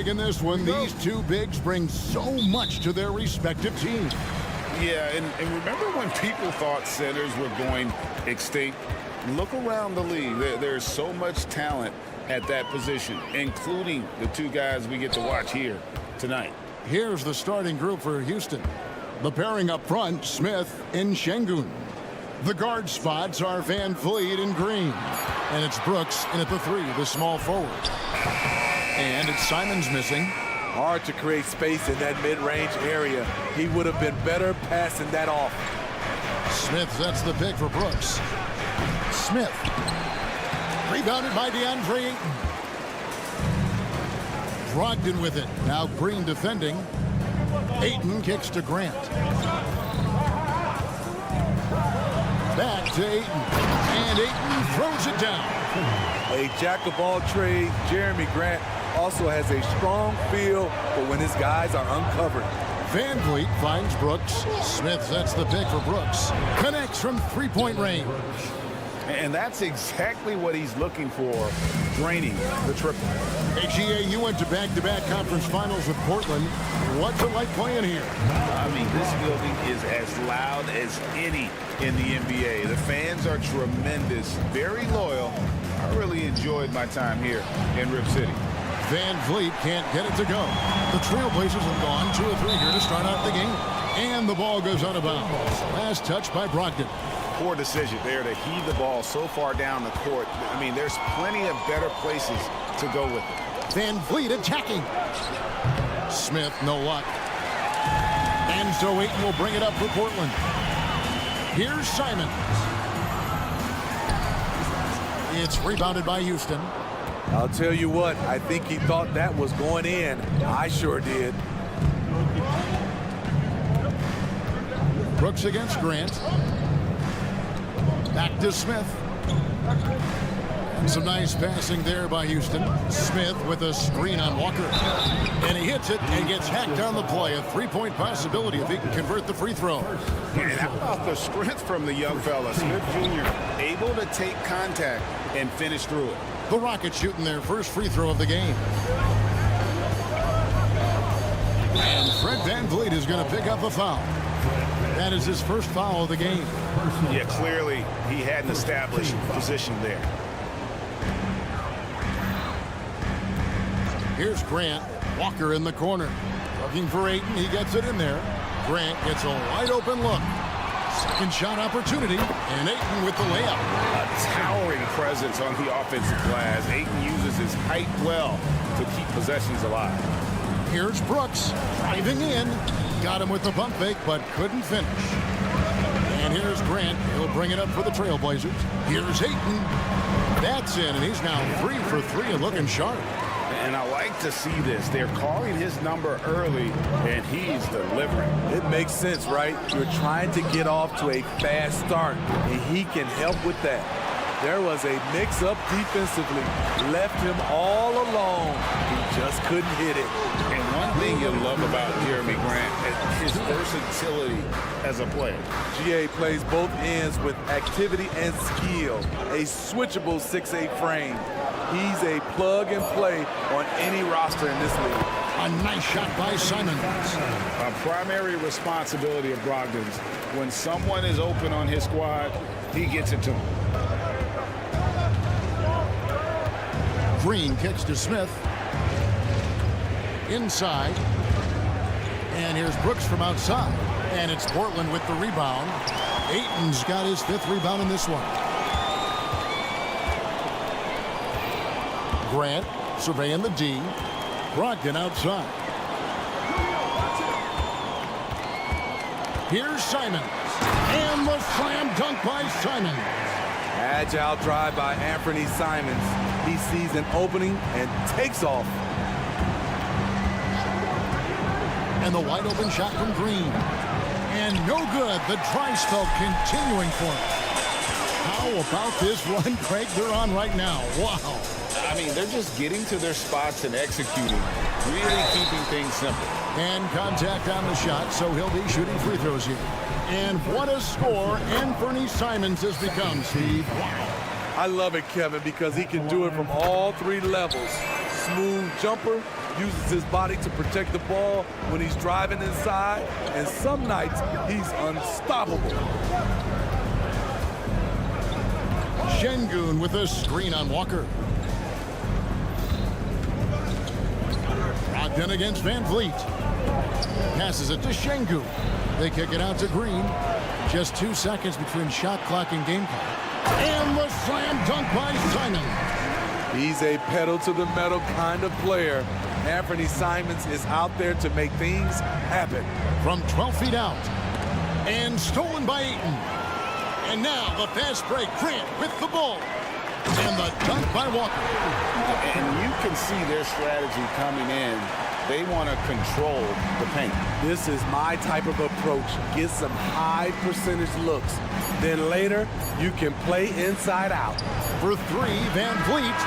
big in this one. These two bigs bring so much to their respective teams. Yeah, and remember when people thought centers were going extinct? Look around the league. There's so much talent at that position, including the two guys we get to watch here tonight. Here's the starting group for Houston. The pairing up front, Smith and Şengün. The guard spots are Van Vliet and Green. And it's Brooks in at the 3, the small forward. And it's Simons missing. Hard to create space in that mid-range area. He would have been better passing that off. Smith sets the pick for Brooks. Smith. Rebounded by DeAndre Ayton. Brogdon with it. Now Green defending. Ayton kicks to Grant. Back to Ayton. And Ayton throws it down. A jack-of-all-trades, Jeremy Grant also has a strong feel for when his guys are uncovered. Van Vliet finds Brooks. Smith sets the pick for Brooks. Connects from three-point range. And that's exactly what he's looking for, draining the triple. Hey, GA, you went to back-to-back conference finals with Portland. What's it like playing here? I mean, this building is as loud as any in the NBA. The fans are tremendous, very loyal. I really enjoyed my time here in Rip City. Van Vliet can't get it to go. The Trailblazers have gone 2 of 3 here to start out the game. And the ball goes out of bounds. Last touch by Brogdon. Poor decision there to heave the ball so far down the court. I mean, there's plenty of better places to go with it. Van Vliet attacking. Smith, no luck. And so Ayton will bring it up for Portland. Here's Simons. It's rebounded by Houston. I'll tell you what, I think he thought that was going in. I sure did. Brooks against Grant. Back to Smith. And some nice passing there by Houston. Smith with a screen on Walker. And he hits it and gets hacked on the play. A three-point possibility if he can convert the free throw. And how about the strength from the young fella? Smith Jr. able to take contact and finish through it. The Rockets shooting their first free throw of the game. And Fred Van Vliet is going to pick up a foul. That is his first foul of the game. Yeah, clearly he had an established position there. Here's Grant. Walker in the corner. Looking for Ayton. He gets it in there. Grant gets a wide open look. Second shot opportunity. And Ayton with the layup. A towering presence on the offensive glass. Ayton uses his height well to keep possessions alive. Here's Brooks driving in. Got him with the pump fake, but couldn't finish. And here's Grant. He'll bring it up for the Trailblazers. Here's Ayton. That's in, and he's now 3 for 3 and looking sharp. And I like to see this. They're calling his number early, and he's delivering. It makes sense, right? You're trying to get off to a fast start, and he can help with that. There was a mix-up defensively. Left him all alone. He just couldn't hit it. And one thing you love about Jeremy Grant is his versatility as a player. GA plays both ends with activity and skill. A switchable 6'8" frame. He's a plug-and-play on any roster in this league. A nice shot by Simons. A primary responsibility of Brogdon's. When someone is open on his squad, he gets it to him. Green kicks to Smith. Inside. And here's Brooks from outside. And it's Portland with the rebound. Ayton's got his 5th rebound in this one. Grant surveying the D. Brogdon outside. Here's Simons. And the slam dunk by Simons. Agile drive by Anthony Simons. He sees an opening and takes off. And the wide open shot from Green. And no good. The dry spell continuing for him. How about this run, Craig, they're on right now? Wow. I mean, they're just getting to their spots and executing, really keeping things simple. And contact on the shot, so he'll be shooting free throws here. And what a score Anthony Simons has become, Steve. Wow. I love it, Kevin, because he can do it from all 3 levels. Smooth jumper, uses his body to protect the ball when he's driving inside, and some nights he's unstoppable. Şengün with a screen on Walker. Rocked in against Van Vliet. Passes it to Şengün. They kick it out to Green. Just 2 seconds between shot clock and game clock. And the slam dunk by Simon. He's a pedal to the metal kind of player. Anthony Simons is out there to make things happen. From 12 feet out. And stolen by Ayton. And now the fast break. Grant with the ball. And the dunk by Walker. And you can see their strategy coming in. They want to control the paint. This is my type of approach. Get some high percentage looks. Then later, you can play inside out. For three, Van Vliet.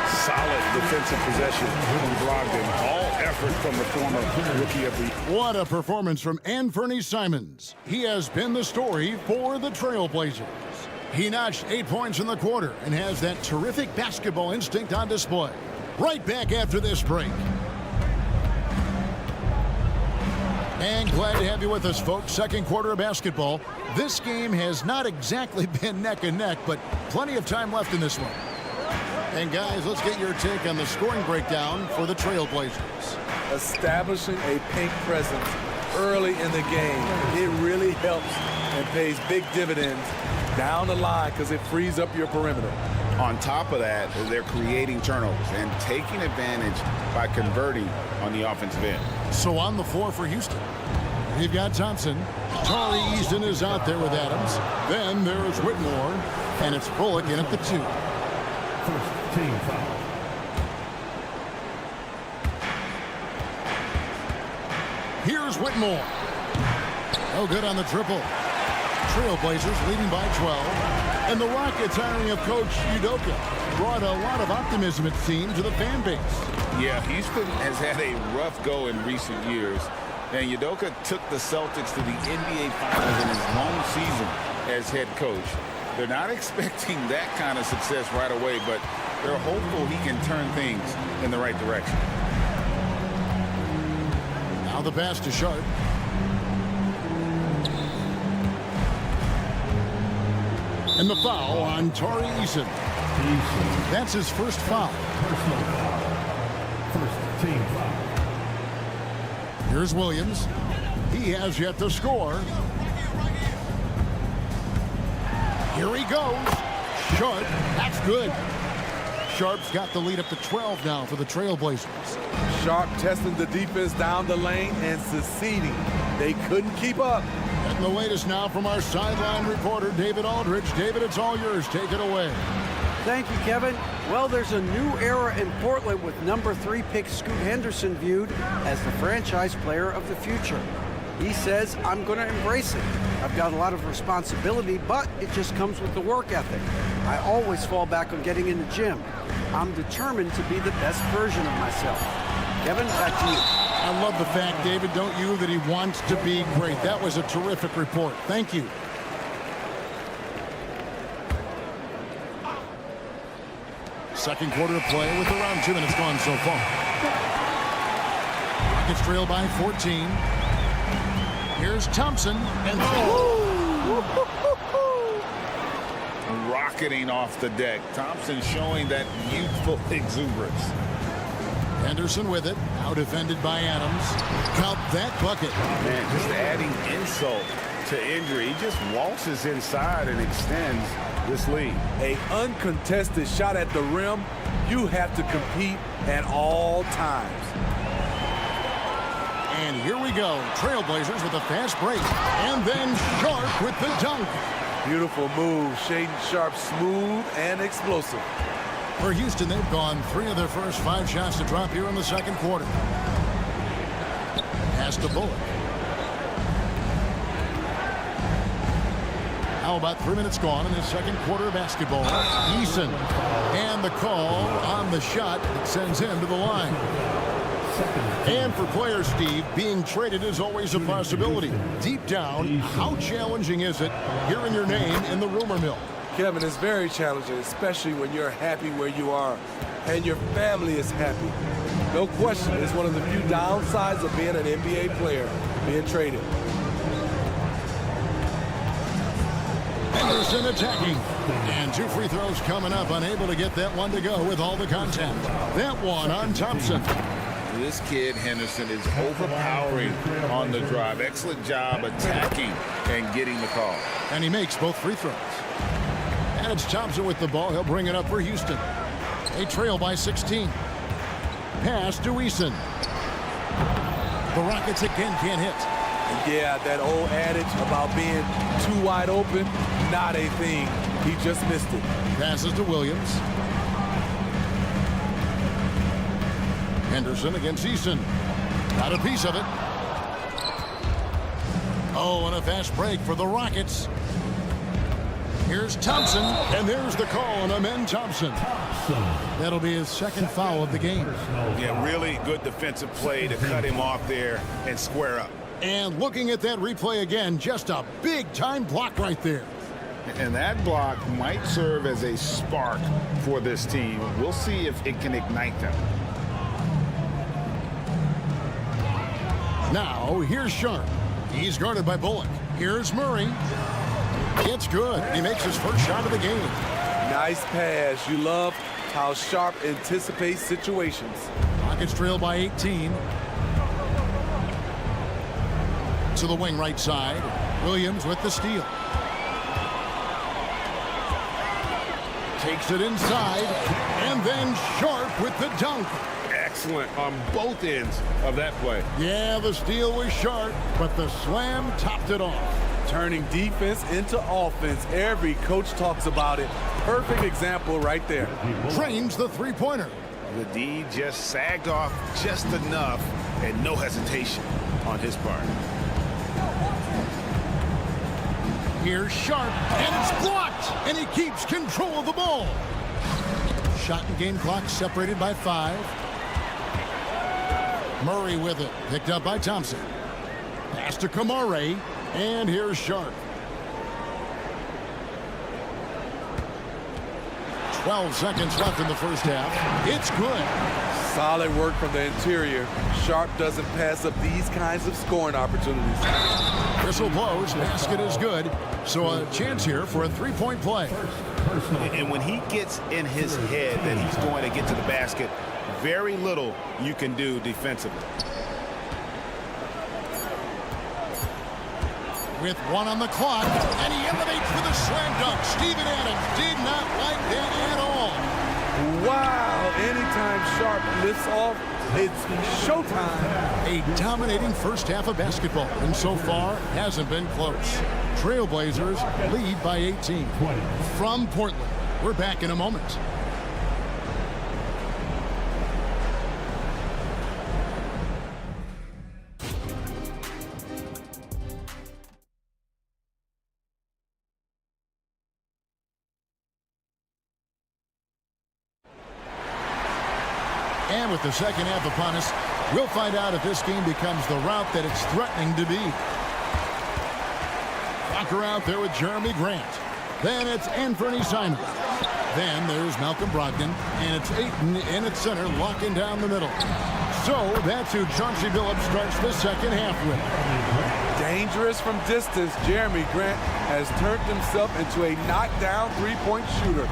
Solid defensive possession from Brogdon. All effort from the former Rookie of the Year. What a performance from Anthony Simons. He has been the story for the Trailblazers. He notched 8 points in the quarter and has that terrific basketball instinct on display. Right back after this break. And glad to have you with us, folks. Second quarter of basketball. This game has not exactly been neck and neck, but plenty of time left in this one. And guys, let's get your take on the scoring breakdown for the Trailblazers. Establishing a paint presence early in the game, it really helps and pays big dividends down the line because it frees up your perimeter. On top of that, they're creating turnovers and taking advantage by converting on the offensive end. So on the floor for Houston, we've got Thompson. Tari Easton is out there with Adams. Then there's Whitmore, and it's Bullock in at the 2. First team foul. Here's Whitmore. No good on the triple. Trailblazers leading by 12. And the Rockets hiring of Coach Udoka brought a lot of optimism, it seemed, to the fan base. Yeah, Houston has had a rough go in recent years. And Udoka took the Celtics to the NBA Finals in his lone season as head coach. They're not expecting that kind of success right away, but they're hopeful he can turn things in the right direction. Now the pass to Sharp. And the foul on Tari Eason. That's his first foul. Personal foul. First team foul. Here's Williams. He has yet to score. Here he goes. Sharp. That's good. Sharp's got the lead up to 12 now for the Trailblazers. Sharp testing the defense down the lane and succeeding. They couldn't keep up. And the latest now from our sideline reporter, David Aldridge. David, it's all yours. Take it away. Thank you, Kevin. Well, there's a new era in Portland with number 3 pick Scoot Henderson viewed as the franchise player of the future. He says, I'm going to embrace it. I've got a lot of responsibility, but it just comes with the work ethic. I always fall back on getting in the gym. I'm determined to be the best version of myself. Kevin, back to you. I love the fact, David, don't you, that he wants to be great. That was a terrific report. Thank you. Second quarter of play with around 2 minutes gone so far. Rockets trail by 14. Here's Thompson. And Rocketing off the deck. Thompson showing that youthful exuberance. Henderson with it. Now defended by Adams. Count that bucket. Man, just adding insult to injury. He just waltzes inside and extends this lead. An uncontested shot at the rim, you have to compete at all times. And here we go. Trailblazers with a fast break. And then Sharp with the dunk. Beautiful move. Shaden Sharp, smooth and explosive. For Houston, they've gone 3 of their first 5 shots to drop here in the second quarter. Pass to Bullock. How about 3 minutes gone in the second quarter of basketball? Eason. And the call on the shot that sends him to the line. And for players, Steve, being traded is always a possibility. Deep down, how challenging is it hearing your name in the rumor mill? Kevin, it's very challenging, especially when you're happy where you are and your family is happy. No question, it's one of the few downsides of being an NBA player, being traded. Henderson attacking. And 2 free throws coming up. Unable to get that one to go with all the contact. That one on Thompson. This kid, Henderson, is overpowering on the drive. Excellent job attacking and getting the call. And he makes both free throws. And it's Thompson with the ball. He'll bring it up for Houston. They trail by 16. Pass to Eason. The Rockets again can't hit. Yeah, that old adage about being too wide open, not a thing. He just missed it. Passes to Williams. Henderson against Eason. Got a piece of it. Oh, and a fast break for the Rockets. Here's Thompson, and there's the call on Amen Thompson. That'll be his second foul of the game. Yeah, really good defensive play to cut him off there and square up. And looking at that replay again, just a big-time block right there. And that block might serve as a spark for this team. We'll see if it can ignite them. Now, here's Sharp. He's guarded by Bullock. Here's Murray. It's good. He makes his first shot of the game. Nice pass. You love how Sharp anticipates situations. Rockets trail by 18. To the wing right side. Williams with the steal. Takes it inside. And then Sharp with the dunk. Excellent on both ends of that play. Yeah, the steal was Sharp, but the slam topped it off. Turning defense into offense. Every coach talks about it. Perfect example right there. Trains the three-pointer. The D just sagged off just enough and no hesitation on his part. Here's Sharp, and it's blocked, and he keeps control of the ball. Shot and game clock separated by 5. Murray with it, picked up by Thompson. Pass to Kamare, and here's Sharp. 12 seconds left in the first half. It's good. Solid work from the interior. Sharp doesn't pass up these kinds of scoring opportunities. Whistle blows, basket is good. So a chance here for a three-point play. And when he gets in his head that he's going to get to the basket, very little you can do defensively. With 1 on the clock, and he elevates for the slam dunk. Steven Adams did not like that at all. Wow, anytime Sharp lifts off, it's showtime. A dominating first half of basketball, and so far hasn't been close. Trailblazers lead by 18. From Portland, we're back in a moment. And with the second half upon us, we'll find out if this game becomes the route that it's threatening to be. Walker out there with Jeremy Grant. Then it's Anthony Simons. Then there's Malcolm Brogdon. And it's Ayton in at center, locking down the middle. So that's who Chauncey Billups starts the second half with. Dangerous from distance, Jeremy Grant has turned himself into a knockdown three-point shooter.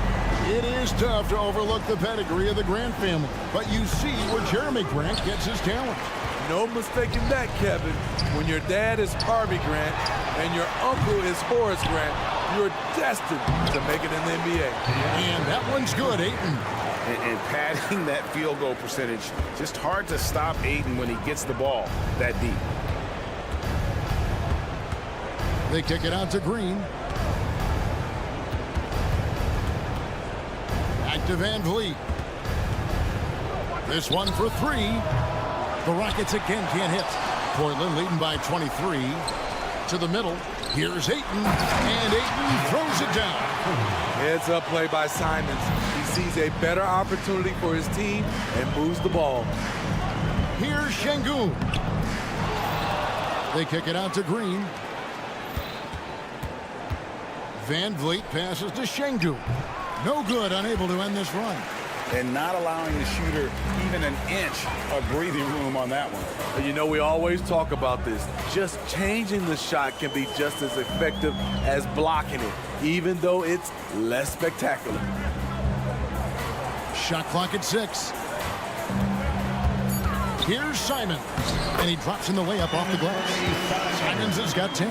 It is tough to overlook the pedigree of the Grant family, but you see where Jeremy Grant gets his talent. No mistaking that, Kevin. When your dad is Harvey Grant and your uncle is Horace Grant, you're destined to make it in the NBA. And that one's good, Ayton. And padding that field goal percentage, just hard to stop Ayton when he gets the ball that deep. They kick it out to Green. Back to Van Vliet. This one for 3. The Rockets again can't hit. Portland leading by 23. To the middle. Here's Ayton. And Ayton throws it down. Heads up play by Simons. He sees a better opportunity for his team and moves the ball. Here's Şengün. They kick it out to Green. Van Vliet passes to Şengün. No good, unable to end this run. and not allowing the shooter even an inch of breathing room on that one. You know, we always talk about this. Just changing the shot can be just as effective as blocking it, even though it's less spectacular. Shot clock at 6. Here's Simons, and he drops in the layup off the glass. Simons has got 10.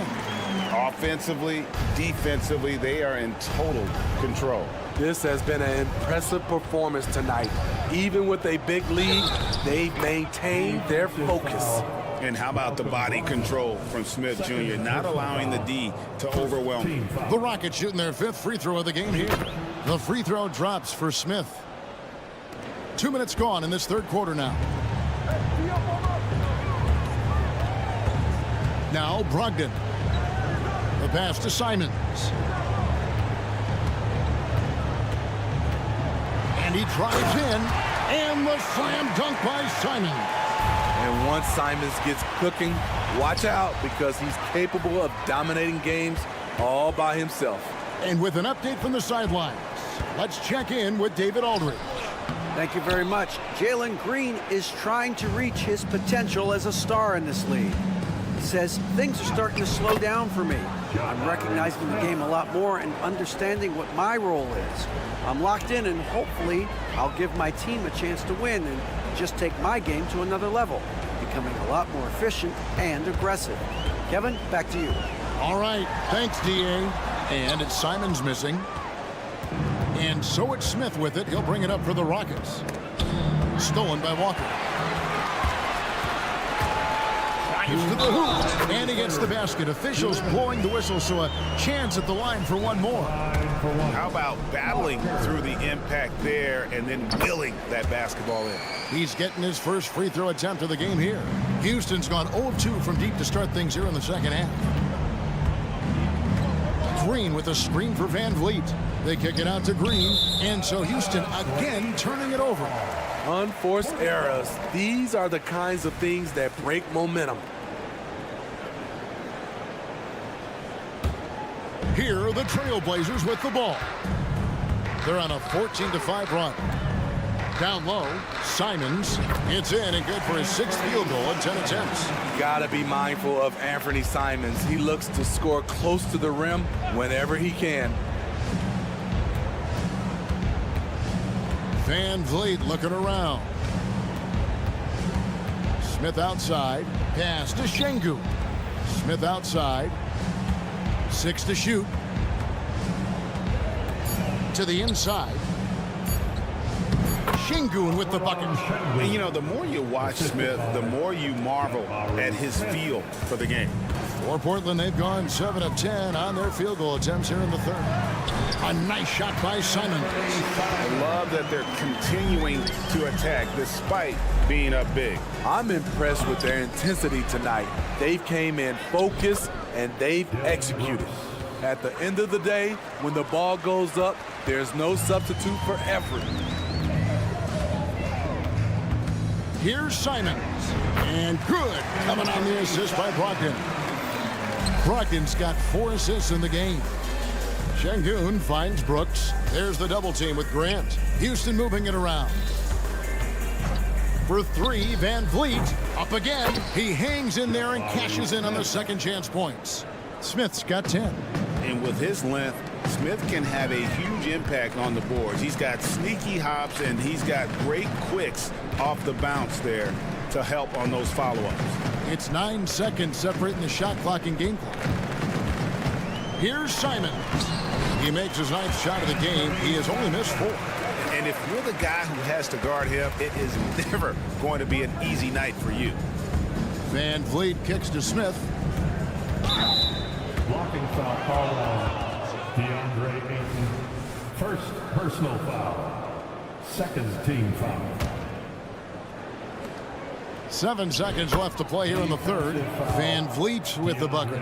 Offensively, defensively, they are in total control. This has been an impressive performance tonight. Even with a big lead, they've maintained their focus. And how about the body control from Smith Jr., not allowing the D to overwhelm him. The Rockets shooting their 5th free throw of the game here. The free throw drops for Smith. 2 minutes gone in this third quarter now. Now Brogdon. The pass to Simons. And he drives in. And the slam dunk by Simons. And once Simons gets cooking, watch out, because he's capable of dominating games all by himself. And with an update from the sidelines, let's check in with David Aldridge. Thank you very much. Jalen Green is trying to reach his potential as a star in this league. He says things are starting to slow down for me. I'm recognizing the game a lot more and understanding what my role is. I'm locked in, and hopefully I'll give my team a chance to win and just take my game to another level, becoming a lot more efficient and aggressive. Kevin, back to you. All right, thanks, D.A. And it's Simons missing. And so it's Smith with it. He'll bring it up for the Rockets. Stolen by Walker. Drives to the hoop. And he gets the basket. Officials blowing the whistle, so a chance at the line for one more. How about battling through the impact there and then willing that basketball in? He's getting his first free throw attempt of the game here. Houston's gone 0 of 2 from deep to start things here in the second half. Green with a screen for Van Vliet. They kick it out to Green, and so Houston again turning it over. Unforced errors. These are the kinds of things that break momentum. Here are the Trailblazers with the ball. They're on a 14-5 run. Down low, Simons. It's in and good for his 6th field goal in 10 attempts. Gotta be mindful of Anthony Simons. He looks to score close to the rim whenever he can. Van Vliet looking around. Smith outside. Pass to Şengün. Smith outside. 6 to shoot. To the inside. Şengün with the bucket. And, you know, the more you watch Smith, the more you marvel at his feel for the game. For Portland, they've gone 7 of 10 on their field goal attempts here in the third. A nice shot by Simons. I love that they're continuing to attack despite being up big. I'm impressed with their intensity tonight. They've came in focused and they've executed. At the end of the day, when the ball goes up, there's no substitute for effort. Here's Simons. And good. Coming on the assist by Brogdon. Brogdon's got 4 assists in the game. Şengün finds Brooks. There's the double team with Grant. Houston moving it around. For 3, Van Vliet up again. He hangs in there and cashes in on the second chance points. Smith's got 10. And with his length, Smith can have a huge impact on the boards. He's got sneaky hops and he's got great quicks off the bounce there to help on those follow-ups. It's 9 seconds separating the shot clock and game clock. Here's Simons. He makes his 9th shot of the game. He has only missed 4. And if you're the guy who has to guard him, it is never going to be an easy night for you. Van Vliet kicks to Smith. Blocking foul call on DeAndre Ayton. First personal foul. Second team foul. 7 seconds left to play here in the third. Van Vliet with the bucket.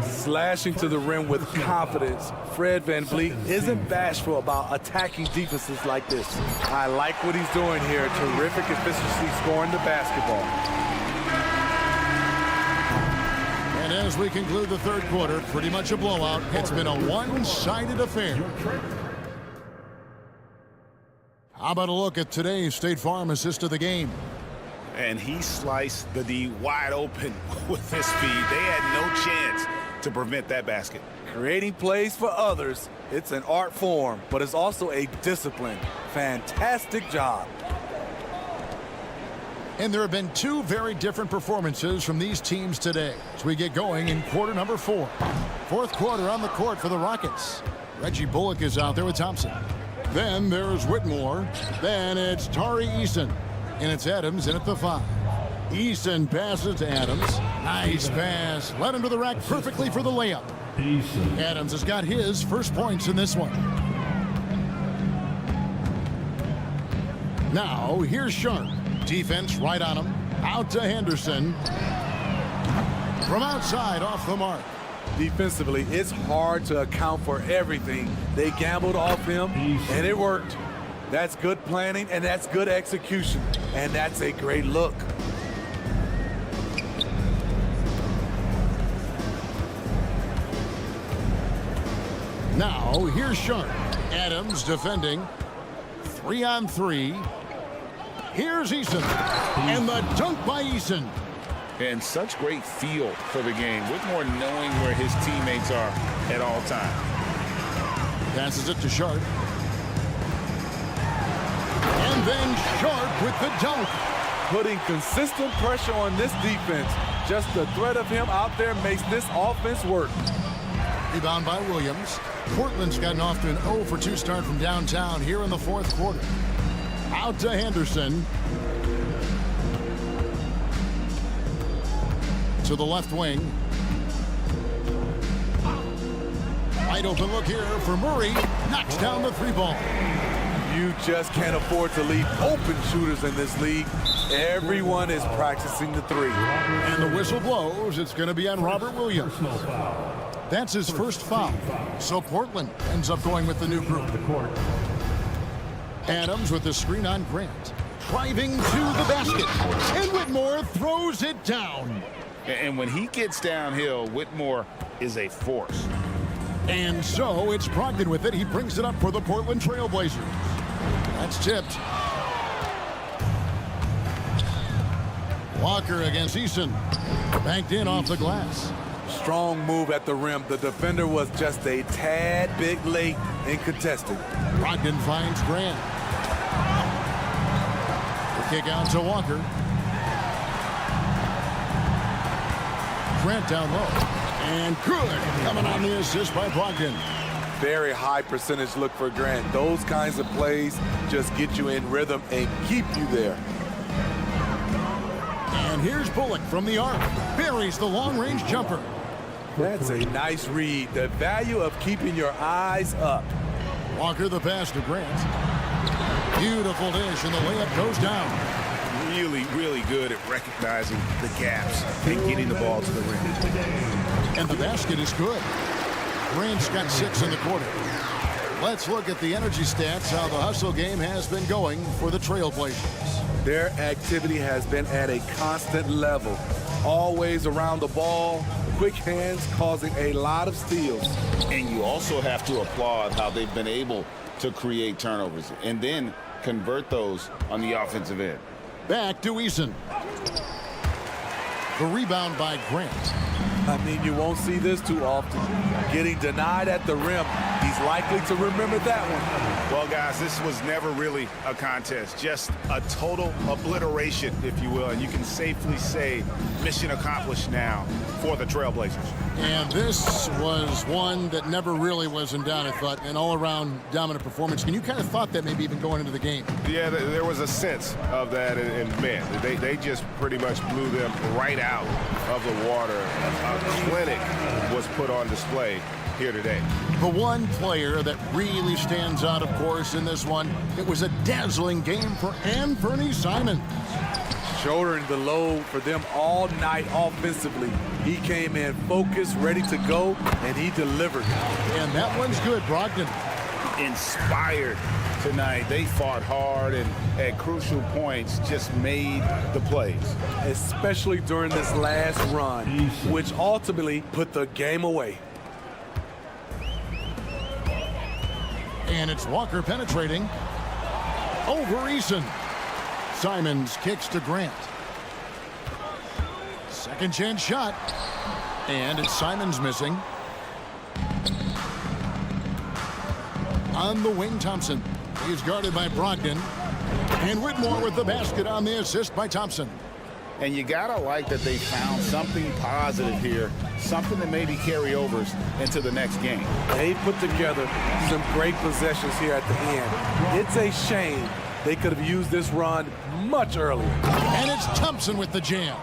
Slashing to the rim with confidence. Fred Van Vliet isn't bashful about attacking defenses like this. I like what he's doing here. Terrific efficiency scoring the basketball. And as we conclude the third quarter, pretty much a blowout. It's been a one-sided affair. How about a look at today's State Farm assist of the game? And he sliced the D wide open with his speed. They had no chance to prevent that basket. Creating plays for others, it's an art form, but it's also a discipline. Fantastic job. And there have been two very different performances from these teams today as we get going in quarter number 4. Fourth quarter on the court for the Rockets. Reggie Bullock is out there with Thompson. Then there's Whitmore. Then it's Tari Eason. And it's Adams in at the 5. Eason passes to Adams. Nice pass. Led him to the rack perfectly for the layup. Adams has got his first points in this one. Now, here's Sharp. Defense right on him. Out to Henderson. From outside, off the mark. Defensively, it's hard to account for everything. They gambled off him, and it worked. That's good planning, and that's good execution. And that's a great look. Now, here's Sharp. Adams defending. 3-on-3. Here's Eason. And the dunk by Eason. And such great feel for the game. Whitmore knowing where his teammates are at all times. Passes it to Sharp. And then Sharp with the dunk. Putting consistent pressure on this defense. Just the threat of him out there makes this offense work. Rebound by Williams. Portland's gotten off to an 0-for-2 start from downtown here in the fourth quarter. Out to Henderson. To the left wing. Wide open look here for Murray. Knocks down the 3-ball. You just can't afford to leave open shooters in this league. Everyone is practicing the 3. And the whistle blows. It's going to be on Robert Williams. That's his first foul. So Portland ends up going with the new group. Adams with the screen on Grant. Driving to the basket. And Whitmore throws it down. And when he gets downhill, Whitmore is a force. And so it's Brogdon with it. He brings it up for the Portland Trail Blazers. That's tipped. Walker against Eason. Banked in off the glass. Strong move at the rim. The defender was just a tad bit late in contesting. Brogdon finds Grant. The kick out to Walker. Grant down low. And good. Coming on the assist by Brogdon. Very high percentage look for Grant. Those kinds of plays just get you in rhythm and keep you there. And here's Bullock from the arc. Buries the long-range jumper. That's a nice read. The value of keeping your eyes up. Walker the pass to Grant. Beautiful dish, and the layup goes down. Really, really good at recognizing the gaps and getting the ball to the rim. And the basket is good. Grant's got 6 in the quarter. Let's look at the energy stats, how the hustle game has been going for the Trailblazers. Their activity has been at a constant level. Always around the ball, quick hands causing a lot of steals. And you also have to applaud how they've been able to create turnovers and then convert those on the offensive end. Back to Eason. The rebound by Grant. I mean, you won't see this too often. Getting denied at the rim. He's likely to remember that one. Well, guys, this was never really a contest. Just a total obliteration, if you will. And you can safely say mission accomplished now for the Trailblazers. And this was one that never really was in doubt, I thought. An all-around dominant performance. And you kind of thought that maybe even going into the game. Yeah, there was a sense of that. And man, they just pretty much blew them right out of the water. A clinic was put on display here today. The one player that really stands out, of course, in this one, it was a dazzling game for Anthony Simons. Shouldering the load for them all night offensively. He came in focused, ready to go, and he delivered. And that one's good, Brogdon. Inspired tonight. They fought hard and at crucial points just made the plays. Especially during this last run, which ultimately put the game away. And it's Walker penetrating. over Eason. Simons kicks to Grant. Second chance shot. And it's Simons missing. On the wing, Thompson. He's guarded by Brogdon. And Whitmore with the basket on the assist by Thompson. And you gotta like that they found something positive here, something that maybe carry overs into the next game. They put together some great possessions here at the end. It's a shame they could have used this run much earlier. And it's Thompson with the jam.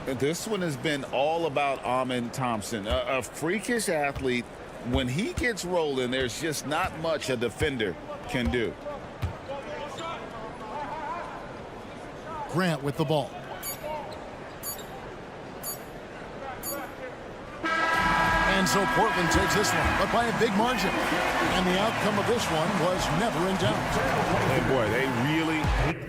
This one has been all about Amen Thompson, a freakish athlete. When he gets rolling, there's just not much a defender can do. Grant with the ball. And so Portland takes this one, but by a big margin. And the outcome of this one was never in doubt. And boy, they really...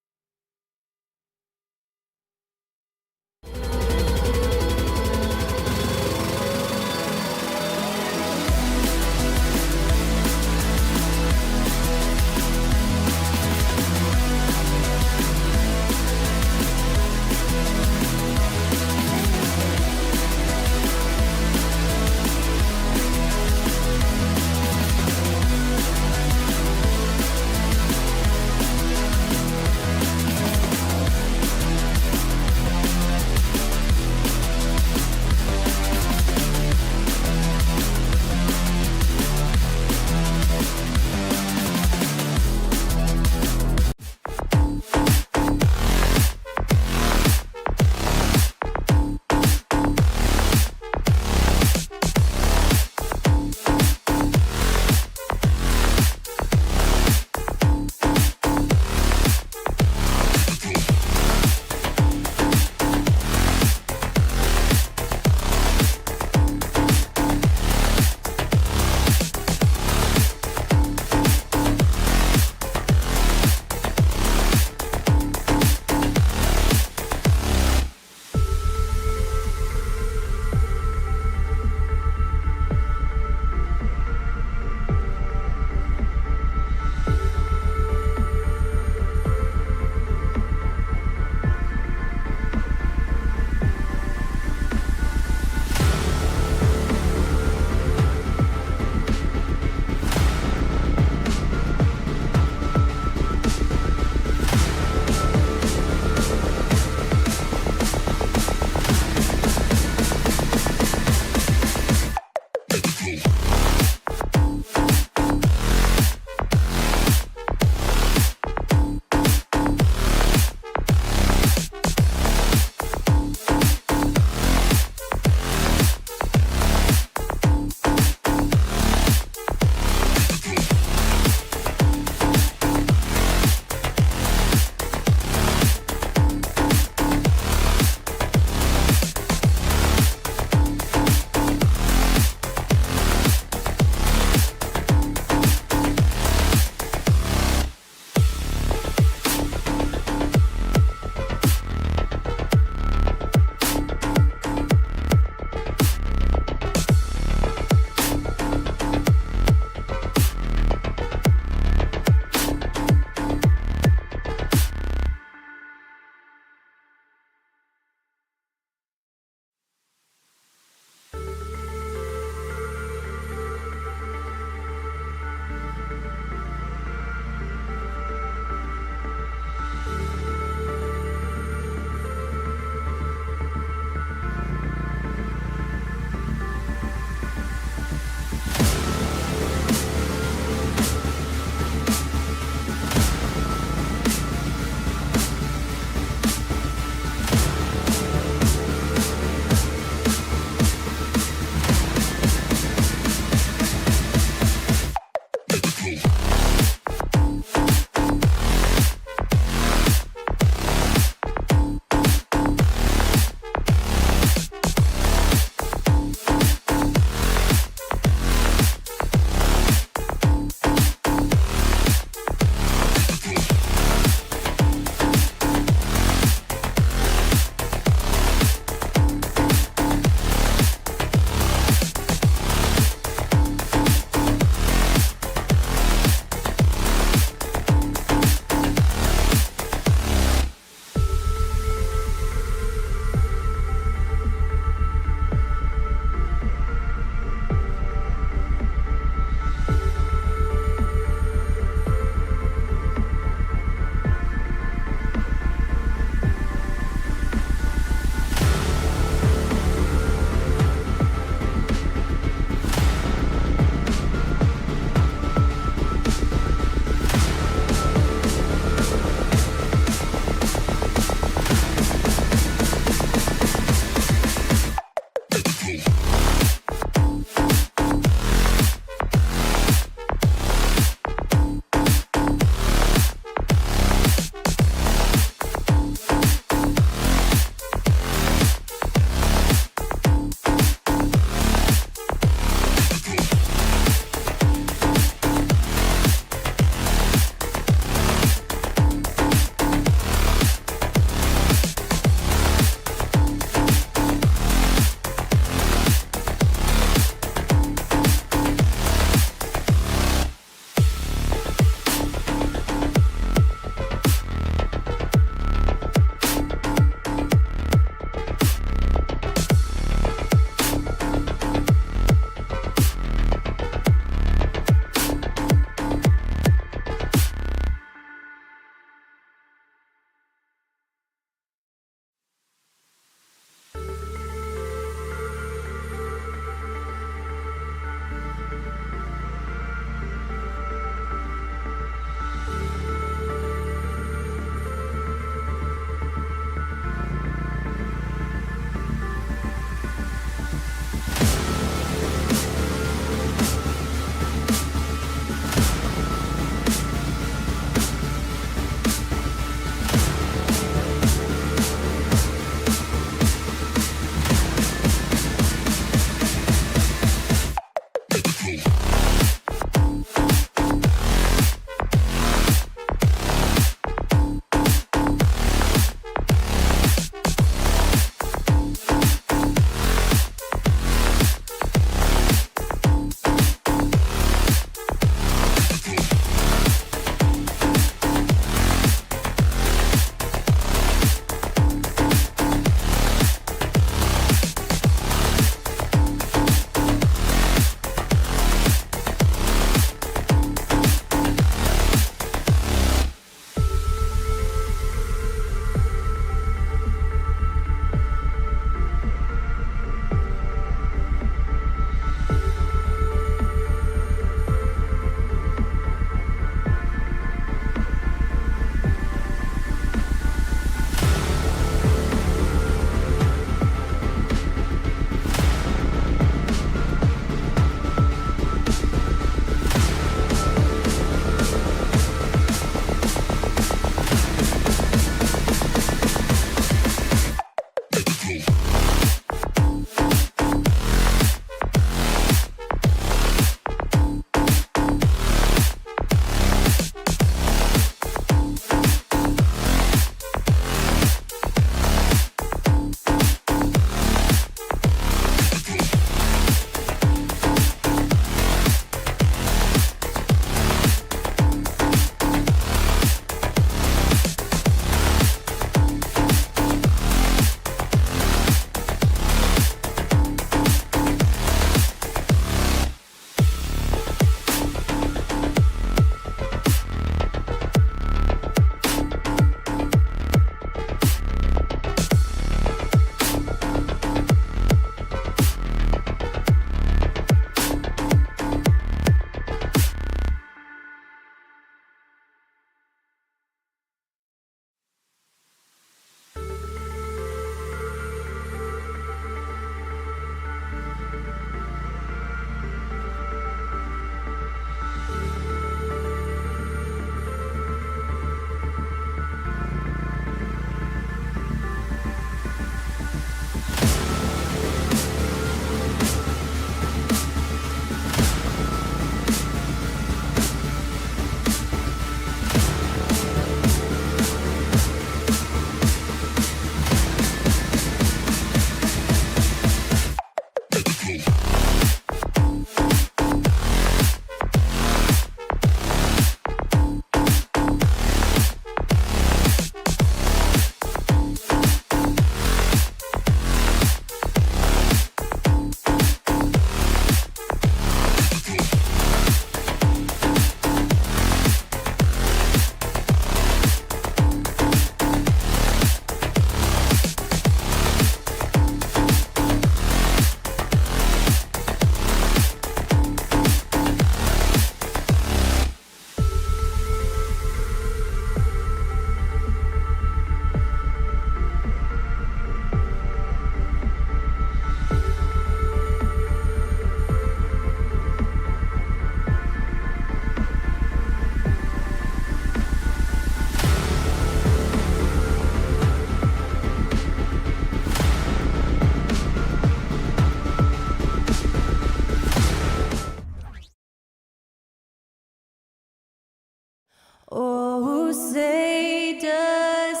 Oh, say does.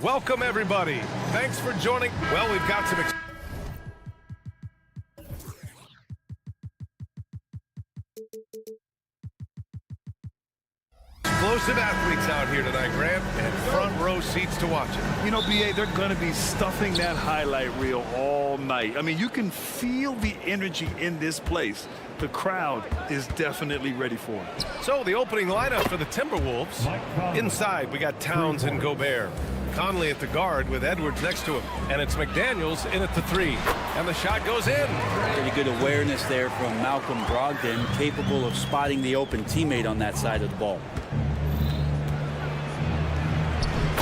Welcome, everybody. Thanks for joining. Well, we've got some explosive athletes out here tonight, Grant, and front row seats to watch it. You know, BA, they're going to be stuffing that highlight reel all night. I mean, you can feel the energy in this place. The crowd is definitely ready for it. So the opening lineup for the Timberwolves. Inside, we got Towns and Gobert. Conley at the guard with Edwards next to him. And it's McDaniels in at the 3. And the shot goes in. Pretty good awareness there from Malcolm Brogdon, capable of spotting the open teammate on that side of the ball.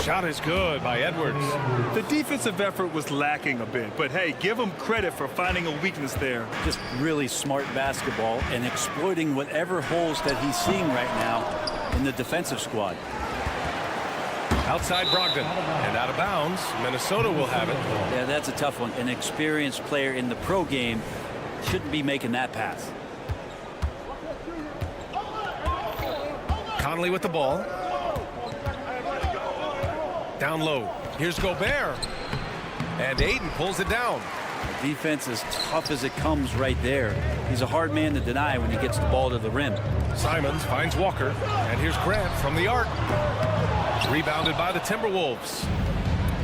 Shot is good by Edwards. The defensive effort was lacking a bit, but hey, give them credit for finding a weakness there. Just really smart basketball and exploiting whatever holes that he's seeing right now in the defensive squad. Outside Brogdon and out of bounds. Minnesota will have it. Yeah, that's a tough one. An experienced player in the pro game shouldn't be making that pass. Conley with the ball. Down low. Here's Gobert. And Ayton pulls it down. The defense is tough as it comes right there. He's a hard man to deny when he gets the ball to the rim. Simons finds Walker. And here's Grant from the arc. Rebounded by the Timberwolves.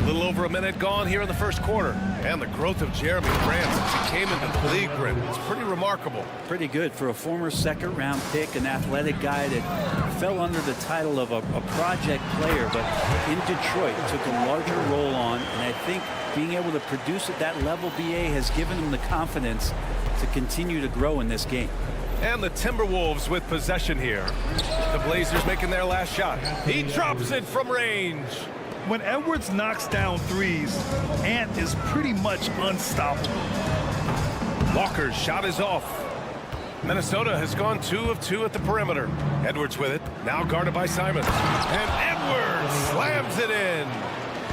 A little over a minute gone here in the first quarter. And the growth of Jeremy Grant since he came into the league, Brent, it's pretty remarkable. Pretty good for a former second-round pick, an athletic guy that fell under the title of a project player, but in Detroit took a larger role on, and I think being able to produce at that level, BA, has given him the confidence to continue to grow in this game. And the Timberwolves with possession here. The Blazers making their last shot. He drops it from range. When Edwards knocks down threes, Ant is pretty much unstoppable. Walker's shot is off. Minnesota has gone 2 of 2 at the perimeter. Edwards with it, now guarded by Simons. And Edwards slams it in.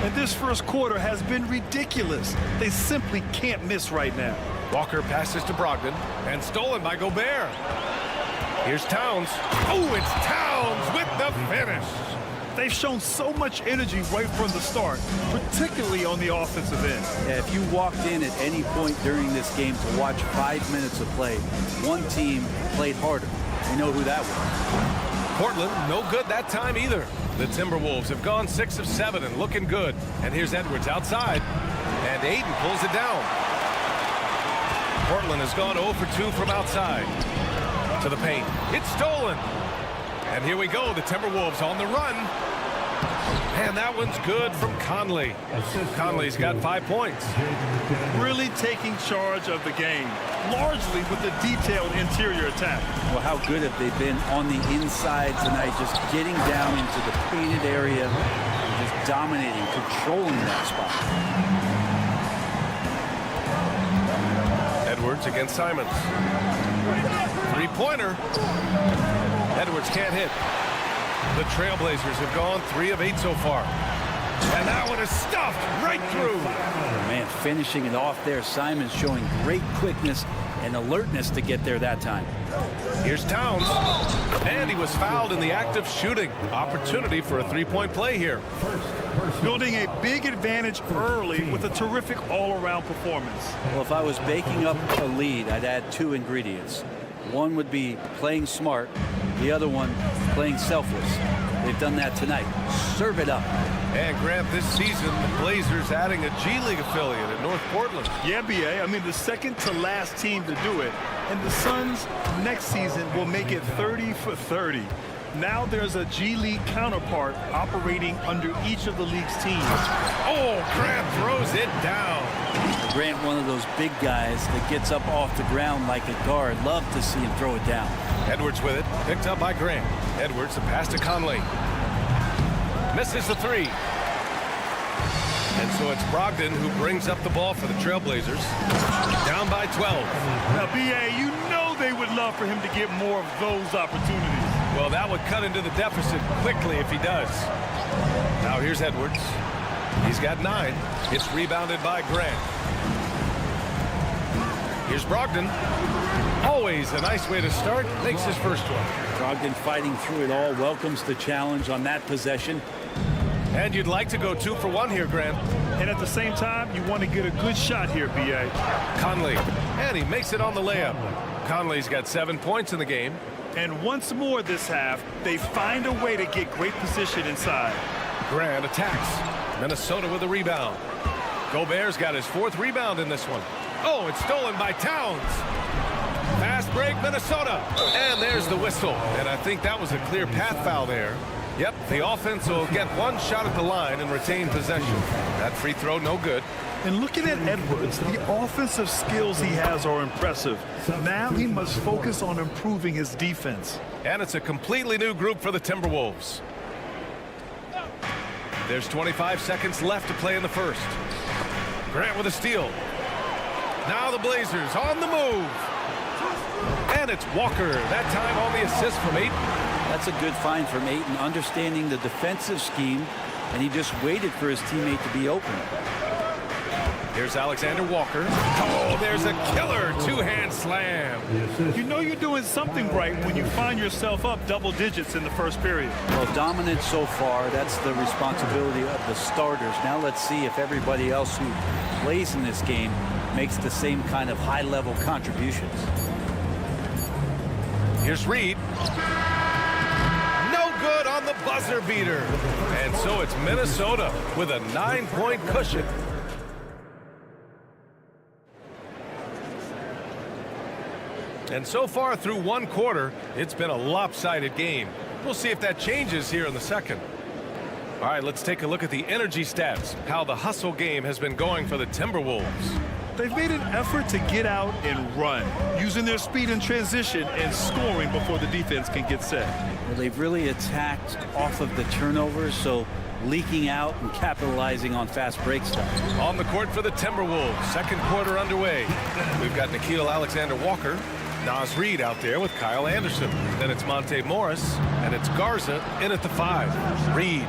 And this first quarter has been ridiculous. They simply can't miss right now. Walker passes to Brogdon and stolen by Gobert. Here's Towns. Oh, it's Towns with the finish. They've shown so much energy right from the start, particularly on the offensive end. Yeah, if you walked in at any point during this game to watch 5 minutes of play, one team played harder. We know who that was. Portland, no good that time either. The Timberwolves have gone 6 of 7 and looking good. And here's Edwards outside. And Ayton pulls it down. Portland has gone 0 for 2 from outside. To the paint. It's stolen. And here we go. The Timberwolves on the run. And that one's good from Conley. Conley's got 5 points. Really taking charge of the game, largely with the detailed interior attack. Well, how good have they been on the inside tonight, just getting down into the painted area and just dominating, controlling that spot. Edwards against Simons. Three-pointer. Edwards can't hit. The Trailblazers have gone 3 of 8 so far. And that one is stuffed right through. Oh, man, finishing it off there. Simons showing great quickness and alertness to get there that time. Here's Towns. And he was fouled in the act of shooting. Opportunity for a 3-point play here. Building a big advantage early with a terrific all-around performance. Well, if I was baking up a lead, I'd add 2 ingredients. One would be playing smart. The other one, playing selfless. They've done that tonight. Serve it up. And Grant, this season, the Blazers adding a G League affiliate in North Portland. Yeah, BA. I mean, the second to last team to do it. And the Suns next season will make it 30 for 30. Now there's a G League counterpart operating under each of the league's teams. Oh, Grant throws it down. Grant, one of those big guys that gets up off the ground like a guard. Love to see him throw it down. Edwards with it, picked up by Grant. Edwards, the pass to Conley. Misses the 3. And so it's Brogdon who brings up the ball for the Trailblazers. Down by 12. Now, BA, you know they would love for him to get more of those opportunities. Well, that would cut into the deficit quickly if he does. Now here's Edwards. He's got 9. It's rebounded by Grant. Here's Brogdon. Always a nice way to start. Makes his first one. Brogdon fighting through it all, welcomes the challenge on that possession. And you'd like to go 2 for 1 here, Grant. And at the same time, you want to get a good shot here, B.A. Conley, and he makes it on the layup. Conley's got 7 points in the game. And once more this half, they find a way to get great position inside. Grant attacks. Minnesota with a rebound. Gobert's got his 4th rebound in this one. Oh, it's stolen by Towns. Fast break, Minnesota. And there's the whistle. And I think that was a clear path foul there. Yep, the offense will get 1 shot at the line and retain possession. That free throw, no good. And looking at Edwards, the offensive skills he has are impressive. Now he must focus on improving his defense. And it's a completely new group for the Timberwolves. There's 25 seconds left to play in the first. Grant with a steal. Now the Blazers on the move. And it's Walker, that time on the assist from Ayton. That's a good find from Ayton, understanding the defensive scheme, and he just waited for his teammate to be open. Here's Alexander Walker. Oh, there's a killer 2-hand slam. You know you're doing something right when you find yourself up double digits in the first period. Well, dominant so far. That's the responsibility of the starters. Now let's see if everybody else who plays in this game makes the same kind of high-level contributions. Here's Reed. No good on the buzzer beater. And so it's Minnesota with a 9-point cushion. And so far through 1 quarter, it's been a lopsided game. We'll see if that changes here in the second. All right, let's take a look at the energy stats, how the hustle game has been going for the Timberwolves. They've made an effort to get out and run, using their speed in transition and scoring before the defense can get set. Well, they've really attacked off of the turnovers, so leaking out and capitalizing on fast break stuff. On the court for the Timberwolves, second quarter underway. We've got Nickeil Alexander-Walker, Naz Reid out there with Kyle Anderson. Then it's Monte Morris, and it's Garza in at the 5. Reid.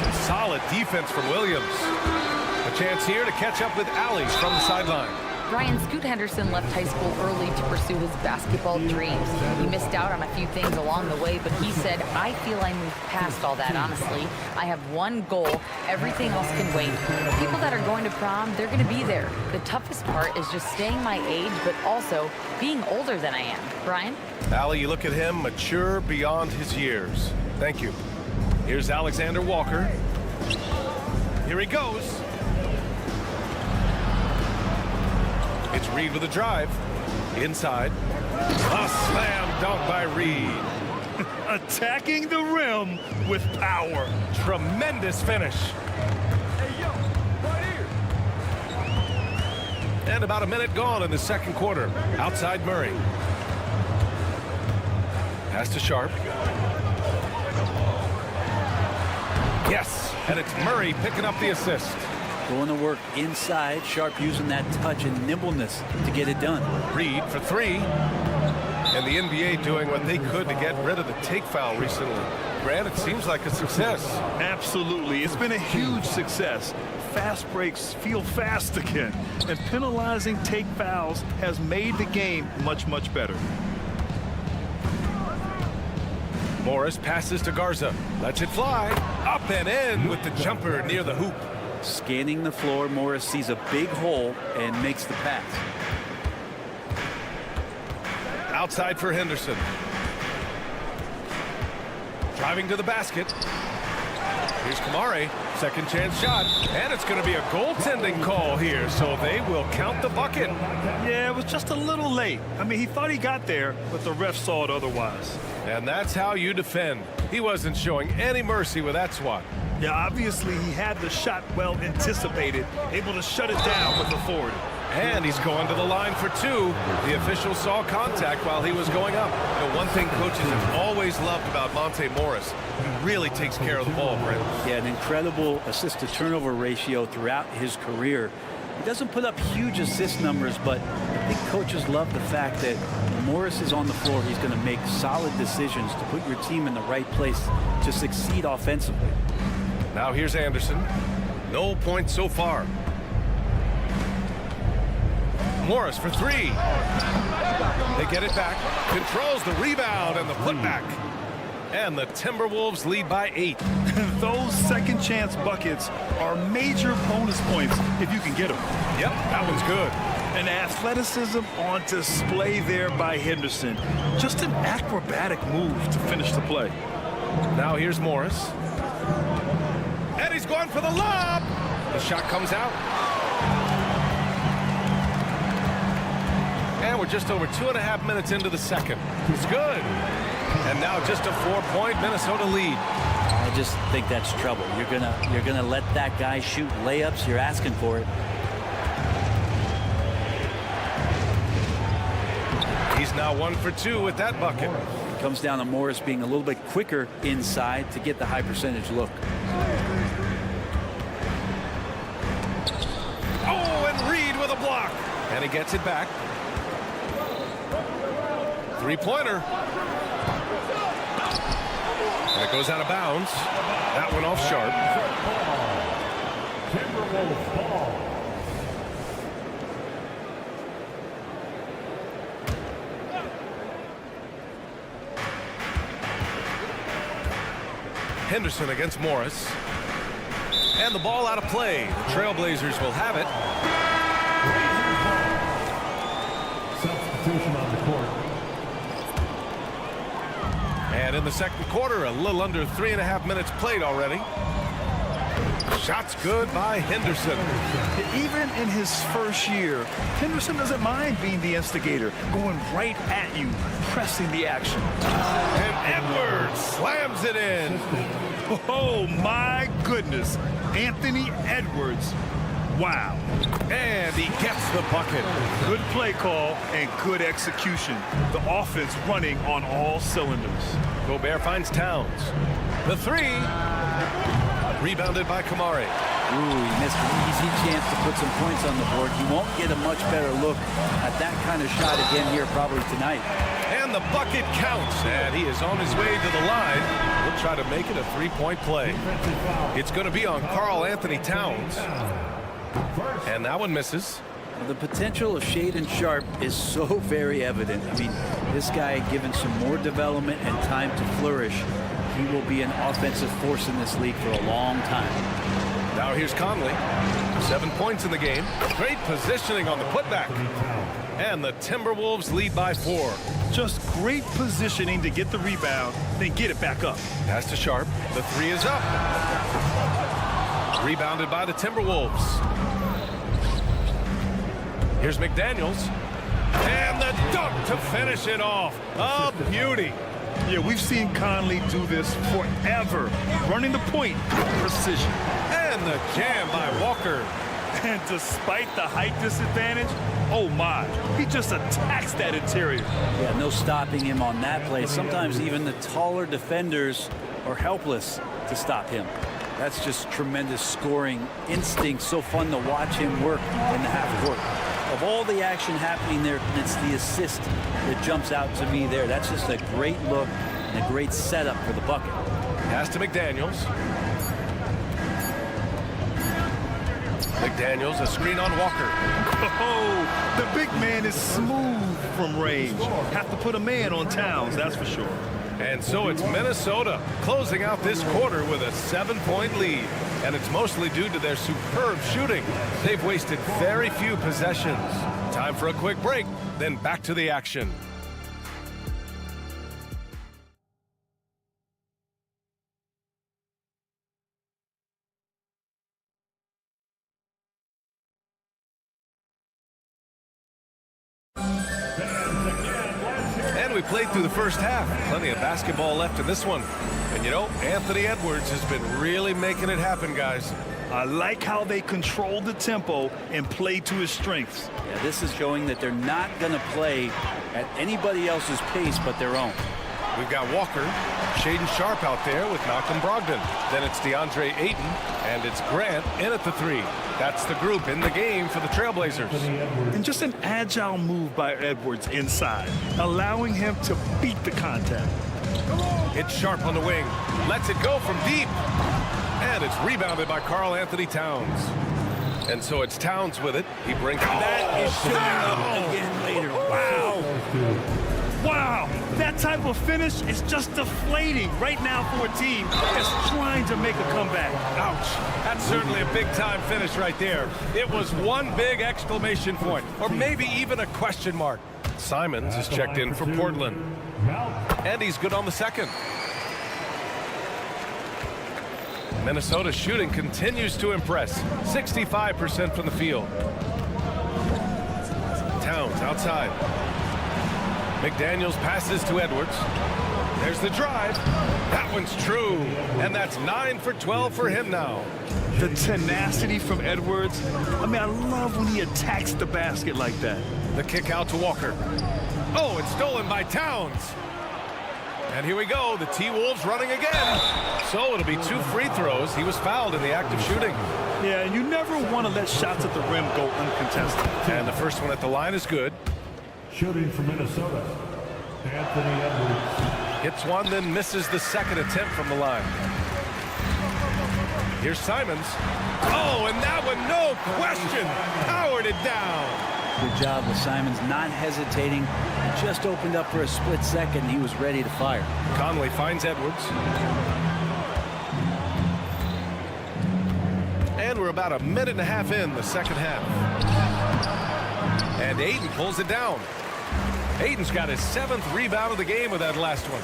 Some solid defense from Williams. A chance here to catch up with Allie from the sideline. Brian, Scoot Henderson left high school early to pursue his basketball dreams. He missed out on a few things along the way, but he said, I feel I moved past all that, honestly. I have one goal. Everything else can wait. People that are going to prom, they're going to be there. The toughest part is just staying my age, but also being older than I am. Brian? Allie, you look at him, mature beyond his years. Thank you. Here's Alexander Walker. Here he goes. It's Reid with a drive. Inside. A slam dunk by Reid. Attacking the rim with power. Tremendous finish. And about a minute gone in the second quarter. Outside Murray. Pass to Sharp. Yes, and it's Murray picking up the assist. Going to work inside. Sharp using that touch and nimbleness to get it done. Reid for 3. And the NBA doing what they could to get rid of the take foul recently. Grant, it seems like a success. Absolutely. It's been a huge success. Fast breaks feel fast again. And penalizing take fouls has made the game much, much better. Morris passes to Garza. Lets it fly. Up and in with the jumper near the hoop. Scanning the floor, Morris sees a big hole and makes the pass. Outside for Henderson. Driving to the basket. Here's Kamare. Second chance shot. And it's going to be a goaltending call here, so they will count the bucket. Yeah, it was just a little late. I mean, he thought he got there, but the ref saw it otherwise. And that's how you defend. He wasn't showing any mercy with that swat. Yeah, obviously he had the shot well anticipated, able to shut it down with authority. And he's going to the line for 2. The official saw contact while he was going up. You know, one thing coaches have always loved about Monte Morris, he really takes care of the ball, Brent. Yeah, an incredible assist-to-turnover ratio throughout his career. He doesn't put up huge assist numbers, but I think coaches love the fact that when Morris is on the floor, he's going to make solid decisions to put your team in the right place to succeed offensively. Now here's Anderson. No points so far. Morris for three. They get it back. Controls the rebound and the putback. And the Timberwolves lead by 8. Those second chance buckets are major bonus points if you can get them. Yep, that one's good. An athleticism on display there by Henderson. Just an acrobatic move to finish the play. Now here's Morris. And he's going for the lob. The shot comes out. And we're just over 2.5 minutes into the second. It's good. And now just a 4-point Minnesota lead. I just think that's trouble. You're gonna let that guy shoot layups. You're asking for it. He's now 1 for 2 with that bucket. It comes down to Morris being a little bit quicker inside to get the high percentage look. Oh, and Reed with a block. And he gets it back. Three-pointer. And it goes out of bounds. That went off sharp. Timberwolves ball. Henderson against Morris. And the ball out of play. The Trailblazers will have it. Substitution on the court. And in the second quarter, a little under 3.5 minutes played already. Shots good by Henderson. Even in his first year, Henderson doesn't mind being the instigator, going right at you, pressing the action. And Edwards slams it in. Oh, my goodness. Anthony Edwards. Wow. And he gets the bucket. Good play call and good execution. The offense running on all cylinders. Gobert finds Towns. The three. Rebounded by Kamari. Ooh, he missed an easy chance to put some points on the board. He won't get a much better look at that kind of shot again here probably tonight. And the bucket counts, and he is on his way to the line. We'll try to make it a three-point play. It's going to be on Karl Anthony Towns. And that one misses. The potential of Shaedon Sharpe is so very evident. I mean, this guy, given some more development and time to flourish, he will be an offensive force in this league for a long time. Now here's Conley. 7 points in the game. Great positioning on the putback. And the Timberwolves lead by 4. Just great positioning to get the rebound, then get it back up. Pass to Sharpe. The three is up. Rebounded by the Timberwolves. Here's McDaniels. And the dunk to finish it off. A beauty. Yeah, we've seen Conley do this forever. Running the point with precision. And the jam by Walker. And despite the height disadvantage, oh my, he just attacks that interior. Yeah, no stopping him on that play. Sometimes even the taller defenders are helpless to stop him. That's just tremendous scoring instinct. So fun to watch him work in the half court. Of all the action happening there, it's the assist that jumps out to me there. That's just a great look and a great setup for the bucket. Pass to McDaniels. McDaniels, a screen on Walker. Oh, the big man is smooth from range. Have to put a man on Towns, that's for sure. And so it's Minnesota closing out this quarter with a 7-point lead. And it's mostly due to their superb shooting. They've wasted very few possessions. Time for a quick break, then back to the action. And we played through the first half. Plenty of basketball left in this one. And you know, Anthony Edwards has been really making it happen, guys. I like how they control the tempo and play to his strengths. Yeah, this is showing that they're not going to play at anybody else's pace but their own. We've got Walker, Shaedon Sharpe out there with Malcolm Brogdon. Then it's DeAndre Ayton, and it's Grant in at the three. That's the group in the game for the Trailblazers. And just an agile move by Edwards inside, allowing him to beat the contact. It's Sharpe on the wing. Lets it go from deep. And it's rebounded by Karl Anthony Towns. And so it's Towns with it. He brings That is showing up again later. Wow. Wow, that type of finish is just deflating right now for a team that's trying to make a comeback. Ouch. That's certainly a big-time finish right there. It was one big exclamation point, or maybe even a question mark. Simons is checked in for Portland. And he's good on the second. Minnesota's shooting continues to impress. 65% from the field. Towns outside. McDaniels passes to Edwards. There's the drive. That one's true. And that's 9 for 12 for him now. The tenacity from Edwards. I mean, I love when he attacks the basket like that. The kick out to Walker. Oh, it's stolen by Towns. And here we go. The T-Wolves running again. So it'll be 2 free throws. He was fouled in the act of shooting. Yeah, and you never want to let shots at the rim go uncontested. And the first one at the line is good. Shooting for Minnesota, Anthony Edwards. Hits one, then misses the second attempt from the line. Here's Simons. Oh, and that one, no question, powered it down. Good job with Simons not hesitating. He just opened up for a split second. He was ready to fire. Conley finds Edwards. And we're about a minute and a half in the second half. And Aiden pulls it down. Aiden's got his 7th rebound of the game with that last one.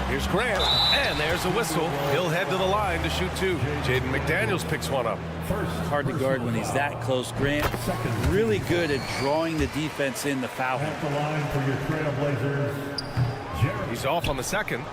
Here's Grant, and there's a whistle. He'll head to the line to shoot 2. Jaden McDaniels picks one up. Hard to guard when he's that close. Grant really good at drawing the defense in the foul. At the line for your Trailblazers, He's off on the second.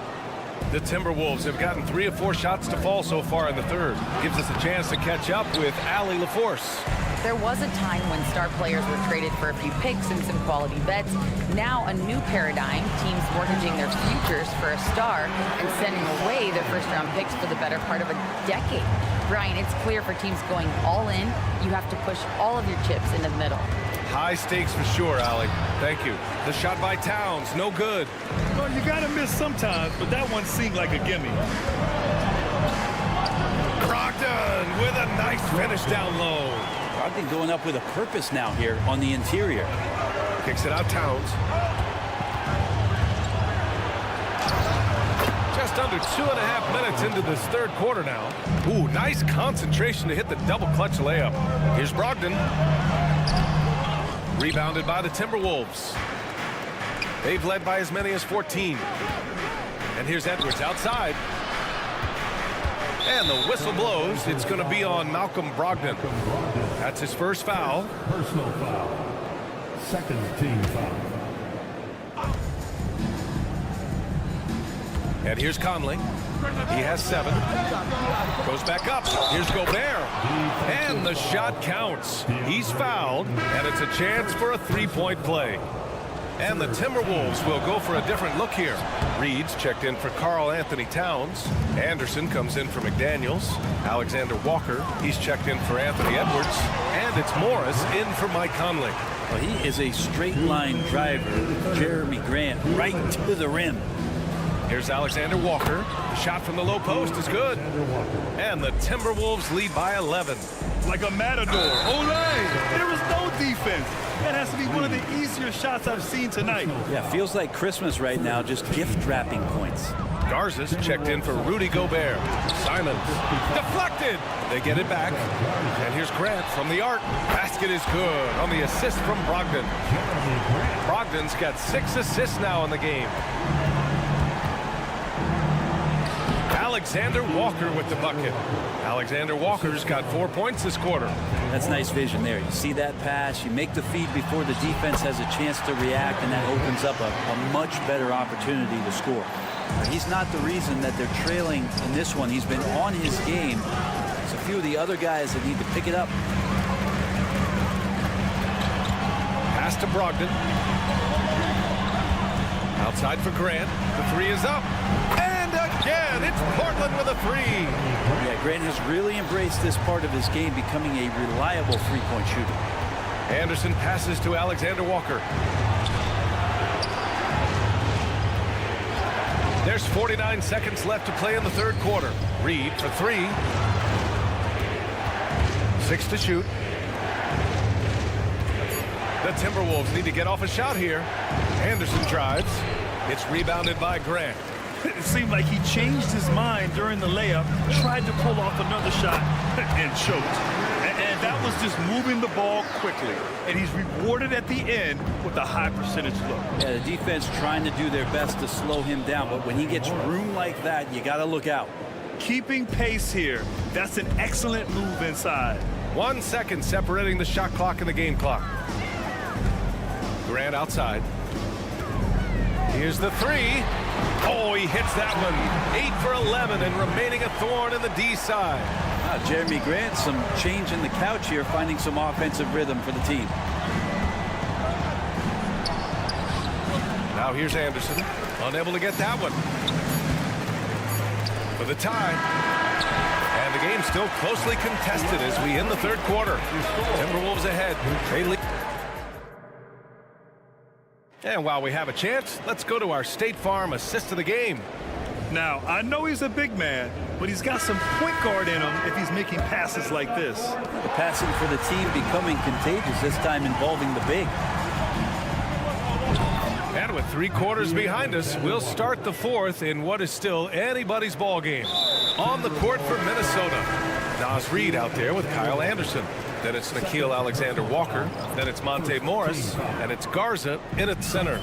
The Timberwolves have gotten 3 of 4 shots to fall so far in the third. Gives us a chance to catch up with Allie LaForce. There was a time when star players were traded for a few picks and some quality vets. Now a new paradigm, teams mortgaging their futures for a star and sending away their first-round picks for the better part of a decade. Brian, it's clear for teams going all in, you have to push all of your chips into the middle. High stakes for sure, Allie. Thank you. The shot by Towns, no good. Well, you got to miss sometimes, but that one seemed like a gimme. Brogdon with a nice finish down low. Brogdon going up with a purpose now here on the interior. Kicks it out Towns. Just under 2.5 minutes into this third quarter now. Ooh, nice concentration to hit the double clutch layup. Here's Brogdon. Rebounded by the Timberwolves. They've led by as many as 14. And here's Edwards outside. And the whistle blows. It's going to be on Malcolm Brogdon. That's his first foul. personal foul, second team foul. And here's Conley. He has 7. Goes back up. Here's Gobert. And the shot counts. He's fouled, and it's a chance for a 3-point play. And the Timberwolves will go for a different look here. Reed's checked in for Karl Anthony Towns. Anderson comes in for McDaniels. Alexander Walker, he's checked in for Anthony Edwards. And it's Morris in for Mike Conley. Well, he is a straight line driver. Jeremy Grant right to the rim. Here's Alexander Walker. The shot from the low post is good. And the Timberwolves lead by 11. Like a matador. Olay! There was no defense. That has to be one of the easier shots I've seen tonight. Yeah, feels like Christmas right now, just gift wrapping points. Garza's checked in for Rudy Gobert. Simons. Deflected. They get it back. And here's Grant from the arc. Basket is good on the assist from Brogdon. Brogdon's got 6 assists now in the game. Alexander Walker with the bucket. Alexander Walker's got 4 points this quarter. That's nice vision there. You see that pass, you make the feed before the defense has a chance to react, and that opens up a much better opportunity to score. But he's not the reason that they're trailing in this one. He's been on his game. There's a few of the other guys that need to pick it up. Pass to Brogdon. Outside for Grant. The 3 is up. And again, it's Portland with a 3. Yeah, Grant has really embraced this part of his game, becoming a reliable three-point shooter. Anderson passes to Alexander Walker. There's 49 seconds left to play in the third quarter. Reed for 3. 6 to shoot. The Timberwolves need to get off a shot here. Anderson drives. It's rebounded by Grant. It seemed like he changed his mind during the layup, tried to pull off another shot, and choked. And that was just moving the ball quickly. And he's rewarded at the end with a high percentage look. Yeah, the defense trying to do their best to slow him down, but when he gets room like that, you got to look out. Keeping pace here. That's an excellent move inside. 1 second separating the shot clock and the game clock. Grant outside. Here's the three. Oh, he hits that one. 8 for 11 and remaining a thorn in the D side. Jeremy Grant, some change in the couch here, finding some offensive rhythm for the team. Now here's Anderson. Unable to get that one. For the tie. And the game still closely contested as we end the third quarter. Timberwolves ahead. They lead. And while we have a chance, let's go to our State Farm assist of the game. Now, I know he's a big man, but he's got some point guard in him if he's making passes like this. The passing for the team becoming contagious, this time involving the big. And with 3 quarters behind us, we'll start the fourth in what is still anybody's ball game. On the court for Minnesota, Naz Reid out there with Kyle Anderson. Then it's Nickeil Alexander-Walker. Then it's Monte Morris. And it's Garza in at center.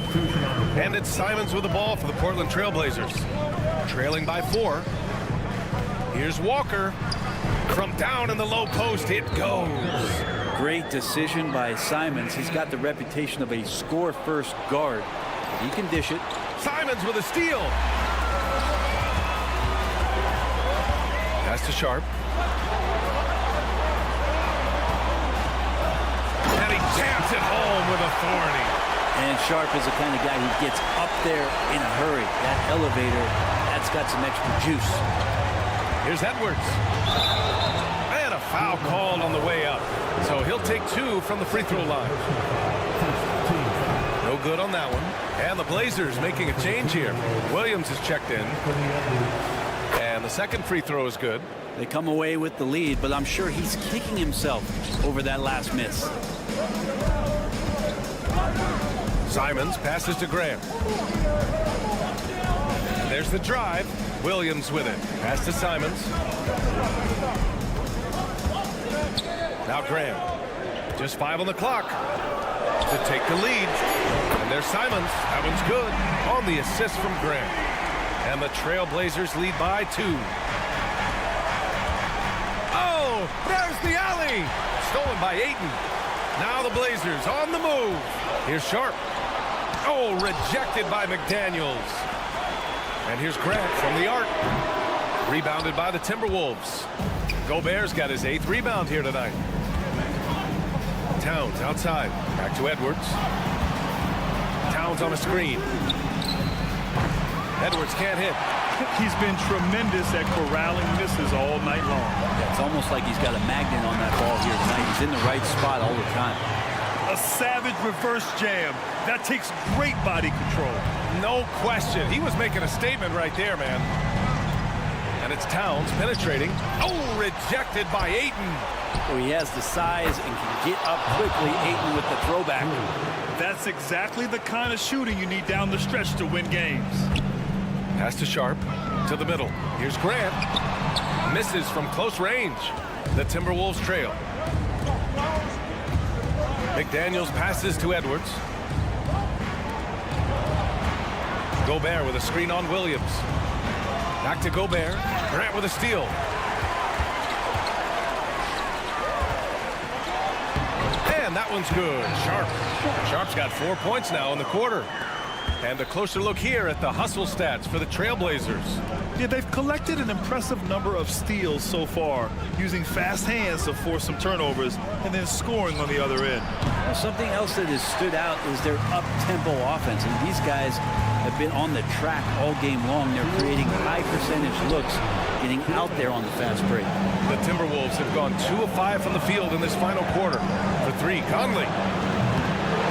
And it's Simons with the ball for the Portland Trailblazers. Trailing by 4. Here's Walker. From down in the low post, it goes. Great decision by Simons. He's got the reputation of a score-first guard. He can dish it. Simons with a steal. Pass to Sharp. And he jams it home with authority. And Sharp is the kind of guy who gets up there in a hurry. That elevator, that's got some extra juice. Here's Edwards. And a foul called on the way up. So he'll take 2 from the free throw line. No good on that one. And the Blazers making a change here. Williams is checked in. And the second free throw is good. They come away with the lead, but I'm sure he's kicking himself over that last miss. Simons passes to Grant. There's the drive. Williams with it. Pass to Simons. Now Grant. Just 5 on the clock to take the lead. And there's Simons. That one's good on the assist from Grant. And the Trailblazers lead by 2. Oh, there's the alley. Stolen by Ayton. Now the Blazers on the move. Here's Sharp. Oh, rejected by McDaniels. And here's Grant from the arc. Rebounded by the Timberwolves. Gobert's got his 8th rebound here tonight. Towns outside. Back to Edwards. Towns on a screen. Edwards can't hit. He's been tremendous at corralling misses all night long. Yeah, it's almost like he's got a magnet on that ball here tonight. He's in the right spot all the time. A savage reverse jam. That takes great body control. No question. He was making a statement right there, man. And it's Towns penetrating. Oh, rejected by Ayton. So he has the size and can get up quickly. Ayton with the throwback. That's exactly the kind of shooting you need down the stretch to win games. Pass to Sharp. To the middle. Here's Grant. Misses from close range. The Timberwolves trail. McDaniels passes to Edwards. Gobert with a screen on Williams. Back to Gobert. Grant with a steal. And that one's good. Sharp. Sharp's got 4 points now in the quarter. And a closer look here at the hustle stats for the Trailblazers. Yeah, they've collected an impressive number of steals so far, using fast hands to force some turnovers and then scoring on the other end. Well, something else that has stood out is their up-tempo offense. And these guys have been on the track all game long. They're creating high-percentage looks, getting out there on the fast break. The Timberwolves have gone 2 of 5 from the field in this final quarter. For 3, Conley.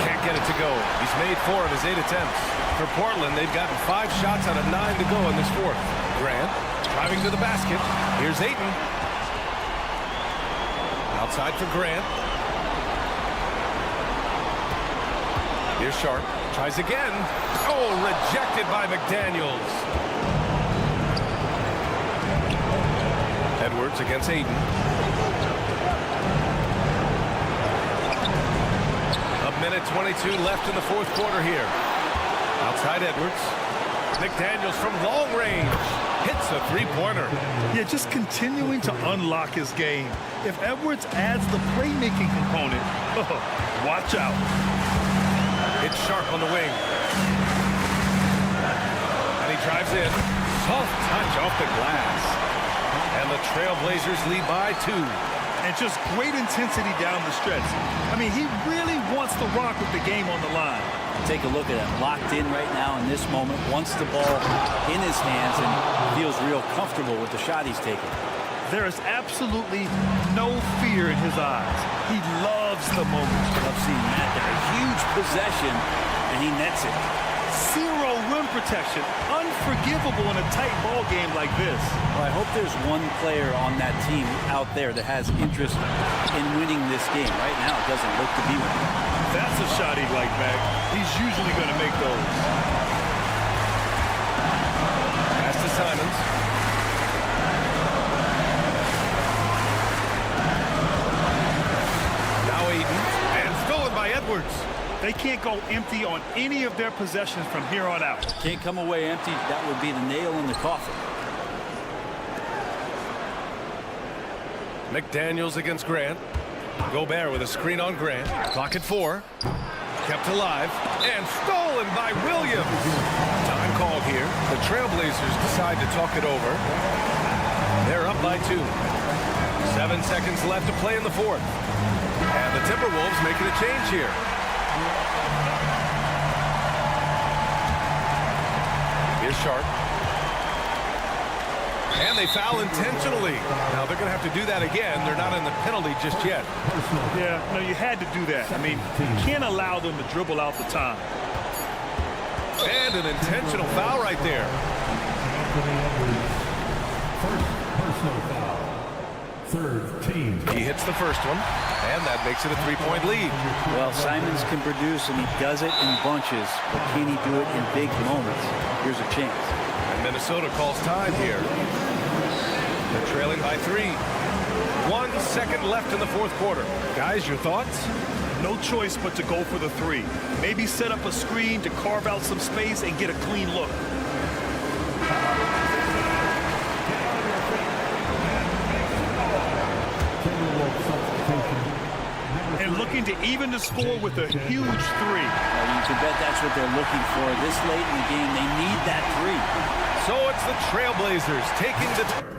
Can't get it to go. He's made 4 of his 8 attempts. For Portland, they've gotten 5 shots out of 9 to go in this fourth. Grant driving to the basket. Here's Ayton. Outside for Grant. Here's Sharp. Tries again. Oh, rejected by McDaniels. Edwards against Aiden. A minute 22 left in the fourth quarter here. Outside Edwards. McDaniels from long range. Hits a three-pointer. Yeah, just continuing to unlock his game. If Edwards adds the playmaking component, watch out. It's Sharp on the wing. And he drives in. Soft touch off the glass. And the Trailblazers lead by 2. And just great intensity down the stretch. I mean, he really wants to rock with the game on the line. Take a look at him, locked in right now in this moment, wants the ball in his hands and feels real comfortable with the shot he's taking. There is absolutely no fear in his eyes. He loves the moment. Love seeing that there. A huge possession, and he nets it. Zero rim protection. Unforgivable in a tight ball game like this. Well, I hope there's one player on that team out there that has interest in winning this game. Right now, it doesn't look to be one. That's a shot he'd like back. He's usually going to make those. Pass to Simons. Now Aiden. And stolen by Edwards. They can't go empty on any of their possessions from here on out. Can't come away empty. That would be the nail in the coffin. McDaniels against Grant. Gobert with a screen on Grant. Clock at 4. Kept alive. And stolen by Williams. Time called here. The Trailblazers decide to talk it over. They're up by 2. 7 seconds left to play in the fourth. And the Timberwolves making a change here. Here's Sharp. And they foul intentionally. Now they're going to have to do that again. They're not in the penalty just yet. Yeah, no, you had to do that. I mean, you can't allow them to dribble out the time. And an intentional foul right there. First personal foul. Third team. He hits the first one, and that makes it a 3-point lead. Well, Simons can produce, and he does it in bunches, but can he do it in big moments? Here's a chance. And Minnesota calls time here. They're trailing by 3. 1 second left in the fourth quarter. Guys, your thoughts? No choice but to go for the 3. Maybe set up a screen to carve out some space and get a clean look. And looking to even the score with a huge 3. Well, you can bet that's what they're looking for. This late in the game, they need that 3. So it's the Trailblazers taking the...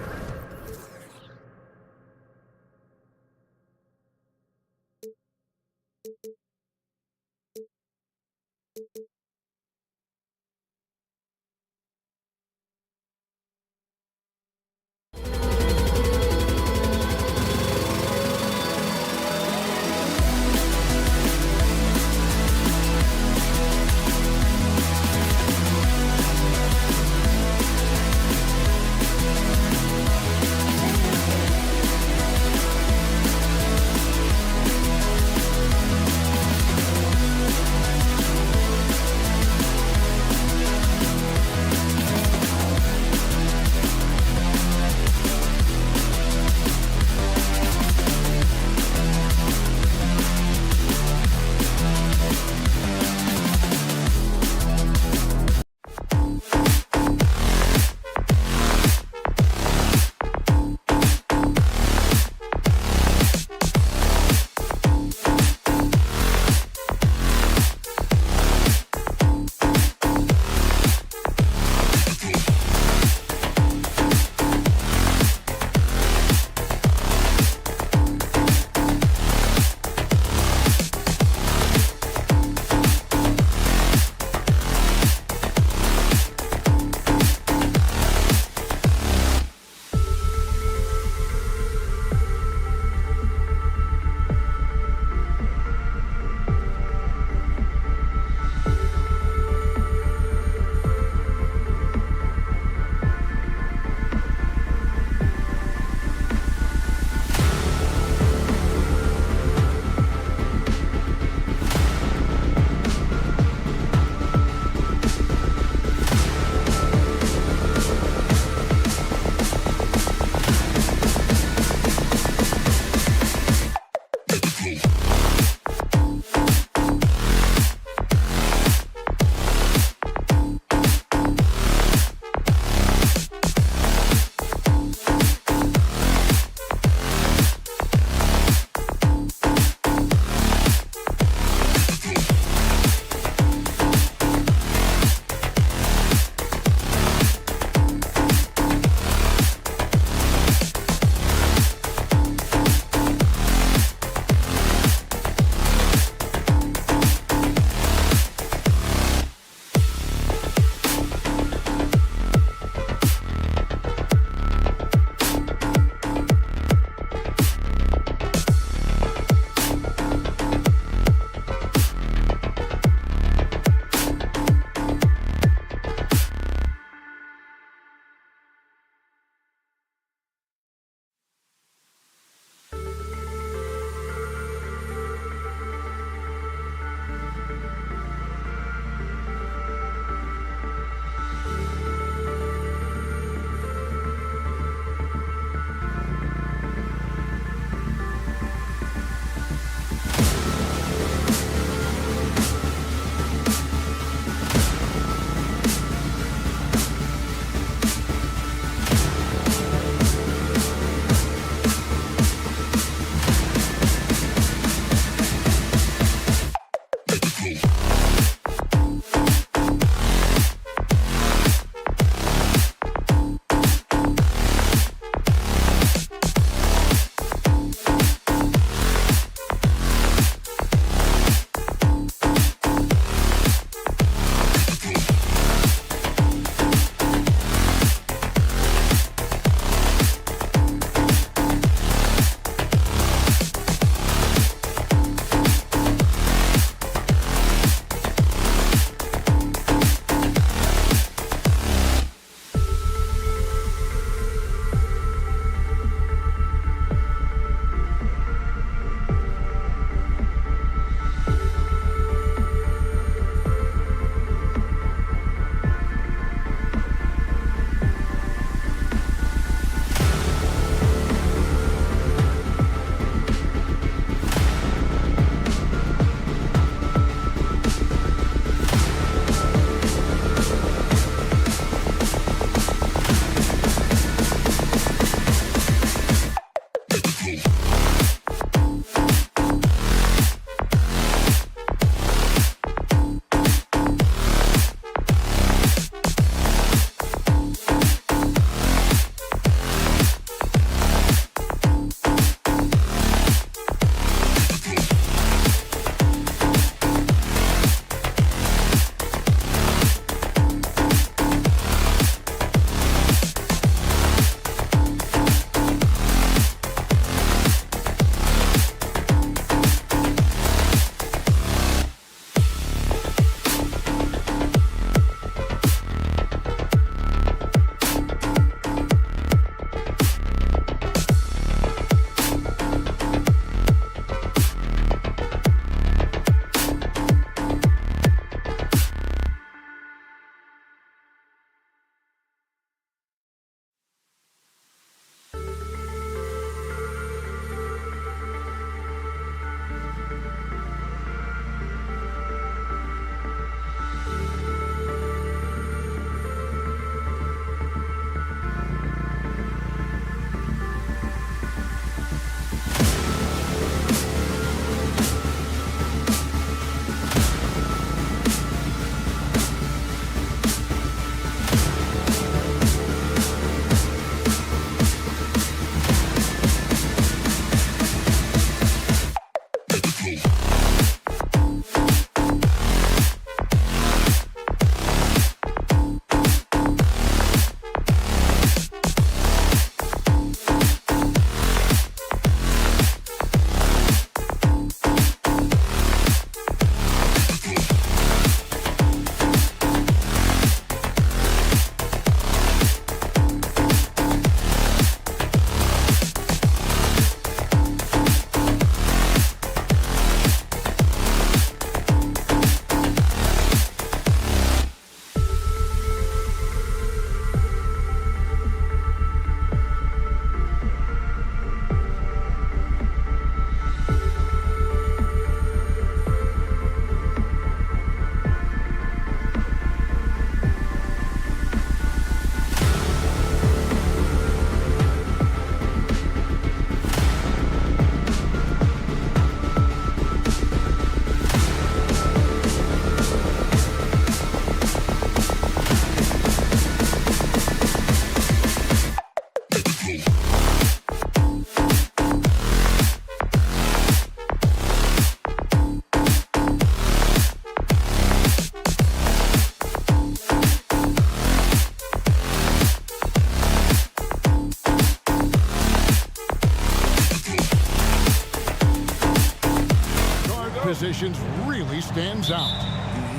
really stands out.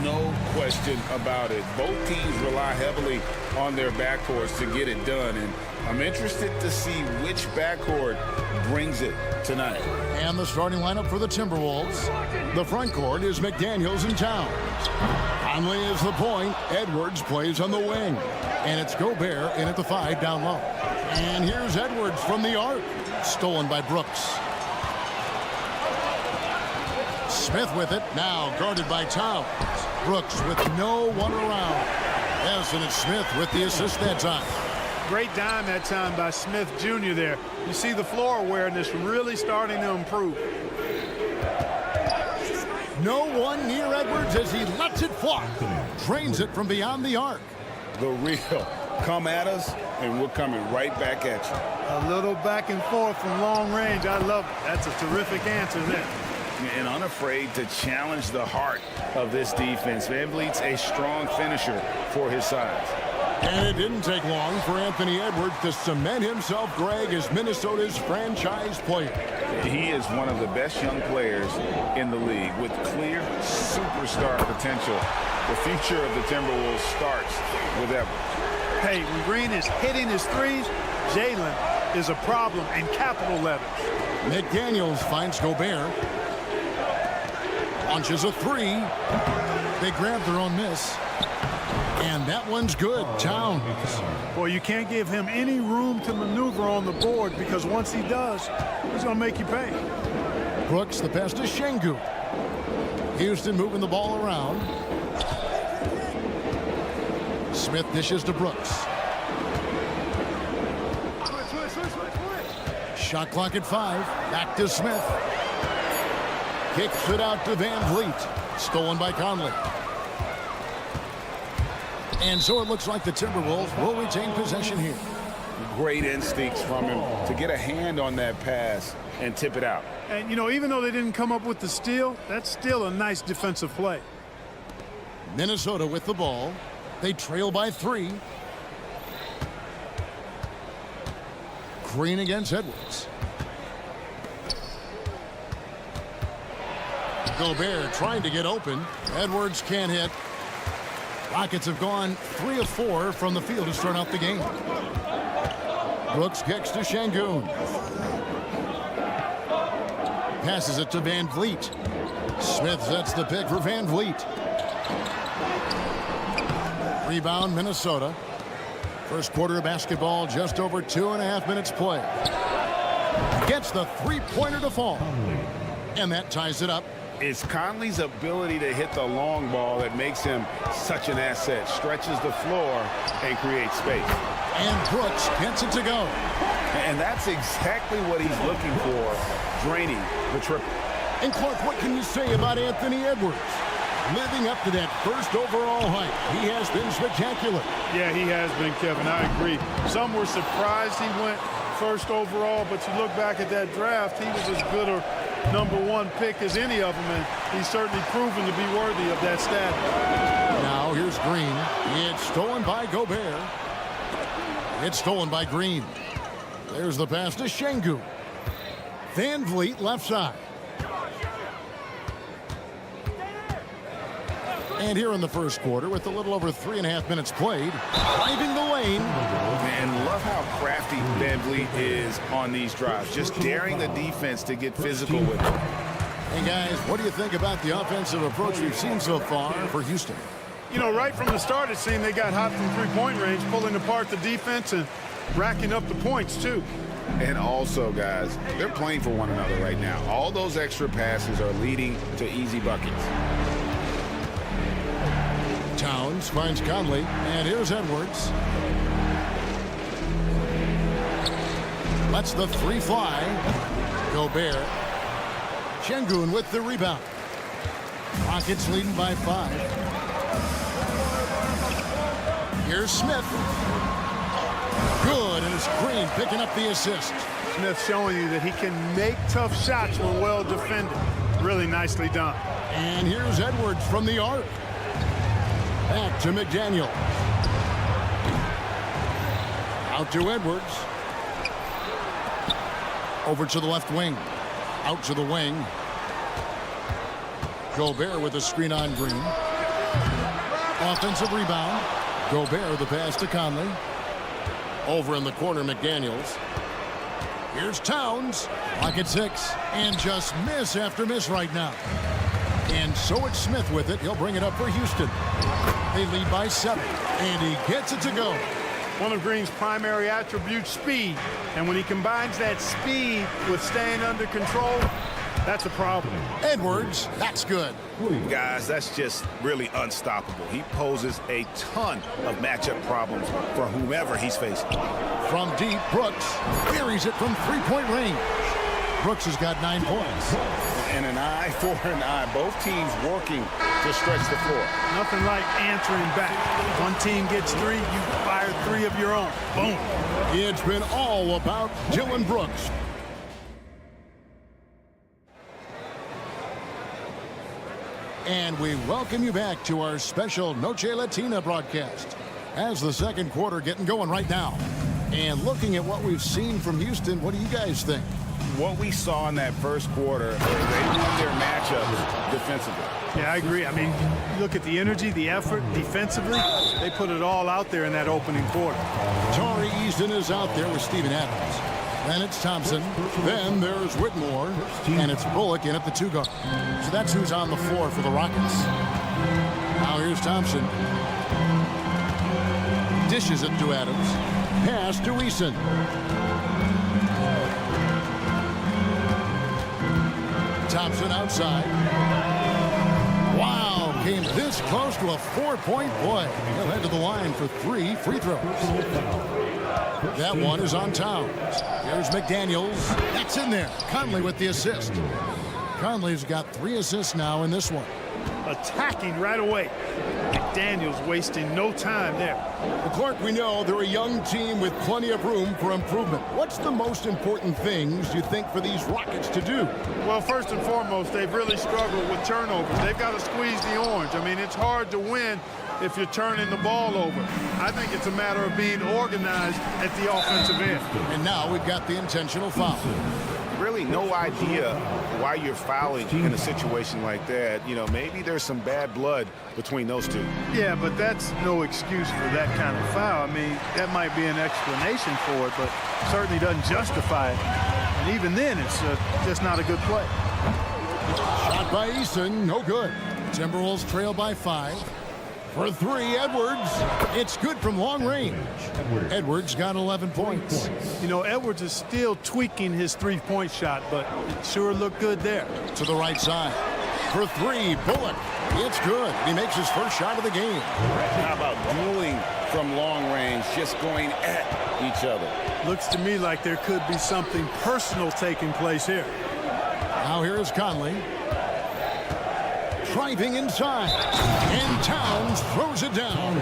No question about it. Both teams rely heavily on their backcourts to get it done, and I'm interested to see which backcourt brings it tonight. And the starting lineup for the Timberwolves. The front court is McDaniels and Towns. Conley is the point. Edwards plays on the wing. And it's Gobert in at the 5 down low. And here's Edwards from the arc. Stolen by Brooks. Smith with it. Now guarded by Towns. Brooks with no one around. Yes, and it's Smith with the assist that time. Great dime that time by Smith Jr. there. You see the floor awareness really starting to improve. No one near Edwards as he lets it fly. Drains it from beyond the arc. The real come at us, and we're coming right back at you. A little back and forth from long range. I love it. That's a terrific answer there. And unafraid to challenge the heart of this defense. VanVleet's a strong finisher for his size. And it didn't take long for Anthony Edwards to cement himself, Greg, as Minnesota's franchise player. He is one of the best young players in the league with clear superstar potential. The future of the Timberwolves starts with Edwards. Hey, when Green is hitting his threes, Jalen is a problem in capital letters. McDaniels finds Gobert. Launches a 3. They grab their own miss. And that one's good. Towns. Well, you can't give him any room to maneuver on the board because once he does, he's going to make you pay. Brooks, the pass to Şengün. Houston moving the ball around. Smith dishes to Brooks. Shot clock at 5. Back to Smith. Kicks it out to VanVleet. Stolen by Conley. And so it looks like the Timberwolves will retain possession here. Great instincts from him to get a hand on that pass and tip it out. And, you know, even though they didn't come up with the steal, that's still a nice defensive play. Minnesota with the ball. They trail by 3. Green against Edwards. Gobert trying to get open. Edwards can't hit. Rockets have gone 3 of 4 from the field to start out the game. Brooks kicks to Şengün. Passes it to VanVleet. Smith sets the pick for VanVleet. Rebound Minnesota. First quarter of basketball, just over 2.5 minutes play. Gets the three-pointer to fall. And that ties it up. It's Conley's ability to hit the long ball that makes him such an asset. Stretches the floor and creates space. And Brooks gets it to go. And that's exactly what he's looking for, draining the triple. And Clark, what can you say about Anthony Edwards? Living up to that first overall hype, he has been spectacular. Yeah, he has been, Kevin. I agree. Some were surprised he went first overall, but you look back at that draft, he was as good a #1 pick as any of them, and he's certainly proven to be worthy of that status. Now here's Green. It's stolen by Gobert. It's stolen by Green. There's the pass to Şengün. VanVleet left side. And here in the first quarter, with a little over 3.5 minutes played, driving the lane. And love how crafty VanVleet is on these drives, just daring the defense to get physical with it. Hey guys, what do you think about the offensive approach we've seen so far for Houston? You know, right from the start, it seemed they got hot from three-point range, pulling apart the defense and racking up the points, too. And also, guys, they're playing for one another right now. All those extra passes are leading to easy buckets. Towns finds Conley, and here's Edwards. Lets the 3 fly. Gobert. Şengün with the rebound. Rockets leading by 5. Here's Smith. Good, and it's Green picking up the assist. Smith showing you that he can make tough shots when well defended. Really nicely done. And here's Edwards from the arc. Back to McDaniel. Out to Edwards. Over to the left wing. Out to the wing. Gobert with a screen on Green. Offensive rebound. Gobert the pass to Conley. Over in the corner, McDaniels. Here's Towns. Pocket 6. And just miss after miss right now. And so it's Smith with it. He'll bring it up for Houston. They lead by 7. And he gets it to go. One of Green's primary attributes, speed. And when he combines that speed with staying under control, that's a problem. Edwards, that's good. Guys, that's just really unstoppable. He poses a ton of matchup problems for whomever he's facing. From deep, Brooks buries it from three-point range. Brooks has got 9 points. And an eye for an eye. Both teams working to stretch the floor. Nothing like answering back. One team gets 3, you fire 3 of your own. Boom. It's been all about Dillon Brooks. And we welcome you back to our special Noche Latina broadcast. As the second quarter getting going right now. And looking at what we've seen from Houston, what do you guys think? What we saw in that first quarter, they won their matchups defensively. Yeah, I agree. I mean, you look at the energy, the effort, defensively, they put it all out there in that opening quarter. Tari Easton is out there with Steven Adams. Then it's Thompson. Then there's Whitmore. And it's Bullock in at the 2 guard. So that's who's on the floor for the Rockets. Now here's Thompson. Dishes it to Adams. Pass to Eason. Thompson outside. Wow, came this close to a 4-point play. He'll head to the line for 3 free throws. That one is on Towns. Here's McDaniels. That's in there. Conley with the assist. Conley's got 3 assists now in this one. Attacking right away. McDaniels wasting no time there. Well, Clark, we know they're a young team with plenty of room for improvement. What's the most important things you think for these Rockets to do? Well, first and foremost, they've really struggled with turnovers. They've got to squeeze the orange. I mean, it's hard to win if you're turning the ball over. I think it's a matter of being organized at the offensive end. And now we've got the intentional foul. Really no idea why you're fouling in a situation like that. You know, maybe there's some bad blood between those two. Yeah, but that's no excuse for that kind of foul. I mean, that might be an explanation for it, but certainly doesn't justify it. And even then, it's just not a good play. Shot by Eason, no good. Timberwolves trail by 5. For 3, Edwards. It's good from long range. Edwards got 11 points. You know, Edwards is still tweaking his three-point shot, but it sure looked good there. To the right side. For 3, Bullock. It's good. He makes his first shot of the game. How about dueling from long range, just going at each other? Looks to me like there could be something personal taking place here. Now here's Conley. Driving inside. And Towns throws it down.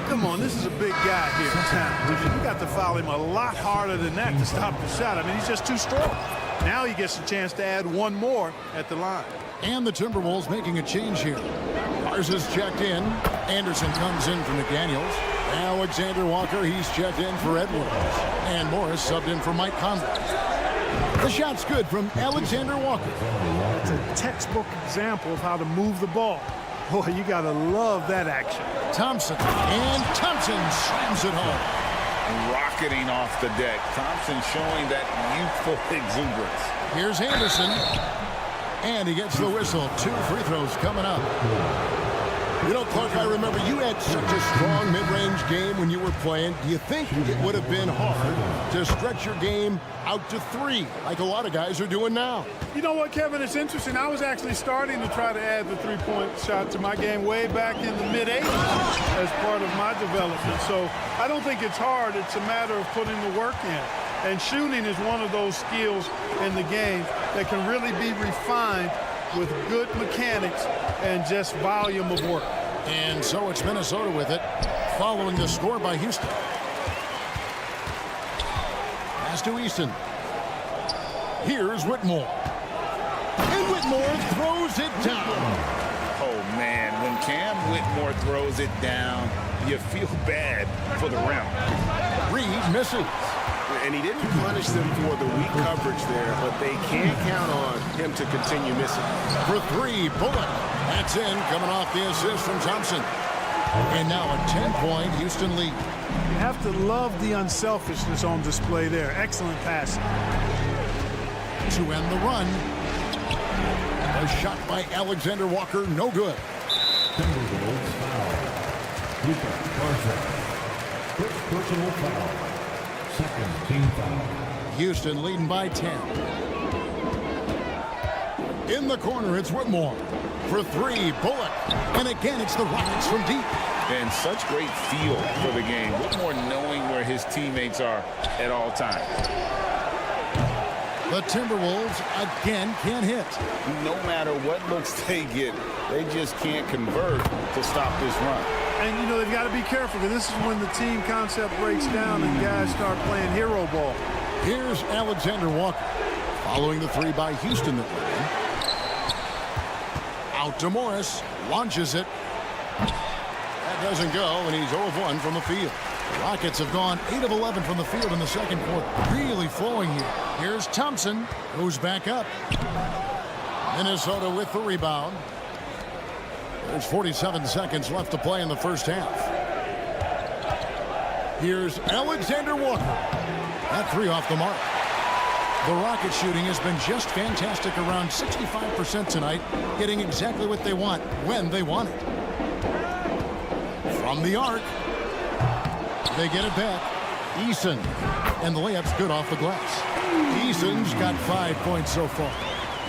Come on, this is a big guy here, Towns. You got to foul him a lot harder than that to stop the shot. I mean, he's just too strong. Now he gets a chance to add one more at the line. And the Timberwolves making a change here. Brazers checked in. Anderson comes in for McDaniels. Alexander Walker, he's checked in for Edwards. And Morris subbed in for Mike Conley. The shot's good from Alexander Walker. It's a textbook example of how to move the ball. Boy, you got to love that action. Thompson. And Thompson slams it home. Rocketing off the deck. Thompson showing that youthful exuberance. Here's Anderson. And he gets the whistle. 2 free throws coming up. You know, Clark, I remember you had such a strong mid-range game when you were playing. Do you think it would have been hard to stretch your game out to 3 like a lot of guys are doing now? You know what, Kevin? It's interesting. I was actually starting to try to add the three-point shot to my game way back in the mid-'80s as part of my development. So I don't think it's hard. It's a matter of putting the work in. And shooting is one of those skills in the game that can really be refined with good mechanics and just volume of work. And so it's Minnesota with it, following the score by Houston. Pass to Eason. Here's Whitmore. And Whitmore throws it down. Oh, man, when Cam Whitmore throws it down, you feel bad for the rim. Reed misses. And he didn't punish them for the weak coverage there, but they can't count on him to continue missing. For 3, Bullock. That's in, coming off the assist from Thompson. And now a 10-point Houston lead. You have to love the unselfishness on display there. Excellent passing. To end the run. A shot by Alexander Walker, no good. Timberwolves foul. Luka Garza. First personal foul. Second team foul. Houston leading by 10. In the corner, it's Whitmore. For three, Bullock. And again, it's the Rockets from deep. And such great feel for the game. Whitmore knowing where his teammates are at all times. The Timberwolves again can't hit. No matter what looks they get, they just can't convert to stop this run. And, you know, they've got to be careful because this is when the team concept breaks down and guys start playing hero ball. Here's Alexander Walker. Following the three by Houston that went in. Out to Morris. Launches it. That doesn't go, and he's 0 of 1 from the field. Rockets have gone 8 of 11 from the field in the second quarter. Really flowing here. Here's Thompson, who's back up. Minnesota with the rebound. There's 47 seconds left to play in the first half. Here's Alexander Walker. That three off the mark. The Rocket shooting has been just fantastic, around 65% tonight, getting exactly what they want when they want it. From the arc, they get it back. Eason, and the layup's good off the glass. Eason's got 5 points so far.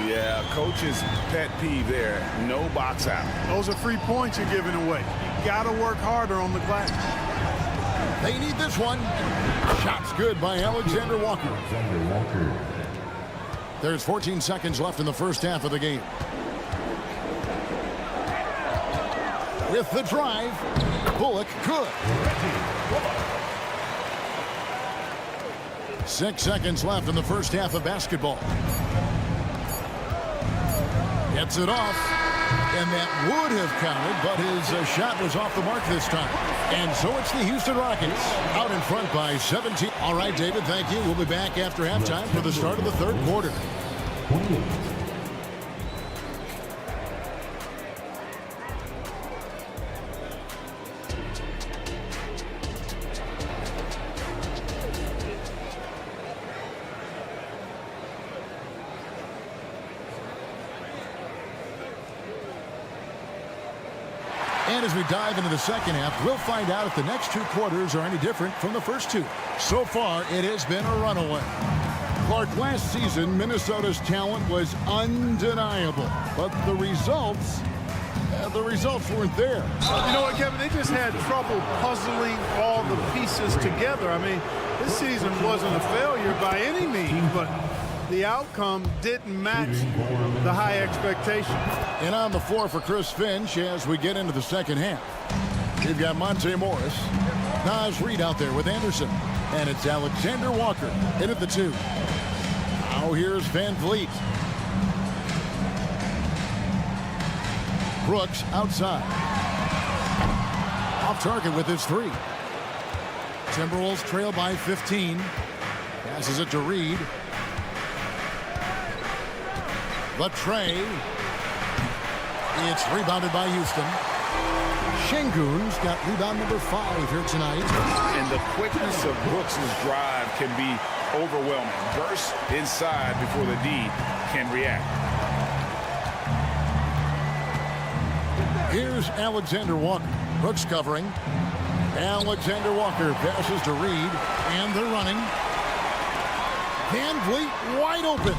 Yeah, coach's pet peeve there. No box out. Those are free points you're giving away. You got to work harder on the glass. They need this one. Shots good by Alexander Walker. There's 14 seconds left in the first half of the game. With the drive, Bullock good. 6 seconds left in the first half of basketball. Gets it off, and that would have counted, but his shot was off the mark this time. And so it's the Houston Rockets out in front by 17. All right, David, thank you. We'll be back after halftime for the start of the third quarter. And as we dive into the second half, we'll find out if the next two quarters are any different from the first two. So far, it has been a runaway. Clark, last season, Minnesota's talent was undeniable, but the results weren't there. You know what, Kevin? They just had trouble puzzling all the pieces together. I mean, this season wasn't a failure by any means, but the outcome didn't match the high expectation. And on the floor for Chris Finch as we get into the second half. You've got Monte Morris. Naz Reid out there with Anderson. And it's Alexander Walker in at the two. Now here's Van Vliet. Brooks outside. Off target with his three. Timberwolves trail by 15. Passes it to Reid. The tray. It's rebounded by Houston. Şengün's got rebound number 5 here tonight. And the quickness of Brooks' drive can be overwhelming. Burst inside before the D can react. Here's Alexander Walker. Brooks covering. Alexander Walker passes to Reid, and they're running. Van Vliet wide open.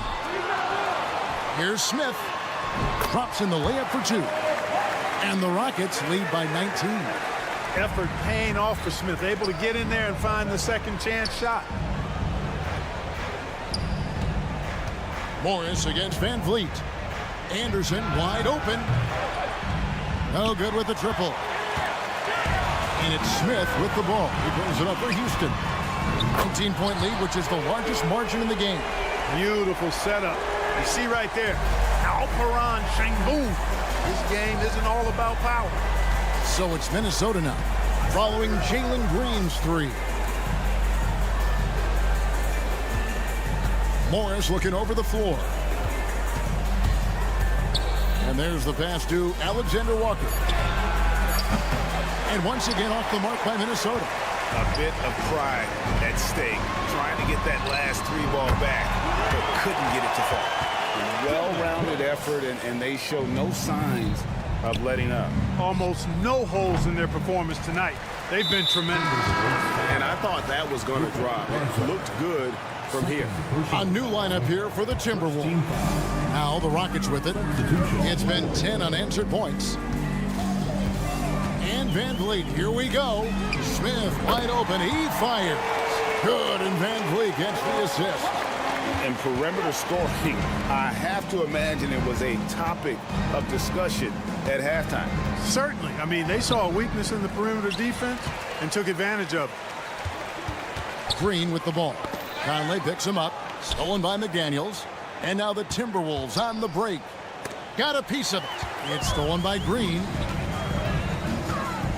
Here's Smith. Drops in the layup for 2. And the Rockets lead by 19. Effort paying off for Smith. Able to get in there and find the second chance shot. Morris against Van Vliet. Anderson wide open. No good with the triple. And it's Smith with the ball. He brings it up for Houston. 19-point lead, which is the largest margin in the game. Beautiful setup. You see right there, Alperen Şengün. This game isn't all about power. So it's Minnesota now, following Jalen Green's three. Morris looking over the floor. And there's the pass to Alexander Walker. And once again off the mark by Minnesota. A bit of pride at stake, trying to get that last 3-ball back, but couldn't get it to fall. A well-rounded effort, and they show no signs of letting up. Almost no holes in their performance tonight. They've been tremendous. And I thought that was going to drop. It looked good from here. A new lineup here for the Timberwolves. Now the Rockets with it. It's been 10 unanswered points. And Van Vliet, here we go. Smith wide open, he fires. Good, and Van Vliet gets the assist. And perimeter scoring, I have to imagine it was a topic of discussion at halftime. Certainly. I mean, they saw a weakness in the perimeter defense and took advantage of it. Green with the ball. Conley picks him up. Stolen by McDaniels. And now the Timberwolves on the break. Got a piece of it. It's stolen by Green.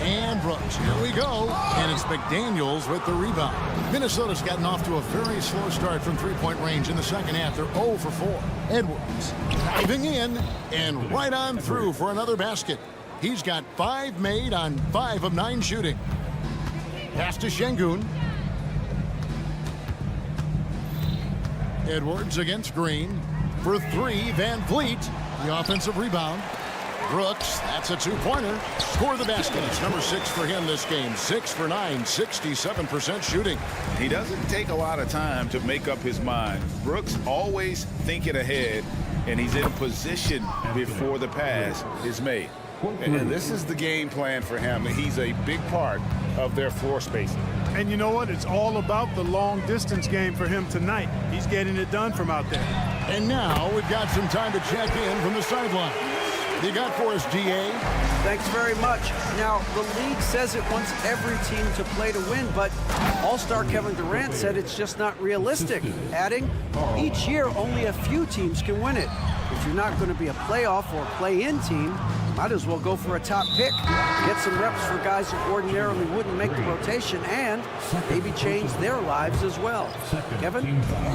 And Brooks, here we go. And it's McDaniels with the rebound. Minnesota's gotten off to a very slow start from three-point range in the second half. They're 0 for 4. Edwards diving in and right on through for another basket. He's got 5 made on 5 of 9 shooting. Pass to Şengün. Edwards against Green. For 3, Van Vliet. The offensive rebound. Brooks, that's a 2-pointer. Score the basket. It's number 6 for him this game. 6 for 9, 67% shooting. He doesn't take a lot of time to make up his mind. Brooks always thinking ahead, and he's in position before the pass is made. And this is the game plan for him. He's a big part of their floor spacing. And you know what? It's all about the long distance game for him tonight. He's getting it done from out there. And now we've got some time to check in from the sideline. You got for us, DA? Thanks very much. Now, the league says it wants every team to play to win, but All-Star Kevin Durant said it's just not realistic, adding, each year only a few teams can win it. If you're not going to be a playoff or play-in team, might as well go for a top pick. Get some reps for guys who ordinarily wouldn't make the rotation and maybe change their lives as well. Kevin?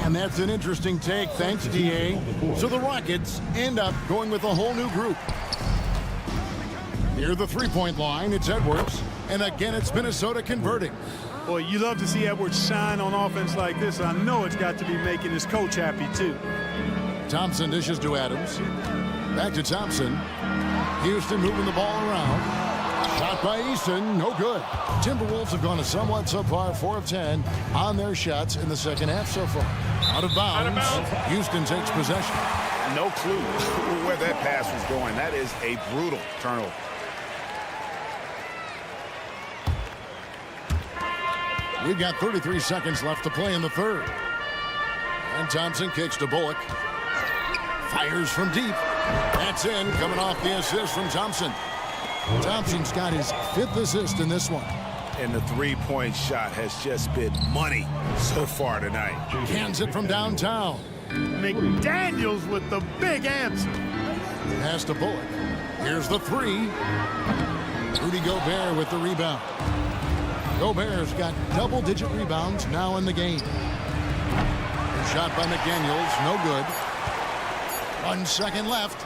And that's an interesting take. Thanks, DA. So the Rockets end up going with a whole new group. Near the three-point line, it's Edwards. And again, it's Minnesota converting. Boy, you love to see Edwards shine on offense like this. I know it's got to be making his coach happy, too. Thompson dishes to Adams. Back to Thompson. Houston moving the ball around. Shot by Eason, no good. Timberwolves have gone a somewhat subpar 4 of 10 on their shots in the second half so far. Out of bounds. Houston takes possession. No clue where that pass was going. That is a brutal turnover. We've got 33 seconds left to play in the third. And Thompson kicks to Bullock. Fires from deep. That's in, coming off the assist from Thompson. Thompson's got his 5th assist in this one. And the three-point shot has just been money so far tonight. Cans it from downtown. McDaniels with the big answer. Pass to Bullock. Here's the 3. Rudy Gobert with the rebound. Gobert's got double-digit rebounds now in the game. Shot by McDaniels, no good. 1 second left.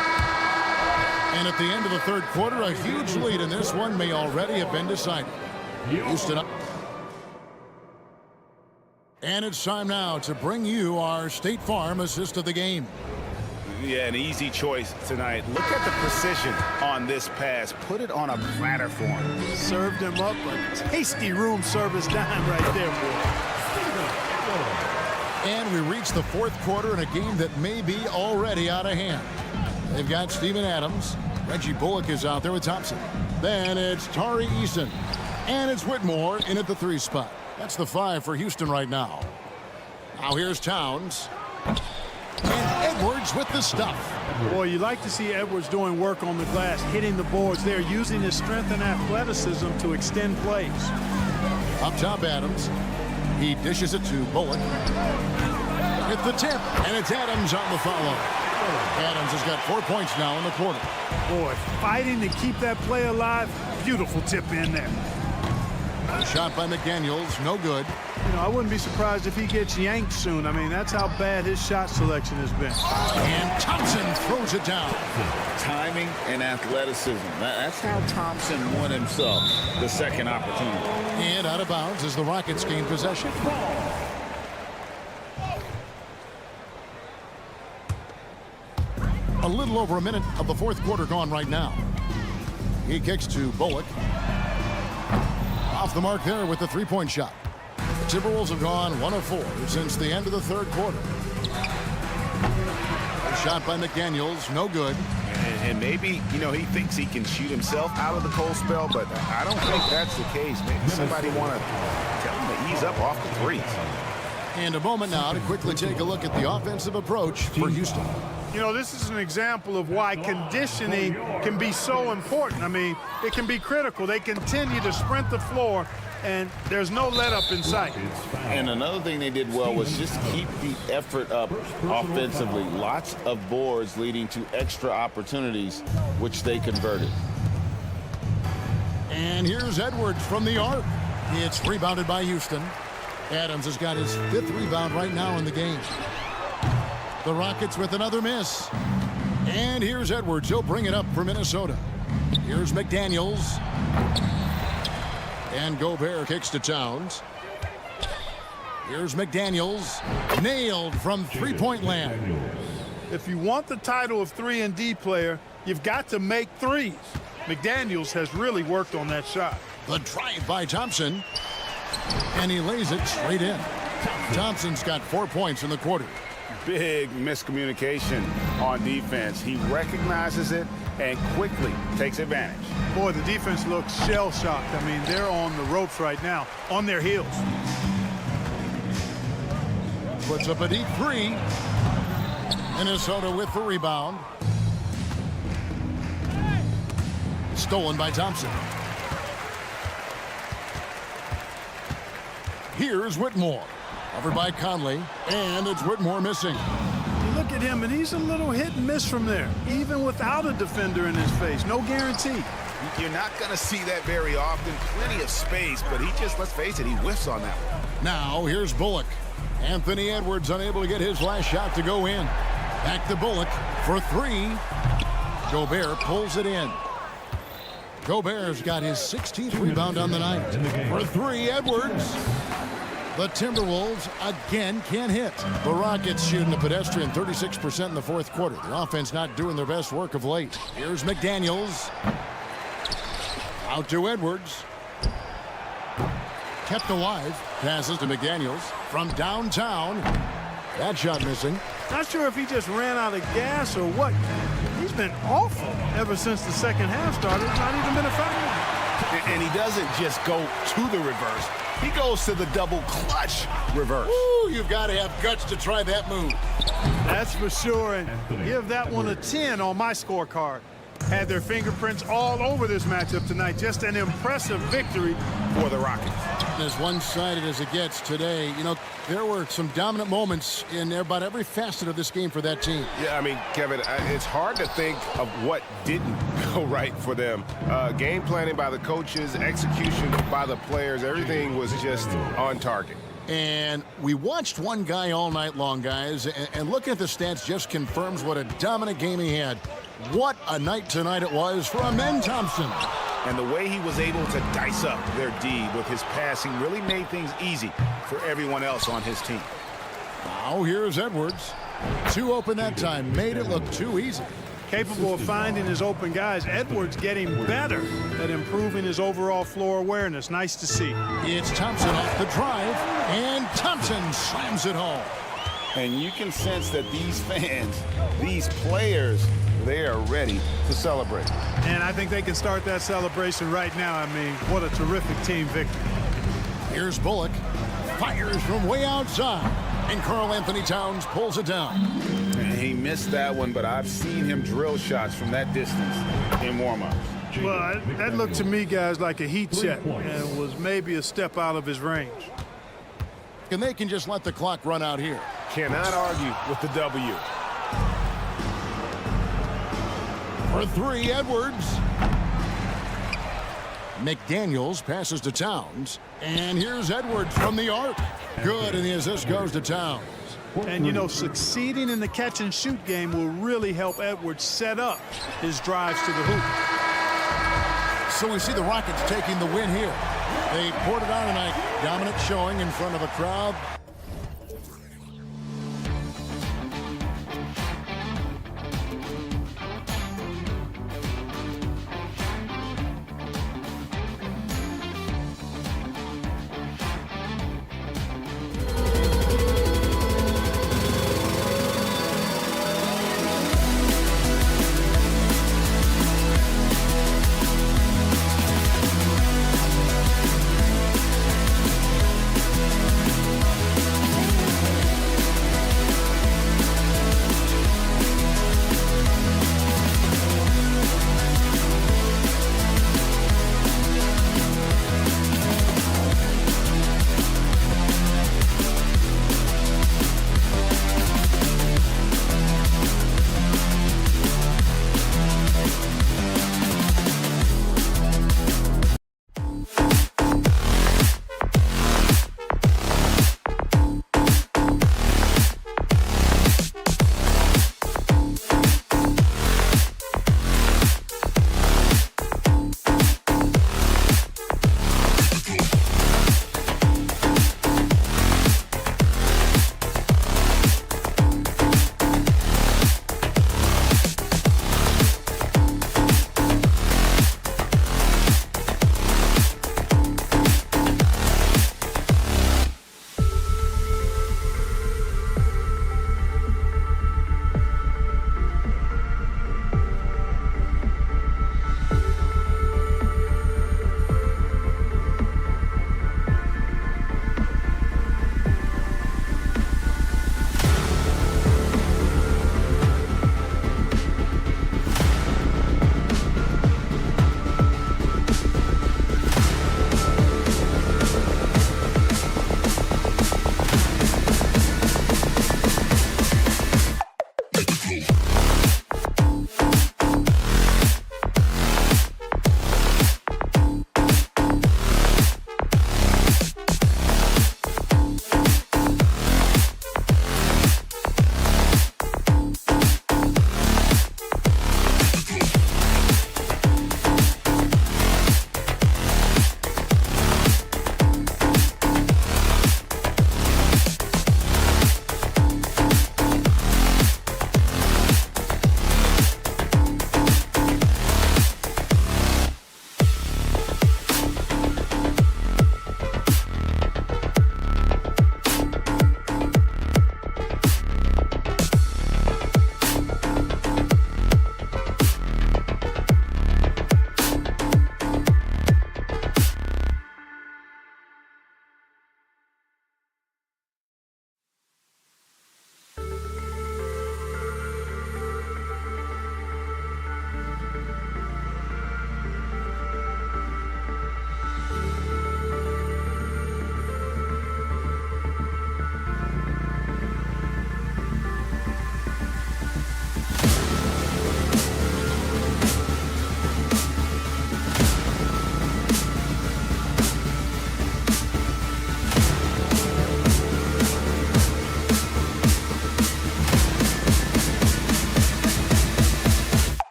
And at the end of the third quarter, a huge lead in this one may already have been decided. Houston up. And it's time now to bring you our State Farm assist of the game. Yeah, an easy choice tonight. Look at the precision on this pass. Put it on a platter for him. Served him up a tasty room service dime right there, boy. And we reach the fourth quarter in a game that may be already out of hand. They've got Steven Adams. Reggie Bullock is out there with Thompson. Then it's Tari Eason. And it's Whitmore in at the 3 spot. That's the 5 for Houston right now. Now here's Towns. And Edwards with the stuff. Boy, you like to see Edwards doing work on the glass, hitting the boards there, using his strength and athleticism to extend plays. Up top, Adams. He dishes it to Bullock. Hit the tip, and it's Adams on the follow. Adams has got 4 points now in the quarter. Boy, fighting to keep that play alive. Beautiful tip in there. Shot by McDaniels, no good. You know, I wouldn't be surprised if he gets yanked soon. I mean, that's how bad his shot selection has been. And Thompson throws it down. Timing and athleticism. That's how Thompson won himself the second opportunity. And out of bounds as the Rockets gain possession. A little over a minute of the fourth quarter gone right now. He kicks to Bullock. Off the mark there with the three-point shot. The Timberwolves have gone 1 of 4 since the end of the third quarter. A shot by McDaniels, no good. And maybe, you know, he thinks he can shoot himself out of the cold spell, but I don't think that's the case. Maybe somebody want to tell him to ease up off the threes. And a moment now to quickly take a look at the offensive approach for Houston. You know, this is an example of why conditioning can be so important. I mean, it can be critical. They continue to sprint the floor, and there's no let up in sight. And another thing they did well was just keep the effort up offensively. Lots of boards leading to extra opportunities, which they converted. And here's Edwards from the arc. It's rebounded by Houston. Adams has got his 5th rebound right now in the game. The Rockets with another miss. And here's Edwards. He'll bring it up for Minnesota. Here's McDaniels. And Gobert kicks to Towns. Here's McDaniels. Nailed from three-point land. If you want the title of 3-and-D player, you've got to make threes. McDaniels has really worked on that shot. The drive by Thompson. And he lays it straight in. Thompson's got 4 points in the quarter. Big miscommunication on defense. He recognizes it and quickly takes advantage. Boy, the defense looks shell-shocked. I mean, they're on the ropes right now, on their heels. Puts up a deep three. Minnesota with the rebound. Stolen by Thompson. Here's Whitmore. Covered by Conley, and it's Whitmore missing. You look at him, and he's a little hit and miss from there, even without a defender in his face. No guarantee. You're not going to see that very often. Plenty of space, but he just, let's face it, he whiffs on that one. Now, here's Bullock. Anthony Edwards unable to get his last shot to go in. Back to Bullock for 3. Gobert pulls it in. Gobert's got his 16th rebound on the night. For 3, Edwards. The Timberwolves again can't hit. The Rockets shooting a pedestrian 36% in the fourth quarter. The offense not doing their best work of late. Here's McDaniels. Out to Edwards. Kept alive. Passes to McDaniels from downtown. That shot missing. Not sure if he just ran out of gas or what. He's been awful ever since the second half started. It's not even been effective. And he doesn't just go to the reverse. He goes to the double clutch reverse. Ooh, you've got to have guts to try that move. That's for sure, and give that one a 10 on my scorecard. Had their fingerprints all over this matchup tonight. Just an impressive victory for the Rockets. As one-sided as it gets today, you know, there were some dominant moments in about every facet of this game for that team. Yeah, I mean, Kevin, it's hard to think of what didn't go right for them. Game planning by the coaches, execution by the players, everything was just on target. And we watched one guy all night long, guys, and looking at the stats just confirms what a dominant game he had. What a night tonight it was for Amen Thompson. And the way he was able to dice up their D with his passing really made things easy for everyone else on his team. Now here's Edwards. 2 open that time, made it look too easy. Capable of finding his open guys. Edwards getting better at improving his overall floor awareness. Nice to see. It's Thompson off the drive, and Thompson slams it home. And you can sense that these fans, these players, they are ready to celebrate. And I think they can start that celebration right now. I mean, what a terrific team victory. Here's Bullock. Fires from way outside. And Karl Anthony Towns pulls it down. And he missed that one, but I've seen him drill shots from that distance in warm-ups. Well, that looked to me, guys, like a heat check and was maybe a step out of his range. And they can just let the clock run out here. Cannot argue with the W. For 3, Edwards. McDaniels passes to Towns. And here's Edwards from the arc. Good, and the assist goes to Towns. And, you know, succeeding in the catch-and-shoot game will really help Edwards set up his drives to the hoop. So we see the Rockets taking the win here. They poured it on tonight. Dominant showing in front of a crowd.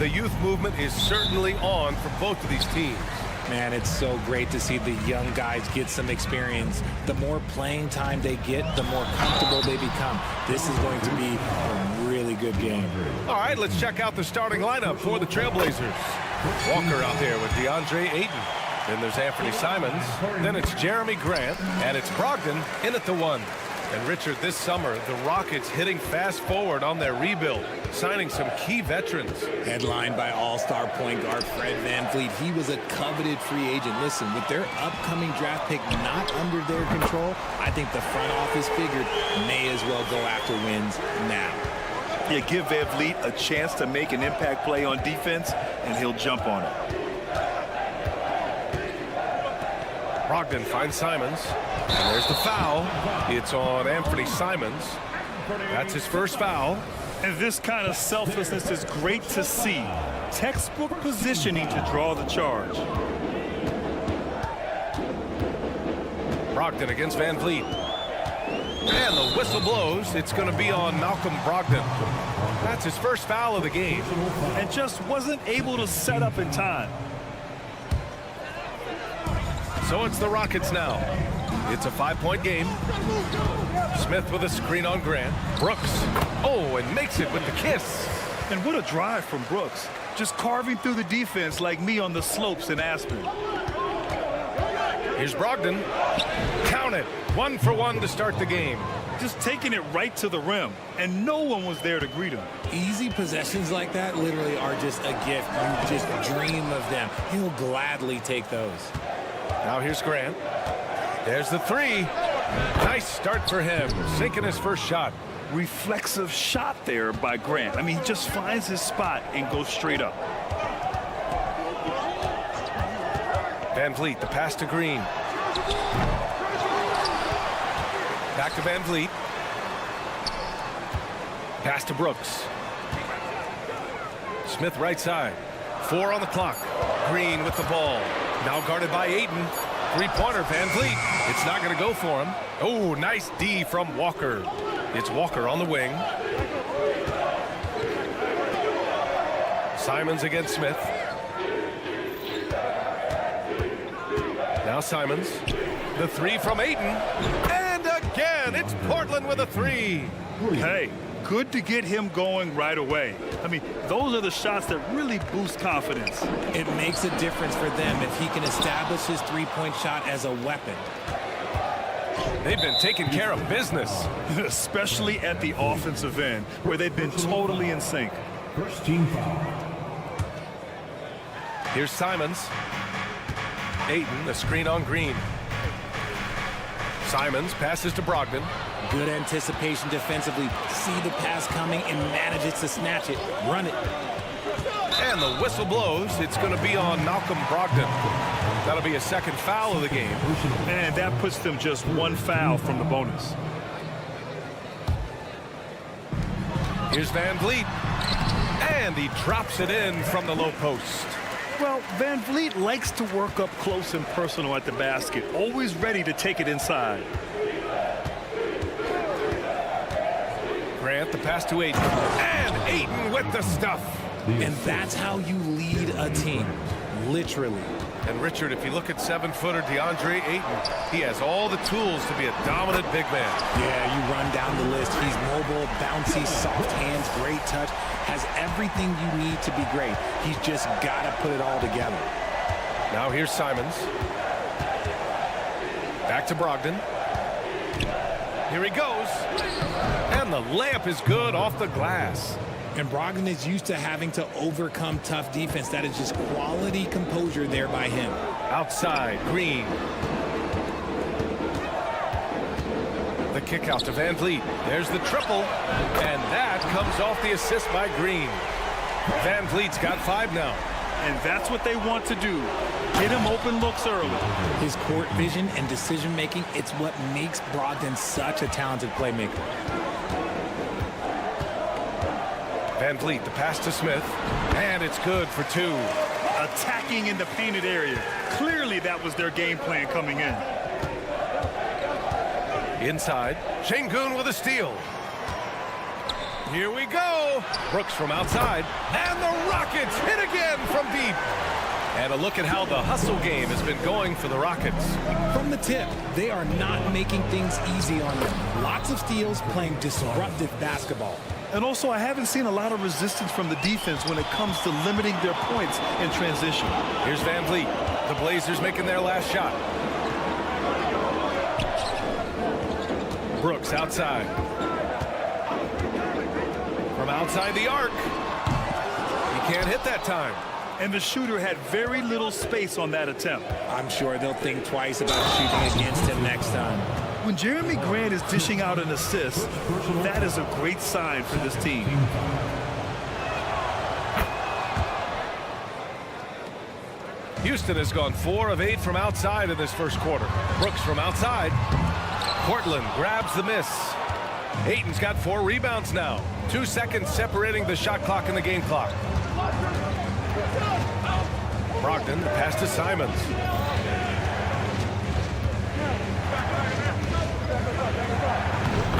The youth movement is certainly on for both of these teams. Man, it's so great to see the young guys get some experience. The more playing time they get, the more comfortable they become. This is going to be a really good game. All right, let's check out the starting lineup for the Trailblazers. Walker out there with DeAndre Ayton. Then there's Anthony Simons. Then it's Jeremy Grant. And it's Brogdon in at the 1. And Richard, this summer, the Rockets hitting fast forward on their rebuild, signing some key veterans. Headlined by all-star point guard Fred VanVleet. He was a coveted free agent. Listen, with their upcoming draft pick not under their control, I think the front office figured may as well go after wins now. Yeah, give VanVleet a chance to make an impact play on defense, and he'll jump on it. Brogdon finds Simons. And there's the foul. It's on Anthony Simons. That's his first foul. And this kind of selflessness is great to see. Textbook positioning to draw the charge. Brogdon against VanVleet. And the whistle blows. It's going to be on Malcolm Brogdon. That's his first foul of the game. And just wasn't able to set up in time. So it's the Rockets now. It's a 5-point game. Smith with a screen on Grant. Brooks. Oh, and makes it with the kiss. And what a drive from Brooks. Just carving through the defense like me on the slopes in Aspen. Here's Brogdon. Count it. 1 for 1 to start the game. Just taking it right to the rim. And no one was there to greet him. Easy possessions like that literally are just a gift. You just dream of them. He'll gladly take those. Now here's Grant. There's the 3. Nice start for him. Sinking his first shot. Reflexive shot there by Grant. I mean, he just finds his spot and goes straight up. VanVleet, the pass to Green. Back to VanVleet. Pass to Brooks. Smith right side. 4 on the clock. Green with the ball. Now guarded by Ayton. Three-pointer, VanVleet. It's not going to go for him. Oh, nice D from Walker. It's Walker on the wing. Simons against Smith. Now Simons. The 3 from Ayton. And again, it's Portland with a 3. Hey, good to get him going right away. I mean, those are the shots that really boost confidence. It makes a difference for them if he can establish his three-point shot as a weapon. They've been taking care of business. Especially at the offensive end, where they've been totally in sync. First team foul. Here's Simons. Ayton, the screen on Green. Simons passes to Brogdon. Good anticipation defensively. See the pass coming and manages to snatch it. Run it. And the whistle blows. It's going to be on Malcolm Brogdon. That'll be a second foul of the game. And that puts them just 1 foul from the bonus. Here's VanVleet. And he drops it in from the low post. Well, VanVleet likes to work up close and personal at the basket, always ready to take it inside. Grant, the pass to Ayton. And Ayton with the stuff. And that's how you lead a team, literally. And Richard, if you look at 7-footer DeAndre Ayton, he has all the tools to be a dominant big man. Yeah, you run down the list. He's mobile, bouncy, soft hands, great touch, has everything you need to be great. He's just got to put it all together. Now here's Simons. Back to Brogdon. Here he goes. And the layup is good off the glass. And Brogdon is used to having to overcome tough defense. That is just quality composure there by him. Outside, Green. The kick out to VanVleet. There's the triple. And that comes off the assist by Green. VanVleet's got 5 now. And that's what they want to do. Get him open looks early. His court vision and decision-making, it's what makes Brogdon such a talented playmaker. VanVleet, the pass to Smith, and it's good for 2. Attacking in the painted area. Clearly that was their game plan coming in. Inside, Şengün with a steal. Here we go. Brooks from outside. And the Rockets hit again from deep. And a look at how the hustle game has been going for the Rockets. From the tip, they are not making things easy on them. Lots of steals, playing disruptive basketball. And also, I haven't seen a lot of resistance from the defense when it comes to limiting their points in transition. Here's Van Vliet. The Blazers making their last shot. Brooks outside. From outside the arc. He can't hit that time. And the shooter had very little space on that attempt. I'm sure they'll think twice about shooting against him next time. When Jeremy Grant is dishing out an assist, that is a great sign for this team. Houston has gone 4 of 8 from outside in this first quarter. Brooks from outside. Portland grabs the miss. Ayton's got 4 rebounds now. 2 seconds separating the shot clock and the game clock. Brogdon, the pass to Simons.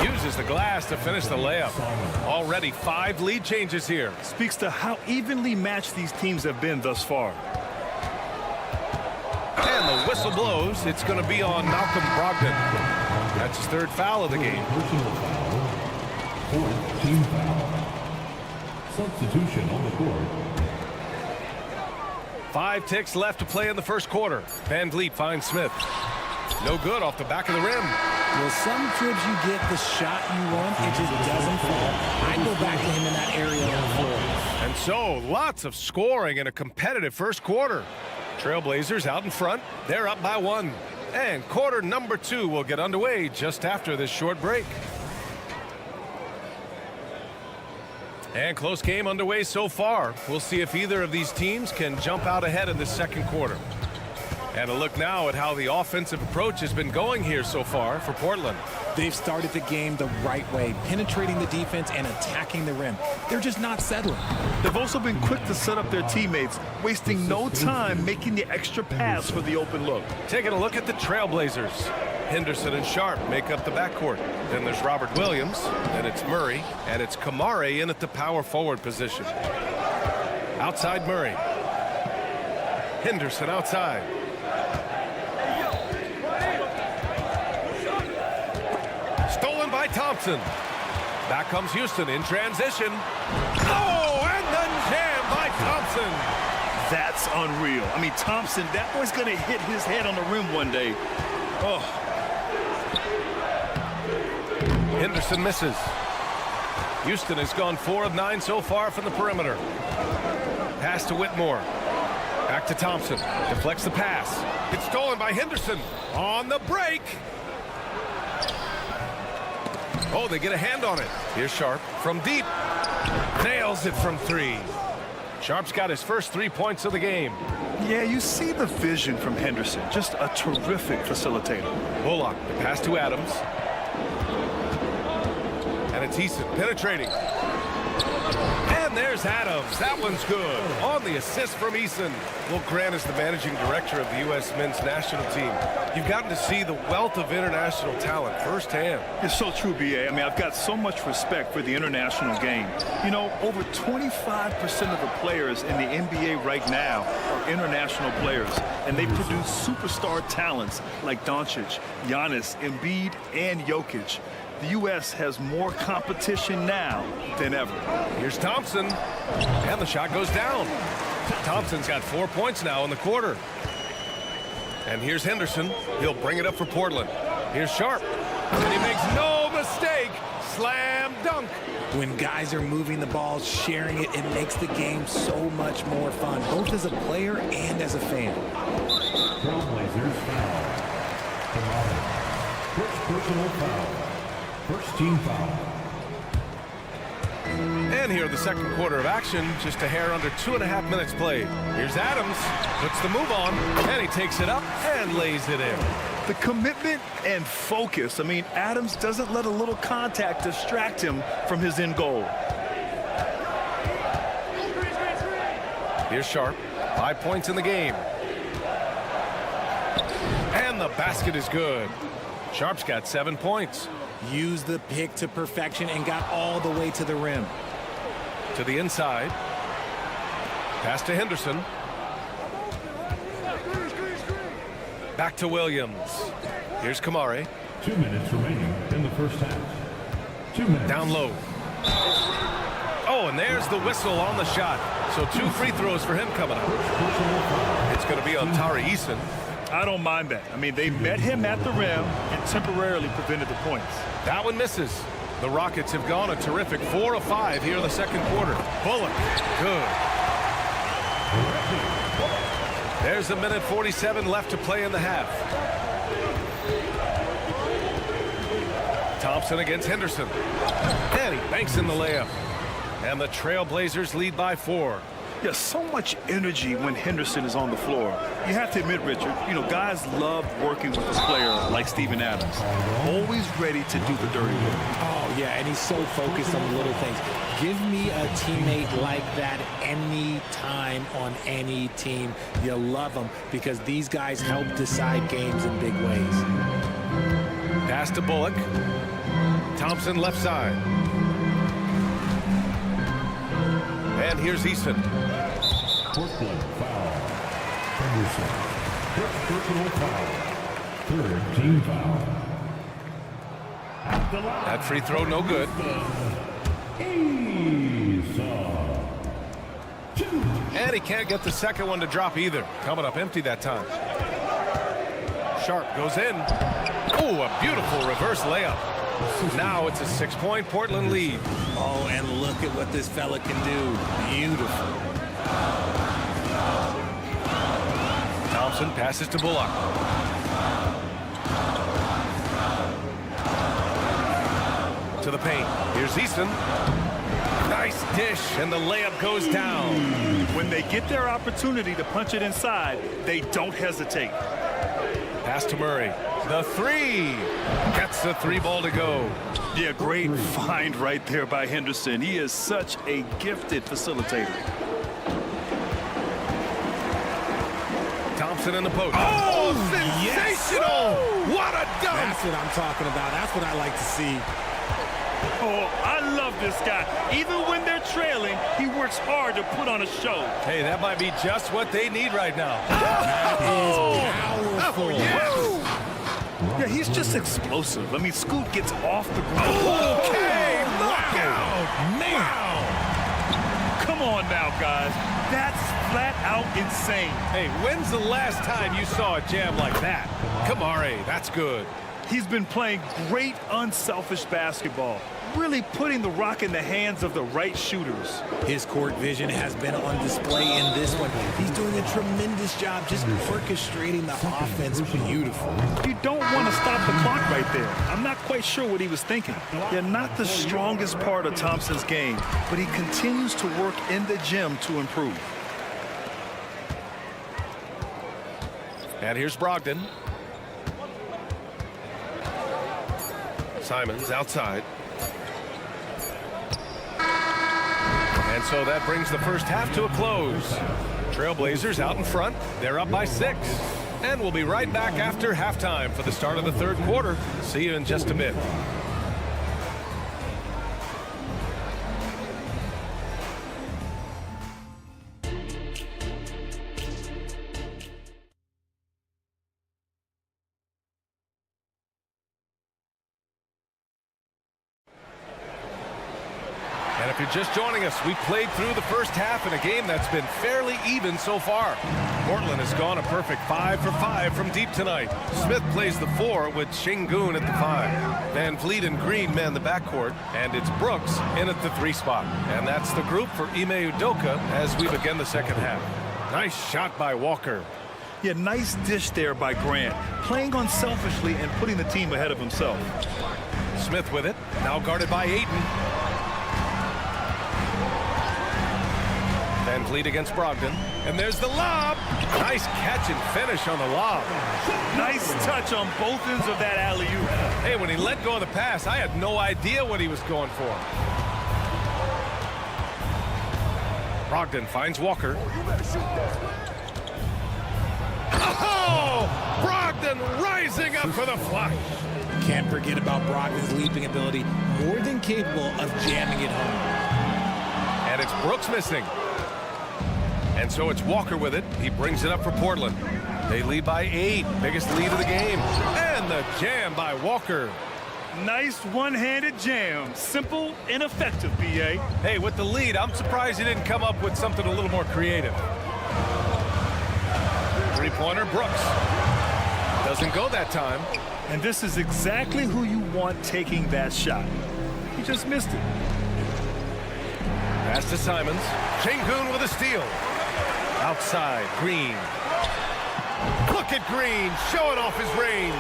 Uses the glass to finish the layup. Already 5 lead changes here. Speaks to how evenly matched these teams have been thus far. And the whistle blows. It's going to be on Malcolm Brogdon. That's his 3rd foul of the game. 4th team foul. Substitution on the court. 5 ticks left to play in the first quarter. Van Vliet finds Smith. No good off the back of the rim. Well, some trips you get the shot you want, it just doesn't fall. I'd go back to him in that area on the floor. And so, lots of scoring in a competitive first quarter. Trailblazers out in front. They're up by 1. And quarter number 2 will get underway just after this short break. And close game underway so far. We'll see if either of these teams can jump out ahead in the second quarter. And a look now at how the offensive approach has been going here so far for Portland. They've started the game the right way, penetrating the defense and attacking the rim. They're just not settling. They've also been quick to set up their teammates, wasting no time making the extra pass for the open look. Taking a look at the Trailblazers. Henderson and Sharp make up the backcourt. Then there's Robert Williams, then it's Murray, and it's Kamare in at the power forward position. Outside Murray. Henderson outside. Stolen by Thompson. Back comes Houston in transition. Oh, and then jam by Thompson. That's unreal. I mean, Thompson, that boy's going to hit his head on the rim one day. Oh. Henderson misses. Houston has gone 4 of 9 so far from the perimeter. Pass to Whitmore. Back to Thompson. Deflects the pass. It's stolen by Henderson. On the break. Oh, they get a hand on it. Here's Sharp from deep. Nails it from 3. Sharp's got his first 3 points of the game. Yeah, you see the vision from Henderson. Just a terrific facilitator. Bullock, the pass to Adams. And it's Eason penetrating. And there's Adams. That one's good. On the assist from Eason. Well, Grant is the managing director of the U.S. men's national team. You've gotten to see the wealth of international talent firsthand. It's so true, B.A. I mean, I've got so much respect for the international game. You know, over 25% of the players in the NBA right now are international players, and they produce superstar talents like Doncic, Giannis, Embiid, and Jokic. The U.S. has more competition now than ever. Here's Thompson, and the shot goes down. Thompson's got 4 points now in the quarter. And here's Henderson. He'll bring it up for Portland. Here's Sharp, and he makes no mistake. Slam dunk. When guys are moving the ball, sharing it, it makes the game so much more fun, both as a player and as a fan. Trailblazers foul. First personal foul. First team foul. And here the second quarter of action, just a hair under 2.5 minutes played. Here's Adams, puts the move on, and he takes it up and lays it in. The commitment and focus. I mean, Adams doesn't let a little contact distract him from his end goal. Here's Sharp, 5 points in the game. And the basket is good. Sharp's got 7 points. used the pick to perfection and got all the way to the rim. To the inside. Pass to Henderson. Back to Williams. Here's Kamari. 2 minutes remaining in the first half. 2 minutes. Down low. Oh, and there's the whistle on the shot. So 2 free throws for him coming up. It's going to be on Tari Eason. I don't mind that. I mean, they met him at the rim and temporarily prevented the points. That one misses. The Rockets have gone a terrific 4 of 5 here in the second quarter. Bullock, good. There's a minute 47 left to play in the half. Thompson against Henderson. And he banks in the layup. And the Trailblazers lead by 4. Yeah, so much energy when Henderson is on the floor. You have to admit, Richard, you know, guys love working with a player like Steven Adams. Always ready to do the dirty work. Oh, yeah, and he's so focused on the little things. Give me a teammate like that any time on any team. You love them because these guys help decide games in big ways. Pass to Bullock. Thompson left side. And here's Easton. Portland foul. Henderson. First personal foul. Third team foul. That free throw no good. And he can't get the second one to drop either. Coming up empty that time. Sharp goes in. Oh, a beautiful reverse layup. Now it's a 6-point Portland lead. Oh, and look at what this fella can do. Beautiful. Thompson passes to Bullock. To the paint. Here's Easton. Nice dish, and the layup goes down. When they get their opportunity to punch it inside, they don't hesitate. Pass to Murray. The 3. Gets the 3 ball to go. Yeah, great find right there by Henderson. He is such a gifted facilitator. Thompson in the post. Oh, sensational! Yes. What a dunk! That's what I'm talking about. That's what I like to see. Oh, I love this guy. Even when they're trailing, he works hard to put on a show. Hey, that might be just what they need right now. That is powerful. Oh, yeah. Yeah, he's just explosive. I mean, Scoot gets off the ground. Okay, knockout. Man. Come on now, guys. That's flat out insane. Hey, when's the last time you saw a jam like that? Kamari, that's good. He's been playing great, unselfish basketball, really putting the rock in the hands of the right shooters. His court vision has been on display in this one. He's doing a tremendous job just orchestrating the offense beautiful. You don't want to stop the clock right there. I'm not quite sure what he was thinking. Yeah, not the strongest part of Thompson's game, but he continues to work in the gym to improve. And here's Brogdon. Simons outside. And so that brings the first half to a close. Trailblazers out in front. They're up by 6. And we'll be right back after halftime for the start of the third quarter. See you in just a bit. And if you're just joining us, we played through the first half in a game that's been fairly even so far. Portland has gone a perfect 5 for 5 from deep tonight. Smith plays the 4 with Şengün at the 5. Van Vliet and Green man the backcourt, and it's Brooks in at the 3 spot. And that's the group for Ime Udoka as we begin the second half. Nice shot by Walker. Yeah, nice dish there by Grant, playing unselfishly and putting the team ahead of himself. Smith with it, now guarded by Ayton. Van Vliet against Brogdon. And there's the lob. Nice catch and finish on the lob. Nice touch on both ends of that alley-oop. Hey, when he let go of the pass, I had no idea what he was going for. Brogdon finds Walker. Oh! Brogdon rising up for the flush. Can't forget about Brogdon's leaping ability, more than capable of jamming it home. And it's Brooks missing. And so it's Walker with it. He brings it up for Portland. They lead by 8, biggest lead of the game. And the jam by Walker. Nice one-handed jam. Simple and effective, B.A. Hey, with the lead, I'm surprised he didn't come up with something a little more creative. Three-pointer, Brooks. Doesn't go that time. And this is exactly who you want taking that shot. He just missed it. Pass to Simons. Şengün with a steal. Outside, Green. Look at Green showing off his range.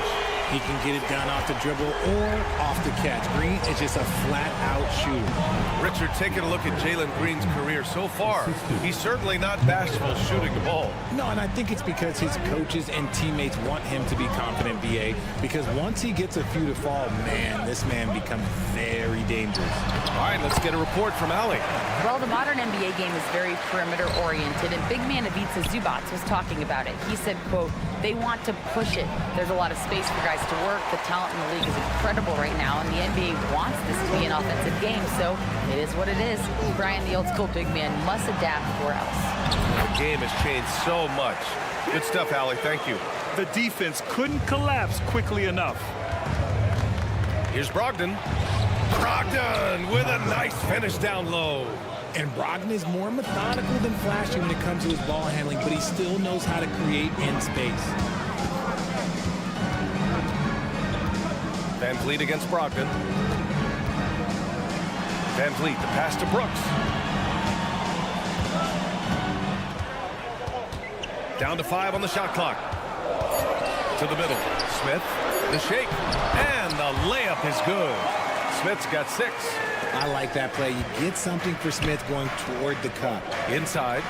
He can get it down off the dribble or off the catch. Green is just a flat-out shooter. Richard, taking a look at Jalen Green's career so far, he's certainly not bashful shooting the ball. No, and I think it's because his coaches and teammates want him to be confident, B.A., because once he gets a few to fall, man, this man becomes very dangerous. All right, let's get a report from Allie. Well, the modern NBA game is very perimeter-oriented, and big man Ivica Zubac was talking about it. He said, quote, they want to push it. There's a lot of space for guys to work. The talent in the league is incredible right now, and the NBA wants this to be an offensive game, so it is what it is. Brian, the old-school big man, must adapt or else. The game has changed so much. Good stuff, Allie. Thank you. The defense couldn't collapse quickly enough. Here's Brogdon. Brogdon with a nice finish down low. And Brogdon is more methodical than flashy when it comes to his ball handling, but he still knows how to create in space. Van Vliet against Brogdon. Van Vliet, the pass to Brooks. Down to 5 on the shot clock. To the middle. Smith, the shake, and the layup is good. Smith's got 6. I like that play. You get something for Smith going toward the cup. Inside.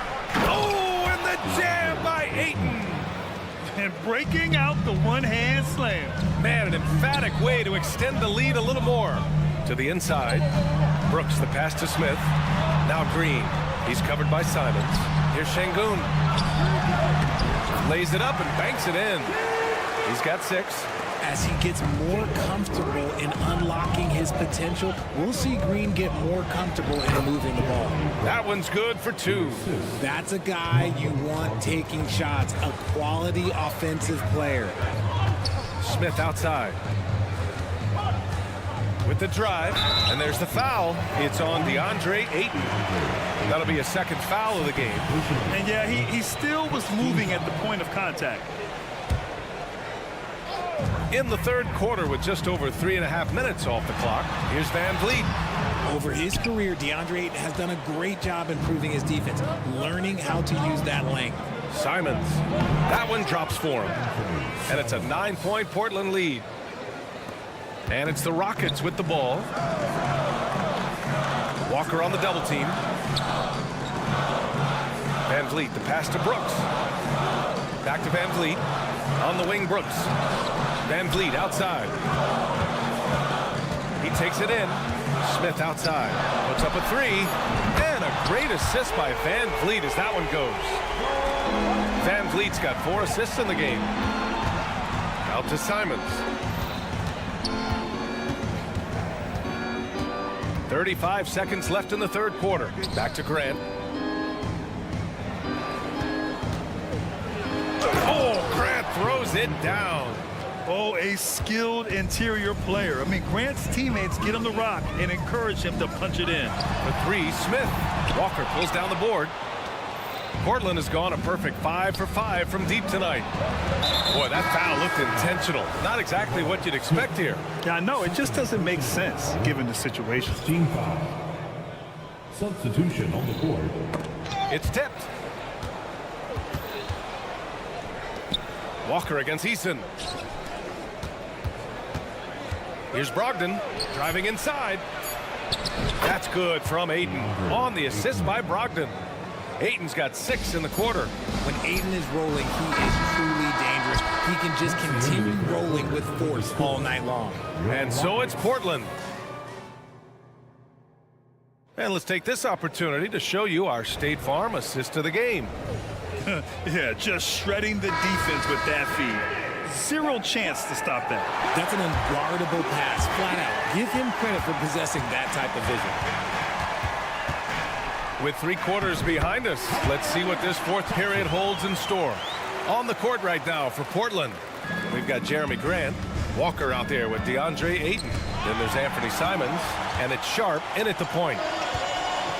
Oh, and the jam by Ayton. And breaking out the one-hand slam. Man, an emphatic way to extend the lead a little more. To the inside. Brooks, the pass to Smith. Now Green. He's covered by Simons. Here's Şengün. Lays it up and banks it in. He's got 6. As he gets more comfortable in unlocking his potential, we'll see Green get more comfortable in moving the ball. That one's good for 2. That's a guy you want taking shots, a quality offensive player. Smith outside. With the drive, and there's the foul. It's on DeAndre Ayton. That'll be a second foul of the game. And yeah, he still was moving at the point of contact. In the third quarter with just over 3.5 minutes off the clock, here's Van Vliet. Over his career, DeAndre Ayton has done a great job improving his defense, learning how to use that length. Simons. That one drops for him. And it's a 9-point Portland lead. And it's the Rockets with the ball. Walker on the double team. Van Vliet, the pass to Brooks. Back to Van Vliet. On the wing, Brooks. Van Vliet outside. He takes it in. Smith outside. Puts up a 3. And a great assist by Van Vliet as that one goes. Van Vliet's got 4 assists in the game. Out to Simons. 35 seconds left in the third quarter. Back to Grant. Oh, Grant throws it down. Oh, a skilled interior player. I mean, Grant's teammates get him the rock and encourage him to punch it in. The 3, Smith. Walker pulls down the board. Portland has gone a perfect 5 for 5 from deep tonight. Boy, that foul looked intentional. Not exactly what you'd expect here. Yeah, I know. It just doesn't make sense given the situation. Team foul. Substitution on the board. It's tipped. Walker against Eason. Here's Brogdon driving inside. That's good from Ayton on the assist by Brogdon. Ayton's got 6 in the quarter. When Ayton is rolling, he is truly dangerous. He can just continue rolling with force all night long. And so it's Portland. And let's take this opportunity to show you our State Farm assist of the game. Yeah, just shredding the defense with that feed. Zero chance to stop that. That's an unguardable pass, flat out. Give him credit for possessing that type of vision. With 3 quarters behind us, let's see what this fourth period holds in store. On the court right now for Portland, we've got Jeremy Grant, Walker out there with DeAndre Ayton. Then there's Anthony Simons, and it's Sharp in at the point.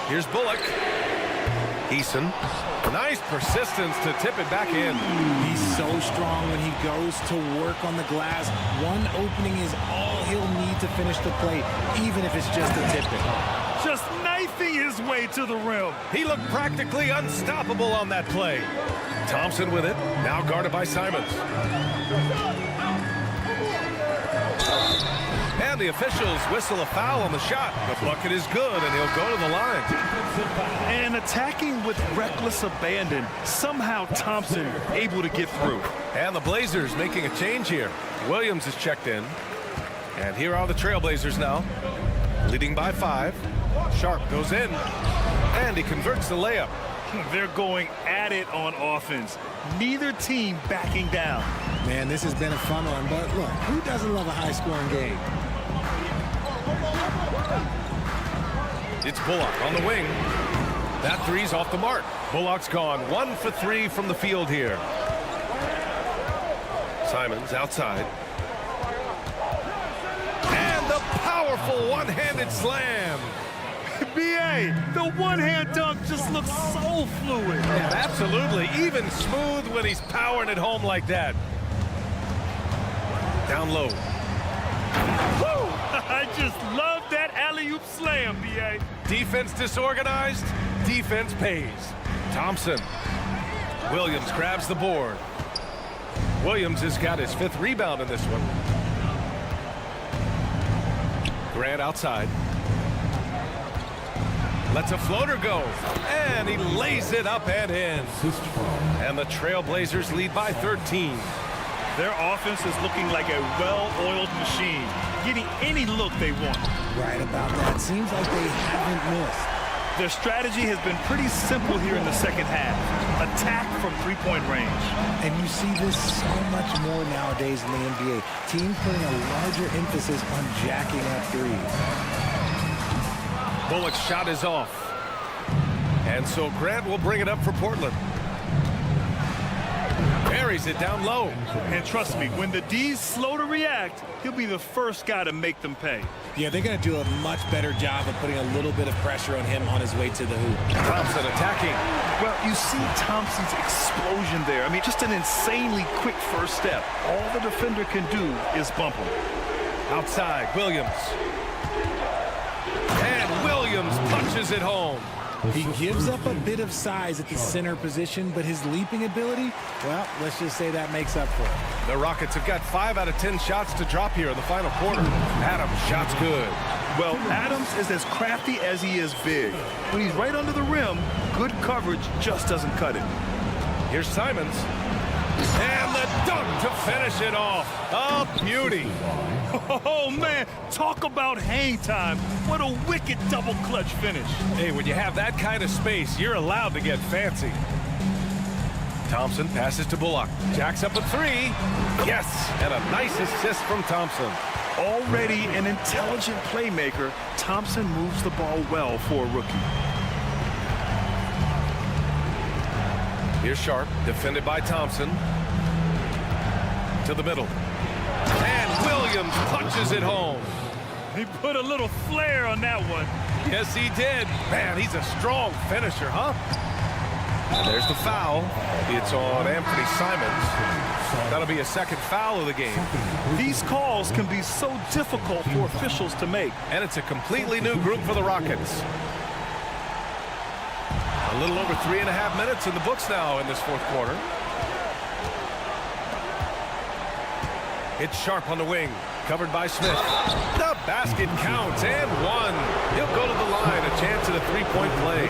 Here's Bullock. Eason. Nice persistence to tip it back in. He's so strong when he goes to work on the glass. One opening is all he'll need to finish the play, even if it's just a tip-in. Just knifing his way to the rim. He looked practically unstoppable on that play. Thompson with it, now guarded by Simons. And the officials whistle a foul on the shot. The bucket is good, and he'll go to the line. And attacking with reckless abandon, somehow Thompson able to get through. And the Blazers making a change here. Williams is checked in. And here are the Trailblazers now, leading by 5. Sharp goes in, and he converts the layup. They're going at it on offense. Neither team backing down. Man, this has been a fun one, but look, who doesn't love a high-scoring game? It's Bullock on the wing. That three's off the mark. Bullock's gone 1 for 3 from the field here. Simons outside. And the powerful one-handed slam. B.A., the one-hand dunk just looks so fluid. Yeah, absolutely. Even smooth when he's powering it home like that. Down low. Woo! I just love that alley-oop slam, B.A. Defense disorganized, defense pays. Thompson. Williams grabs the board. Williams has got his 5th rebound in this one. Grant outside. Lets a floater go, and he lays it up and in. And the Trailblazers lead by 13. Their offense is looking like a well-oiled machine, getting any look they want. Right about that. Seems like they haven't missed. Their strategy has been pretty simple here in the second half. Attack from three-point range. And you see this so much more nowadays in the NBA. Teams putting a larger emphasis on jacking up threes. Bullock's shot is off. And so Grant will bring it up for Portland. Buries it down low. And trust me, when the D's slow to react, he'll be the first guy to make them pay. Yeah, they're going to do a much better job of putting a little bit of pressure on him on his way to the hoop. Thompson attacking. Well, you see Thompson's explosion there. I mean, just an insanely quick first step. All the defender can do is bump him. Outside, Williams. And Williams punches it home. He gives up a bit of size at the center position, but his leaping ability, well, let's just say that makes up for it. The Rockets have got 5 out of 10 shots to drop here in the final quarter. Adams, shot's good. Well, Adams is as crafty as he is big. When he's right under the rim, good coverage just doesn't cut it. Here's Simons. And the dunk to finish it off. A beauty. Oh, man, talk about hang time. What a wicked double clutch finish. Hey, when you have that kind of space, you're allowed to get fancy. Thompson passes to Bullock. Jacks up a 3. Yes, and a nice assist from Thompson. Already an intelligent playmaker, Thompson moves the ball well for a rookie. Here's Sharp, defended by Thompson. To the middle. And Williams punches it home. He put a little flair on that one. Yes, he did. Man, he's a strong finisher, huh? And there's the foul. It's on Anthony Simons. That'll be a second foul of the game. These calls can be so difficult for officials to make. And it's a completely new group for the Rockets. A little over 3.5 minutes in the books now in this fourth quarter. It's Sharp on the wing, covered by Smith. The basket counts, and 1. He'll go to the line, a chance at a 3-point play.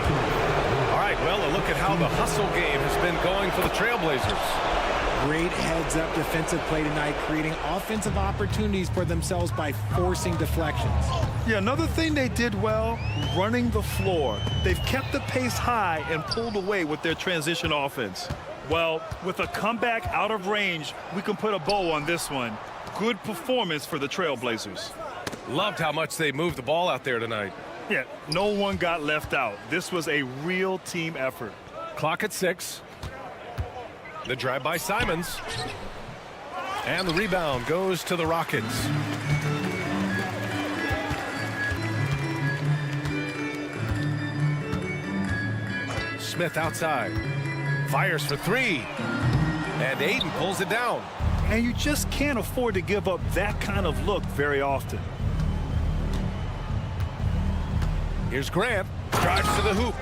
All right, well, a look at how the hustle game has been going for the Trailblazers. Great heads-up defensive play tonight, creating offensive opportunities for themselves by forcing deflections. Yeah, another thing they did well, running the floor. They've kept the pace high and pulled away with their transition offense. Well, with a comeback out of range, we can put a bow on this one. Good performance for the Trailblazers. Loved how much they moved the ball out there tonight. Yeah, no one got left out. This was a real team effort. Clock at 6. The drive by Simons. And the rebound goes to the Rockets. Smith outside. Fires for 3. And Ayton pulls it down. And you just can't afford to give up that kind of look very often. Here's Grant. Drives to the hoop.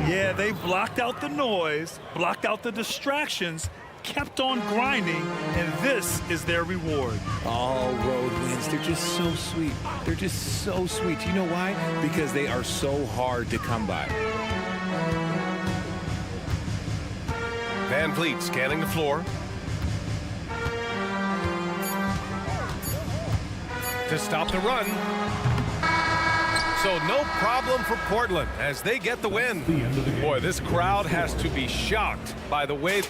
Yeah, they blocked out the noise, blocked out the distractions, kept on grinding, and this is their reward. All road wins. They're just so sweet. They're just so sweet. You know why? Because they are so hard to come by. Van Vliet scanning the floor. To stop the run. So no problem for Portland as they get the win. Boy, this crowd has to be shocked by the way.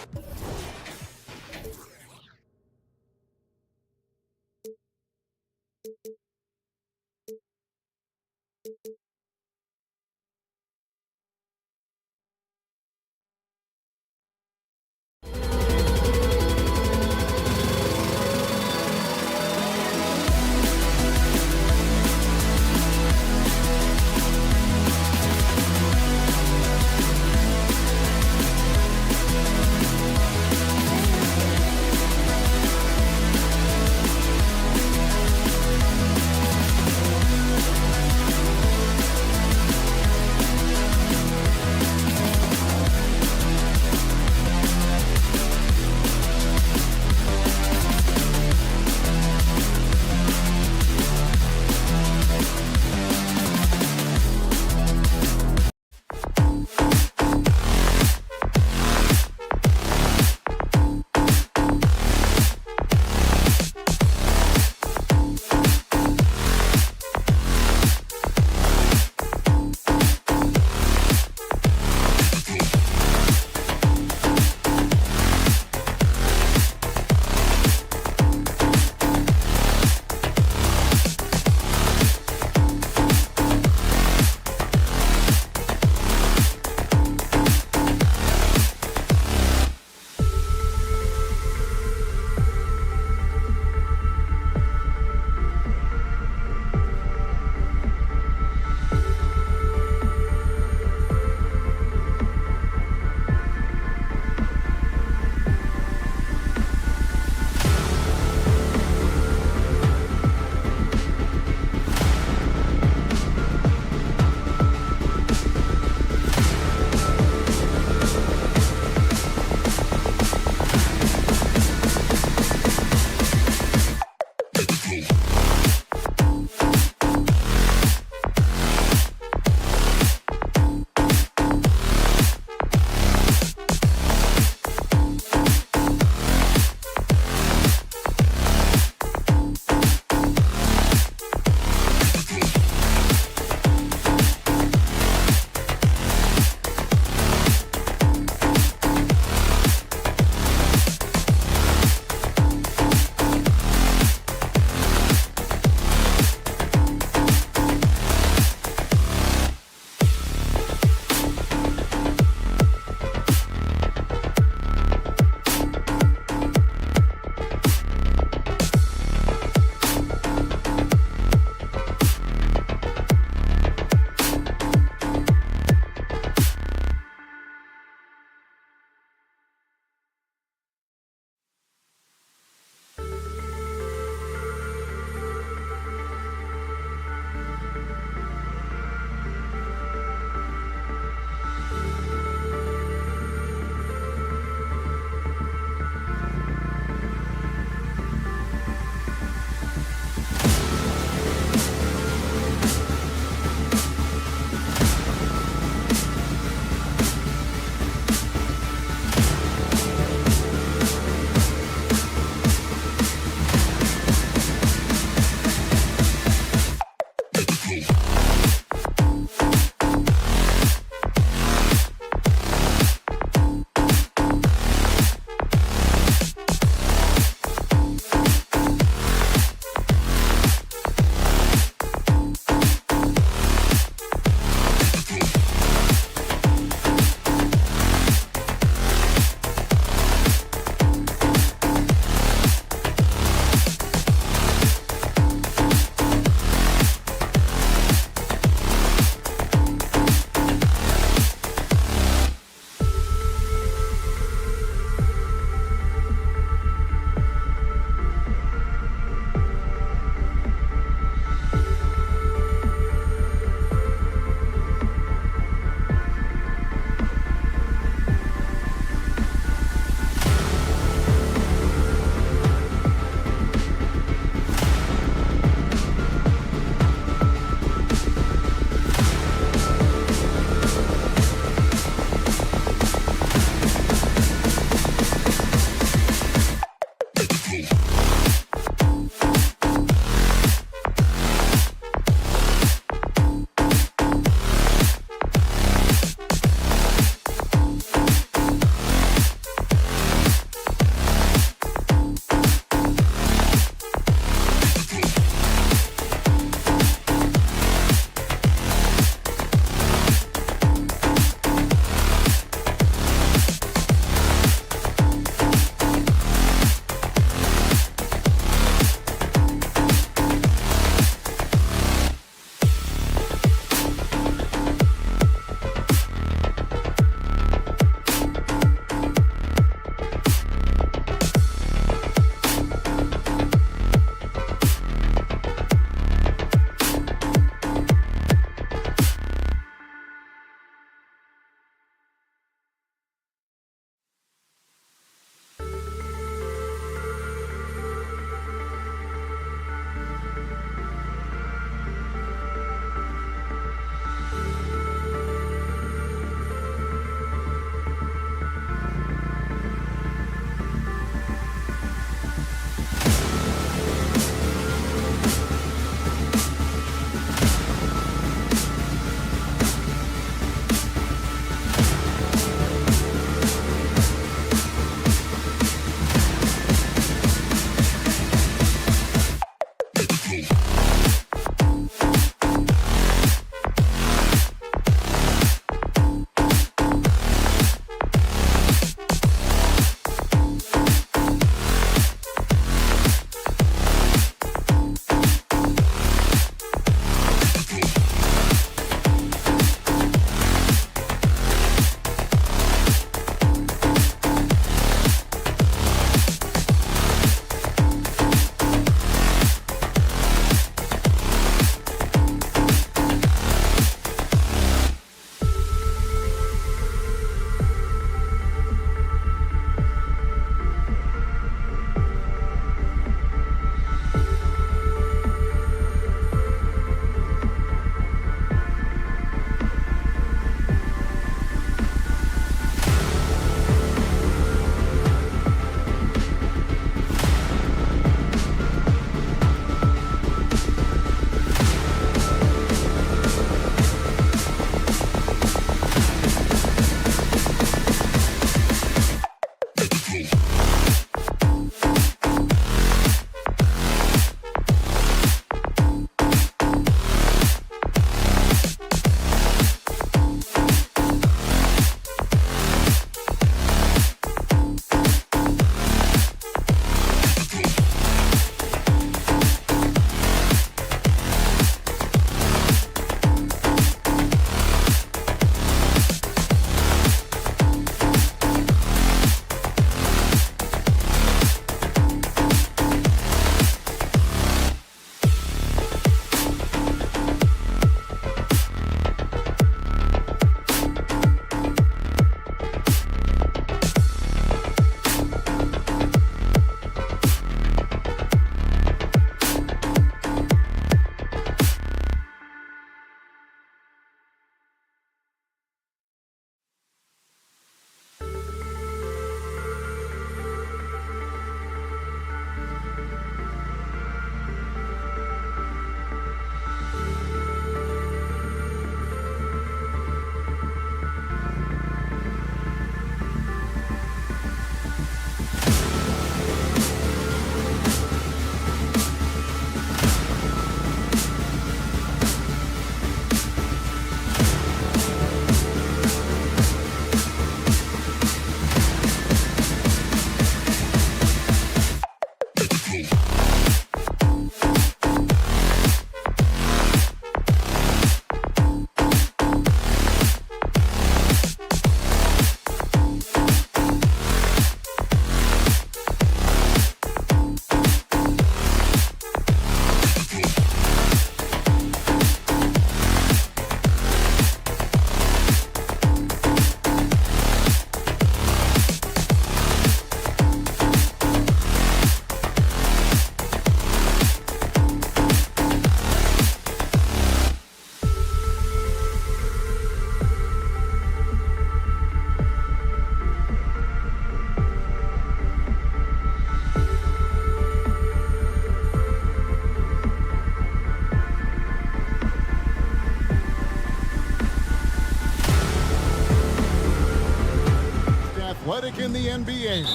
NBA.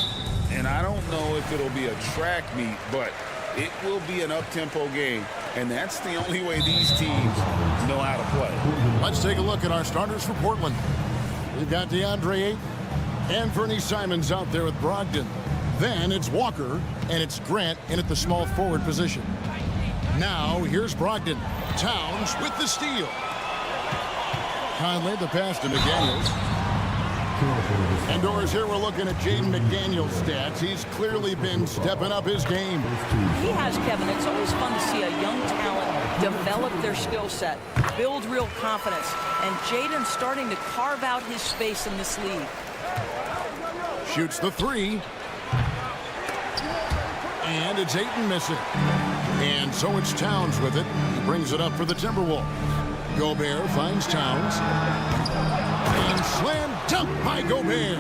And I don't know if it'll be a track meet, but it will be an up-tempo game. And that's the only way these teams know how to play. Let's take a look at our starters for Portland. We've got DeAndre Ayton and Fernie Simons out there with Brogdon. Then it's Walker and it's Grant in at the small forward position. Now here's Brogdon. Towns with the steal. Conley the pass to McDaniels. Indoors here, we're looking at Jaden McDaniels' stats. He's clearly been stepping up his game. He has, Kevin. It's always fun to see a young talent develop their skill set, build real confidence, and Jaden's starting to carve out his space in this league. Shoots the three. And it's Ayton missing. And so it's Towns with it. He brings it up for the Timberwolves. Gobert finds Towns. And slam dunk by Gobert.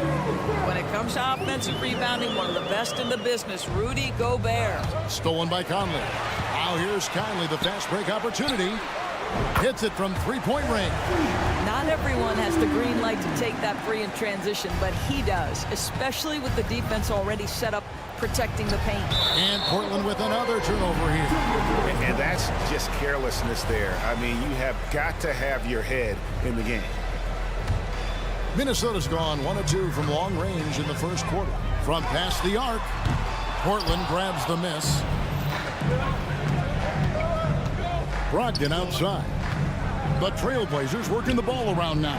When it comes to offensive rebounding, one of the best in the business, Rudy Gobert. Stolen by Conley. Now here's Conley, the fast break opportunity. Hits it from three-point range. Not everyone has the green light to take that free in transition, but he does, especially with the defense already set up protecting the paint. And Portland with another turnover here. And that's just carelessness there. I mean, you have got to have your head in the game. Minnesota's gone 1 of 2 from long range in the first quarter. From past the arc, Portland grabs the miss. Brogdon outside. The Trailblazers working the ball around now.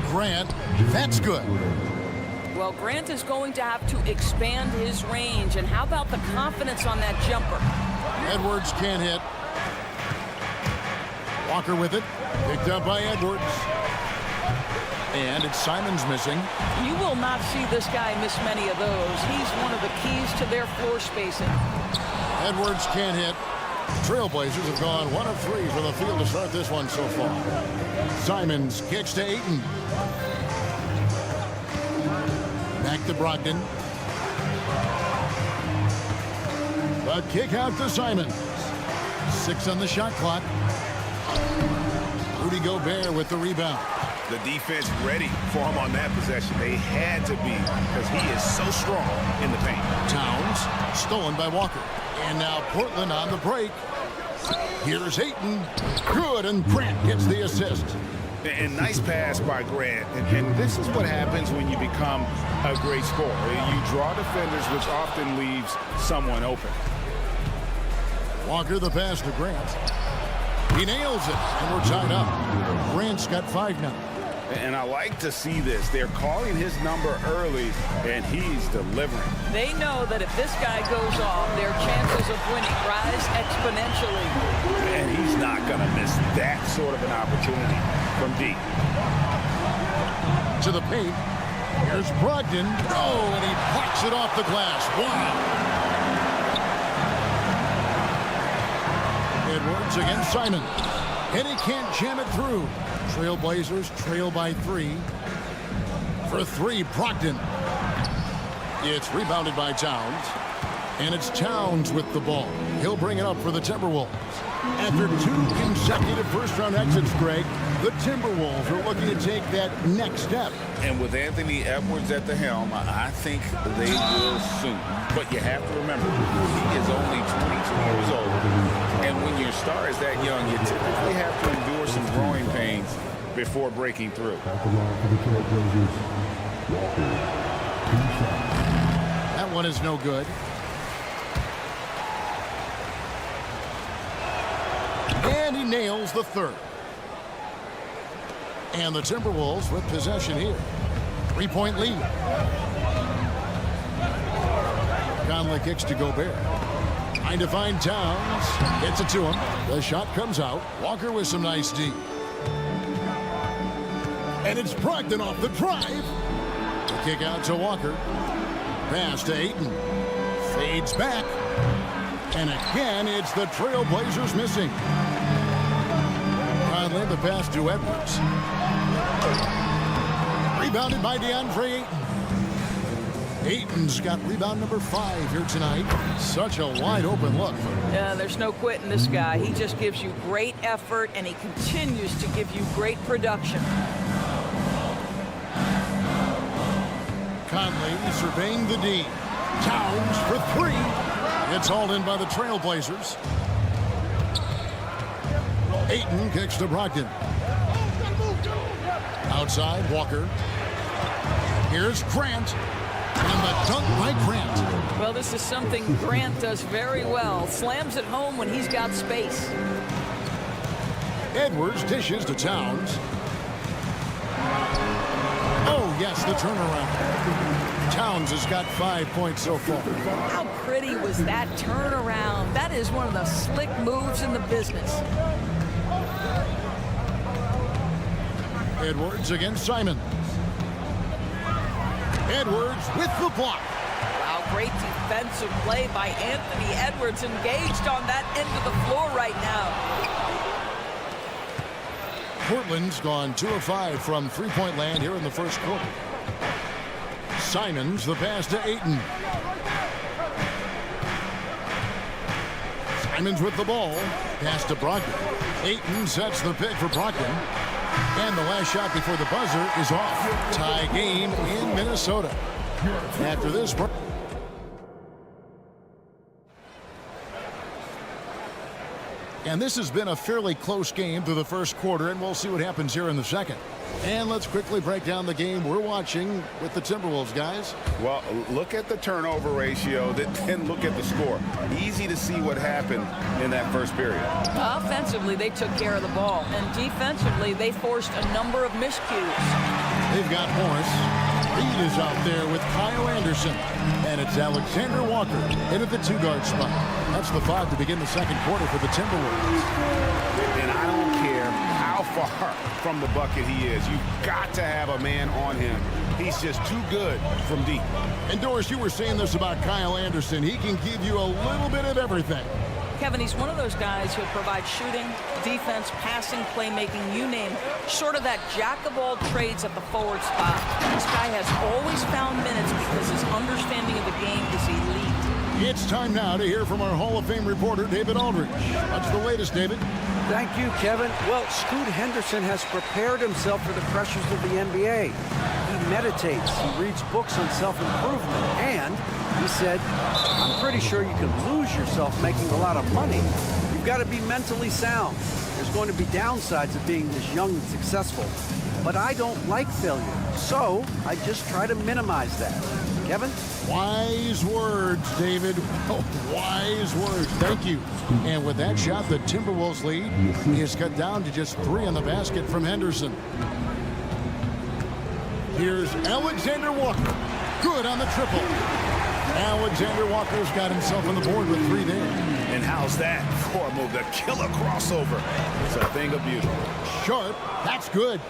Grant, that's good. Well, Grant is going to have to expand his range. And how about the confidence on that jumper? Edwards can't hit. Walker with it. Picked up by Edwards. And it's Simons missing. You will not see this guy miss many of those. He's one of the keys to their floor spacing. Edwards can't hit. Trailblazers have gone 1 of 3 from the field to start this one so far. Simons kicks to Ayton. Back to Brogdon. The kick out to Simons. 6 on the shot clock. Rudy Gobert with the rebound. The defense ready for him on that possession. They had to be because he is so strong in the paint. Towns stolen by Walker. And now Portland on the break. Here's Ayton. Good, and Grant gets the assist. And nice pass by Grant. And this is what happens when you become a great scorer. You draw defenders, which often leaves someone open. Walker the pass to Grant. He nails it, and we're tied up. Grant's got 5 now. And I like to see this. They're calling his number early, and he's delivering. They know that if this guy goes off, their chances of winning rise exponentially. And he's not going to miss that sort of an opportunity from deep. To the paint. Here's Brogdon. Oh, and he blocks it off the glass. Wow. Edwards against Simon. And he can't jam it through. Trailblazers trail by 3. For 3, Brogdon. It's rebounded by Towns. And it's Towns with the ball. He'll bring it up for the Timberwolves. After 2 consecutive first-round exits, Greg, the Timberwolves are looking to take that next step. And with Anthony Edwards at the helm, I think they will soon. But you have to remember, he is only 22 years old. And when your star is that young, you typically have to endure some growing pains before breaking through. That one is no good. And he nails the 3rd. And the Timberwolves with possession here. 3-point lead. Conley kicks to Gobert. Trying to find Towns. Gets it to him. The shot comes out. Walker with some nice D. And it's Brogdon off the drive. The kick out to Walker. Pass to Ayton. Fades back. And again, it's the Trailblazers missing. Conley the pass to Edwards. Rebounded by DeAndre Ayton. Ayton's got rebound number 5 here tonight. Such a wide open look. Yeah, there's no quitting this guy. He just gives you great effort, and he continues to give you great production. Conley surveying the D. Towns for three. It's hauled in by the Trailblazers. Ayton kicks to Brogdon. Outside, Walker. Here's Grant. And the dunk by Grant. Well, this is something Grant does very well. Slams it home when he's got space. Edwards dishes to Towns. Oh, yes, the turnaround. Towns has got 5 points so far. How pretty was that turnaround? That is one of the slick moves in the business. Edwards against Simon. Edwards with the block. Wow, great defensive play by Anthony Edwards, engaged on that end of the floor right now. Portland's gone 2 of 5 from three-point land here in the first quarter. Simons the pass to Ayton. Simons with the ball. Pass to Brogdon. Ayton sets the pick for Brogdon. And the last shot before the buzzer is off. Tie game in Minnesota. After this break. And this has been a fairly close game through the first quarter, and we'll see what happens here in the second. And let's quickly break down the game we're watching with the Timberwolves, guys. Well, look at the turnover ratio, then look at the score. Easy to see what happened in that first period. Offensively, they took care of the ball, and defensively, they forced a number of miscues. They've got Morris. Reed is out there with Kyle Anderson. And it's Alexander Walker in at the two-guard spot. That's the 5 to begin the second quarter for the Timberwolves. And I don't care how far from the bucket he is. You've got to have a man on him. He's just too good from deep. And Doris, you were saying this about Kyle Anderson. He can give you a little bit of everything. Kevin, he's one of those guys who'll provide shooting, defense, passing, playmaking, you name it. Sort of that jack of all trades at the forward spot. This guy has always found minutes because his understanding of the game is elite. It's time now to hear from our Hall of Fame reporter, David Aldridge. What's the latest, David? Thank you, Kevin. Well, Scoot Henderson has prepared himself for the pressures of the NBA. He meditates, he reads books on self-improvement, and he said, I'm pretty sure you can lose yourself making a lot of money. You've got to be mentally sound. There's going to be downsides of being this young and successful. But I don't like failure, so I just try to minimize that. Kevin? Wise words, David. Oh, wise words. Thank you. And with that shot, the Timberwolves lead is cut down to just 3 on the basket from Henderson. Here's Alexander Walker. Good on the triple. Alexander Walker's got himself on the board with 3 there. And how's that for a move? The killer crossover. It's a thing of beauty. Sharp. That's good.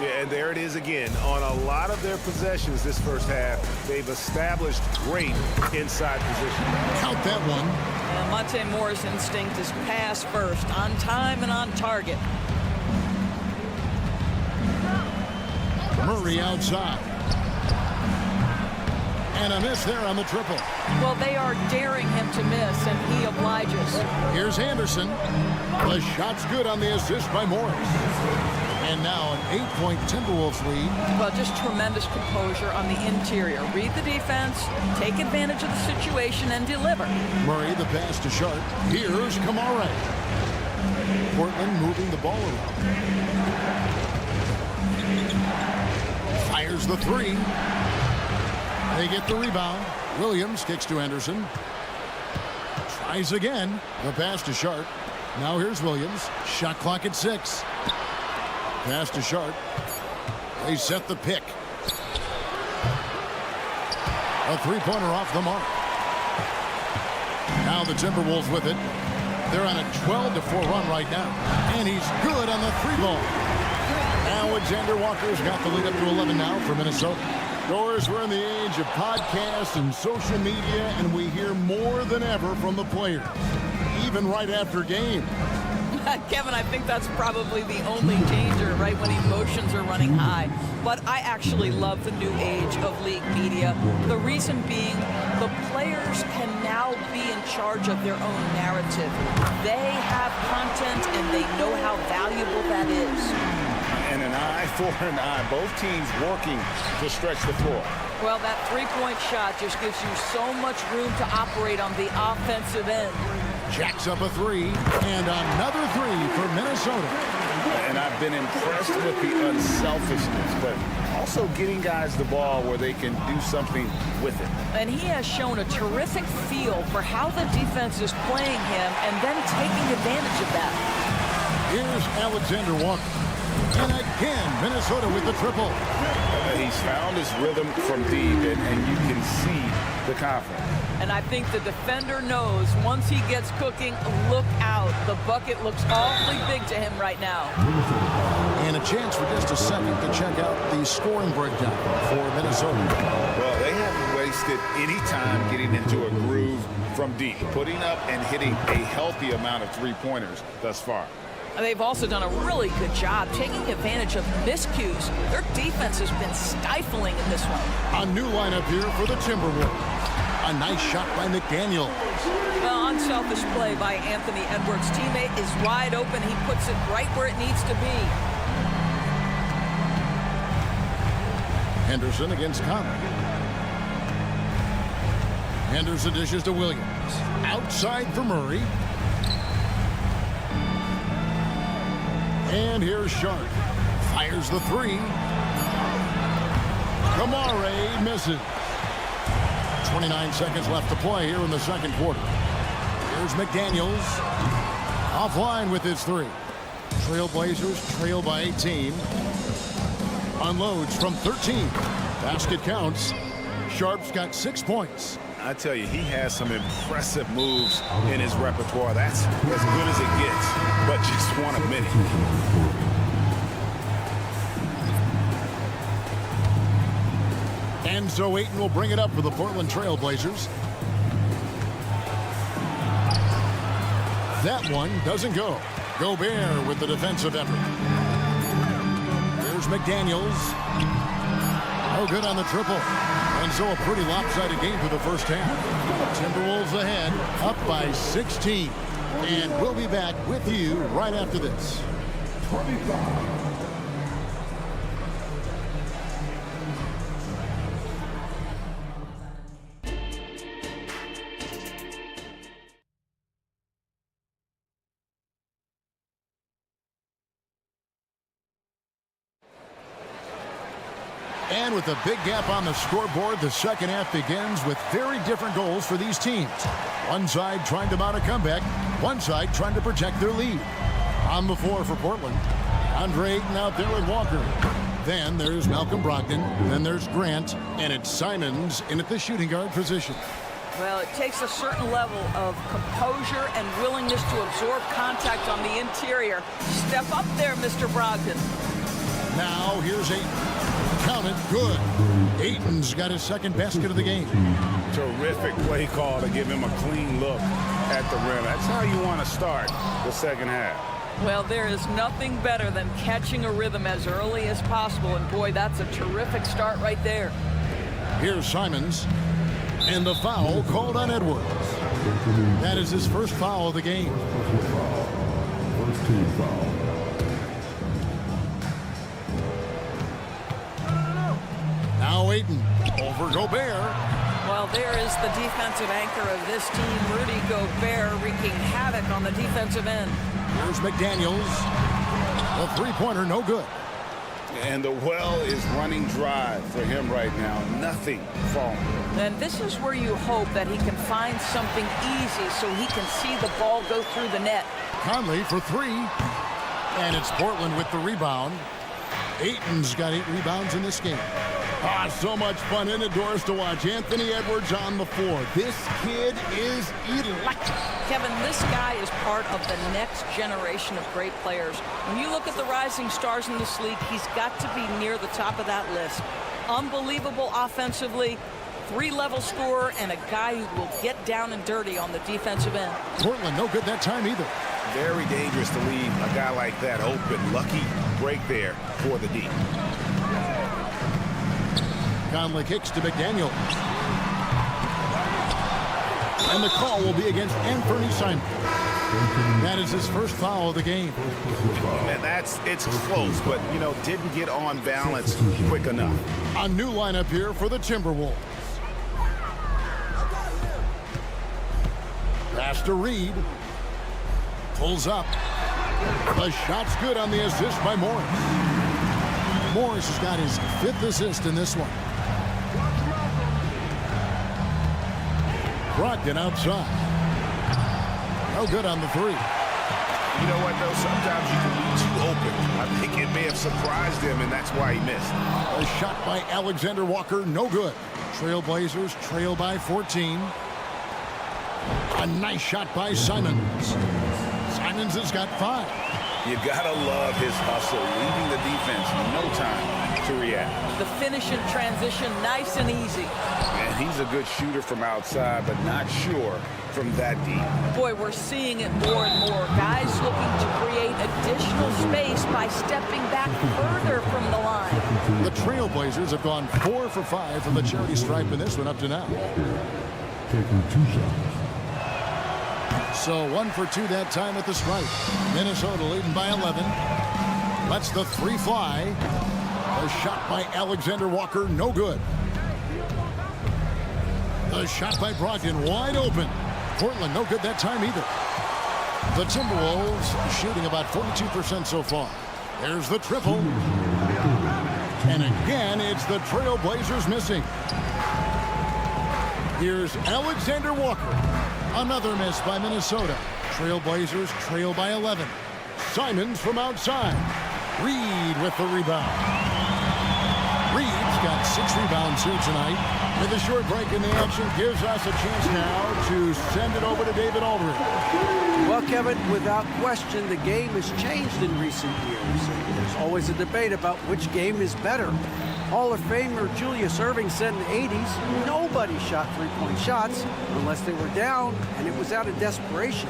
Yeah, and there it is again. On a lot of their possessions this first half, they've established great inside position. Count that one. Monte Moore's instinct is pass first, on time and on target. Murray outside. And a miss there on the triple. Well, they are daring him to miss, and he obliges. Here's Anderson. The shot's good on the assist by Morris. And now an 8-point Timberwolves lead. Well, just tremendous composure on the interior. Read the defense, take advantage of the situation, and deliver. Murray, the pass to Sharp. Here's Kamara. Portland moving the ball around. Fires the 3. They get the rebound. Williams kicks to Anderson. Tries again. The pass to Sharp. Now here's Williams. Shot clock at 6. Pass to Sharp. They set the pick. A 3-pointer off the mark. Now the Timberwolves with it. They're on a 12-4 run right now. And he's good on the 3-ball. Alexander Walker's got the lead up to 11 now for Minnesota. Doris, we're in the age of podcasts and social media, and we hear more than ever from the players, even right after game. Kevin, I think that's probably the only danger, right, when emotions are running high. But I actually love the new age of league media. The reason being, the players can now be in charge of their own narrative. They have content, and they know how valuable that is. And an eye for an eye. Both teams working to stretch the floor. Well, that three-point shot just gives you so much room to operate on the offensive end. Jacks up a three, and another three for Minnesota. And I've been impressed with the unselfishness, but also getting guys the ball where they can do something with it. And he has shown a terrific feel for how the defense is playing him and then taking advantage of that. Here's Alexander Walker. And again, Minnesota with the triple. He's found his rhythm from deep, and you can see the confidence. And I think the defender knows once he gets cooking, look out. The bucket looks awfully big to him right now. And a chance for just a second to check out the scoring breakdown for Minnesota. Well, they haven't wasted any time getting into a groove from deep, putting up and hitting a healthy amount of three-pointers thus far. They've also done a really good job taking advantage of miscues. Their defense has been stifling in this one. A new lineup here for the Timberwolves. A nice shot by McDaniel. Well, unselfish play by Anthony Edwards' teammate is wide open. He puts it right where it needs to be. Henderson against Conley. Henderson dishes to Williams. Outside for Murray. And here's Sharp. Fires the three. Kamare misses. 29 seconds left to play here in the second quarter. Here's McDaniels. Offline with his three. Trailblazers trail by 18. Unloads from 13. Basket counts. Sharp's got 6 points. I tell you, he has some impressive moves in his repertoire. That's as good as it gets, but just one a minute. And so Ayton will bring it up for the Portland Trailblazers. That one doesn't go. Gobert with the defensive effort. Here's McDaniels. No good on the triple. And so a pretty lopsided game for the first half. Timberwolves ahead, up by 16. And we'll be back with you right after this. 25. And with a big gap on the scoreboard, the second half begins with very different goals for these teams. One side trying to mount a comeback, one side trying to protect their lead. On the floor for Portland, Andre Ayton out there with Walker. Then there's Malcolm Brogdon, then there's Grant, and it's Simons in at the shooting guard position. Well, it takes a certain level of composure and willingness to absorb contact on the interior. Step up there, Mr. Brogdon. Now here's Ayton. Count it, good. Ayton's got his second basket of the game. Terrific play call to give him a clean look at the rim. That's how you want to start the second half. Well, there is nothing better than catching a rhythm as early as possible, and boy, that's a terrific start right there. Here's Simons, and the foul called on Edwards. That is his first foul of the game. First team foul. Now Ayton over Gobert. Well, there is the defensive anchor of this team, Rudy Gobert, wreaking havoc on the defensive end. Here's McDaniels. The three-pointer, no good. And the well is running dry for him right now. Nothing falling. And this is where you hope that he can find something easy so he can see the ball go through the net. Conley for three. And it's Portland with the rebound. Ayton's got 8 rebounds in this game. So much fun indoors to watch. Anthony Edwards on the floor. This kid is electric. Kevin, this guy is part of the next generation of great players. When you look at the rising stars in this league, he's got to be near the top of that list. Unbelievable offensively, 3-level scorer, and a guy who will get down and dirty on the defensive end. Portland, no good that time either. Very dangerous to leave a guy like that open. Lucky break there for the D. Conley kicks to McDaniel. And the call will be against Anthony Simons. That is his first foul of the game. And it's close, but, didn't get on balance quick enough. A new lineup here for the Timberwolves. Pass to Reed. Pulls up. The shot's good on the assist by Morris. Morris has got his 5th assist in this one. Brogdon outside. No good on the 3. You know what, though? Sometimes you can be too open. I think it may have surprised him, and that's why he missed. A shot by Alexander Walker, no good. Trailblazers trail by 14. A nice shot by Simons. Simons has got 5. You gotta love his hustle, leaving the defense no time to react. The finish in transition, nice and easy. And he's a good shooter from outside, but not sure from that deep. Boy, we're seeing it more and more. Guys looking to create additional space by stepping back further from the line. The Trailblazers have gone 4 for 5 from the charity stripe in this one up to now. Taking 2 shots. So 1 for 2 that time at the stripe. Minnesota leading by 11. Lets the 3 fly. A shot by Alexander Walker, no good. The shot by Brogdon, wide open. Portland, no good that time either. The Timberwolves shooting about 42% so far. There's the triple. And again, it's the Trailblazers missing. Here's Alexander Walker. Another miss by Minnesota. Trailblazers trail by 11. Simons from outside. Reed with the rebound. Reed's got 6 rebounds here tonight. With a short break in the action, gives us a chance now to send it over to David Aldridge. Well, Kevin, without question, the game has changed in recent years. There's always a debate about which game is better. Hall of Famer Julius Erving said in the 80s, nobody shot three-point shots unless they were down, and it was out of desperation.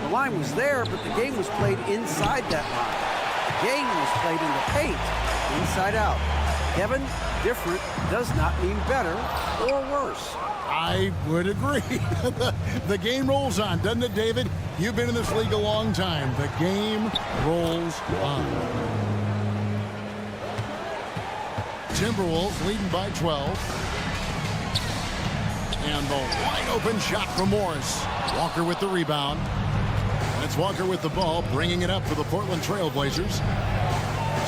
The line was there, but the game was played inside that line. The game was played in the paint, inside out. Kevin, different does not mean better or worse. I would agree. The game rolls on, doesn't it, David? You've been in this league a long time. The game rolls on. Timberwolves leading by 12. And the wide open shot from Morris. Walker with the rebound. And it's Walker with the ball, bringing it up for the Portland Trailblazers.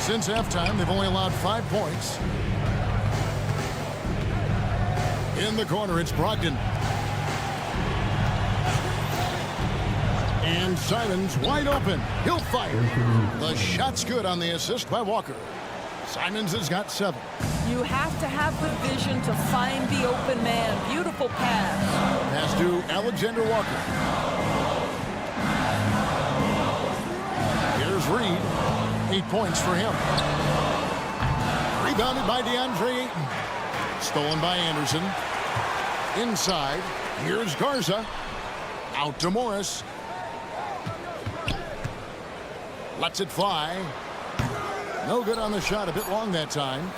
Since halftime, they've only allowed 5 points. In the corner, it's Brogdon. And Simons wide open. He'll fire. The shot's good on the assist by Walker. Simons has got 7. You have to have the vision to find the open man. Beautiful pass. Pass to Alexander Walker. Here's Reed. 8 points for him. Rebounded by DeAndre Ayton. Stolen by Anderson. Inside. Here's Garza. Out to Morris. Lets it fly. No good on the shot. A bit long that time.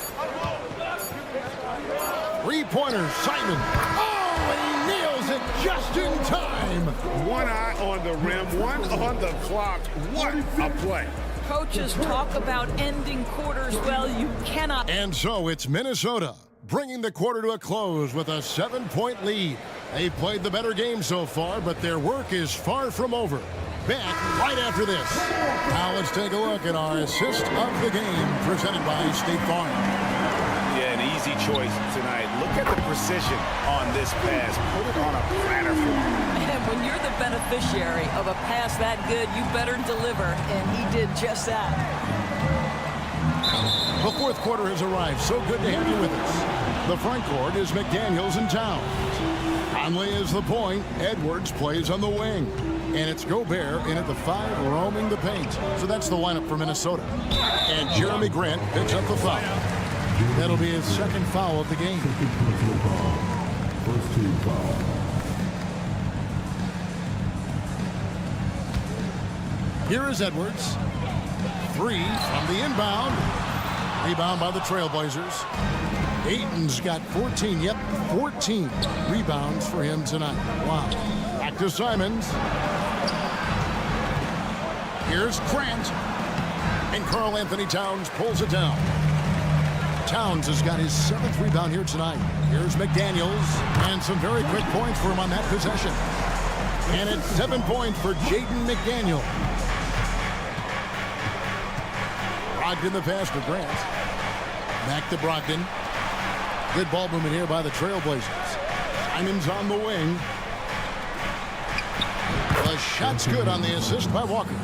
3-pointer. Simon. Oh, and he nails it just in time. One eye on the rim, one on the clock. What a play. Coaches talk about ending quarters. Well, you cannot. And so it's Minnesota bringing the quarter to a close with a 7-point lead. They've played the better game so far, but their work is far from over. Back right after this. Now let's take a look at our assist of the game presented by State Farm. Yeah, an easy choice tonight. Look at the precision on this pass. Put it on a platter for him. And when you're the beneficiary of a pass that good, you better deliver, and he did just that. The fourth quarter has arrived. So good to have you with us. The front court is McDaniels in town. Conley is the point. Edwards plays on the wing. And it's Gobert in at the 5, roaming the paint. So that's the lineup for Minnesota. And Jeremy Grant picks up the foul. That'll be his second foul of the game. First team foul. Here is Edwards. 3 from the inbound. Rebound by the Trailblazers. Ayton's got 14. Yep, 14 rebounds for him tonight. Wow. Back to Simons. Here's Grant. And Karl Anthony Towns pulls it down. Towns has got his 7th rebound here tonight. Here's McDaniels. And some very quick points for him on that possession. And it's 7 points for Jaden McDaniel. Brogdon the pass to Grant. Back to Brogdon. Good ball movement here by the Trailblazers. Simon's on the wing. The shot's good on the assist by Walker.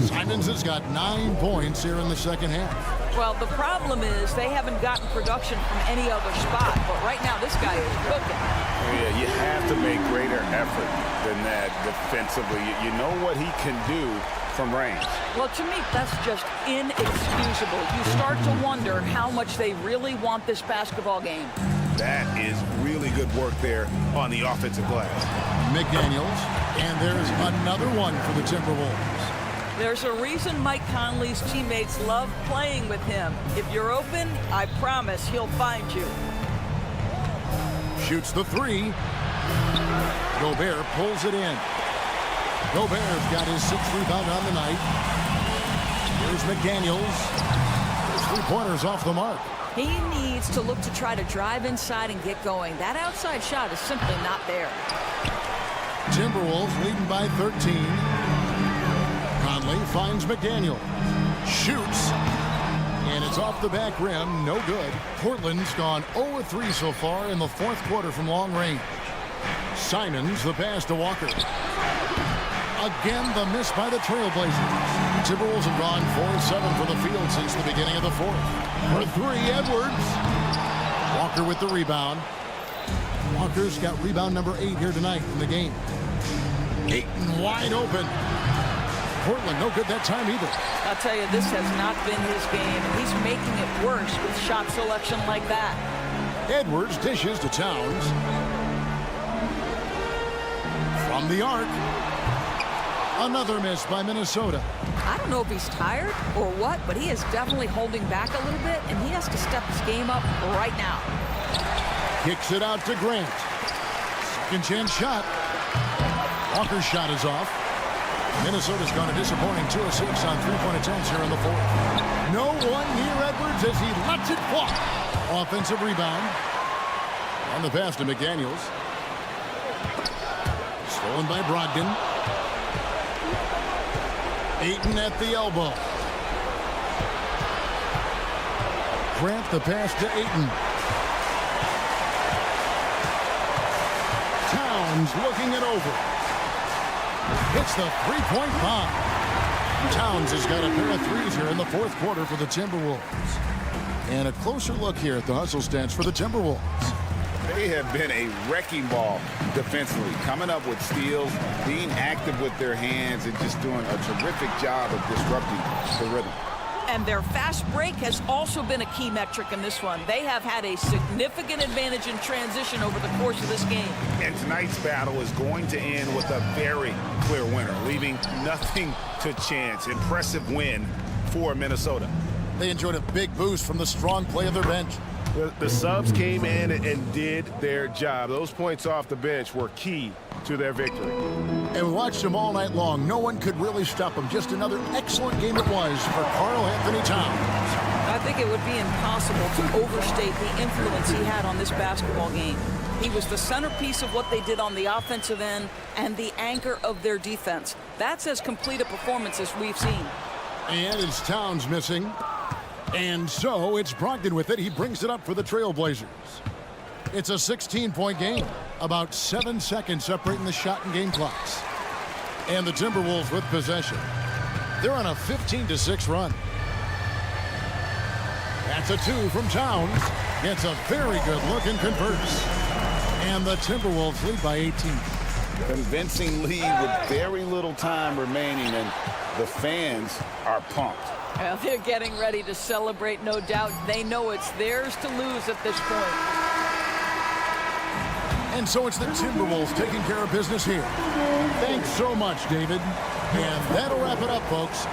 Simons has got 9 points here in the second half. Well, the problem is they haven't gotten production from any other spot. But right now, this guy is cooking. Yeah, you have to make greater effort than that defensively. You know what he can do from range. Well, to me, that's just inexcusable. You start to wonder how much they really want this basketball game. That is really good work there on the offensive glass. McDaniels, and there's another one for the Timberwolves. There's a reason Mike Conley's teammates love playing with him. If you're open, I promise he'll find you. Shoots the 3. Gobert pulls it in. Gobert's got his 6th rebound on the night. Here's McDaniels. His 3-pointers off the mark. He needs to look to try to drive inside and get going. That outside shot is simply not there. Timberwolves leading by 13. Conley finds McDaniel. Shoots. And it's off the back rim. No good. Portland's gone 0-3 so far in the 4th quarter from long range. Simons the pass to Walker. Again, the miss by the Trailblazers. Timberwolves have gone 4-7 for the field since the beginning of the 4th. For 3, Edwards. Walker with the rebound. Walker's got rebound number 8 here tonight in the game. Ayton wide open. Portland no good that time either. I'll tell you, this has not been his game, and he's making it worse with shot selection like that. Edwards dishes to Towns. From the arc. Another miss by Minnesota. I don't know if he's tired or what, but he is definitely holding back a little bit, and he has to step his game up right now. Kicks it out to Grant. Second chance shot. Walker's shot is off. Minnesota's gone a disappointing 2 of 6 on 3-point attempts here in the 4th. No one near Edwards as he lets it fly. Offensive rebound. On the pass to McDaniels. Stolen by Brogdon. Ayton at the elbow. Grant the pass to Ayton. Towns looking it over. Hits the 3-point bomb. Towns has got a pair of threes here in the 4th quarter for the Timberwolves. And a closer look here at the hustle stats for the Timberwolves. They have been a wrecking ball defensively, coming up with steals, being active with their hands, and just doing a terrific job of disrupting the rhythm. And their fast break has also been a key metric in this one. They have had a significant advantage in transition over the course of this game. And tonight's battle is going to end with a very clear winner, leaving nothing to chance. Impressive win for Minnesota. They enjoyed a big boost from the strong play of their bench. The subs came in and did their job. Those points off the bench were key to their victory. And we watched them all night long. No one could really stop them. Just another excellent game it was for Karl Anthony Towns. I think it would be impossible to overstate the influence he had on this basketball game. He was the centerpiece of what they did on the offensive end and the anchor of their defense. That's as complete a performance as we've seen. And it's Towns missing. And so it's Brogdon with it. He brings it up for the Trailblazers. It's a 16-point game. About 7 seconds separating the shot and game clocks. And the Timberwolves with possession. They're on a 15-6 run. That's a 2 from Towns. It's a very good look and converts. And the Timberwolves lead by 18. Convincing lead with very little time remaining, and the fans are pumped. Well, they're getting ready to celebrate, no doubt. They know it's theirs to lose at this point. And so it's the Timberwolves taking care of business here. Thanks so much, David. And that'll wrap it up, folks.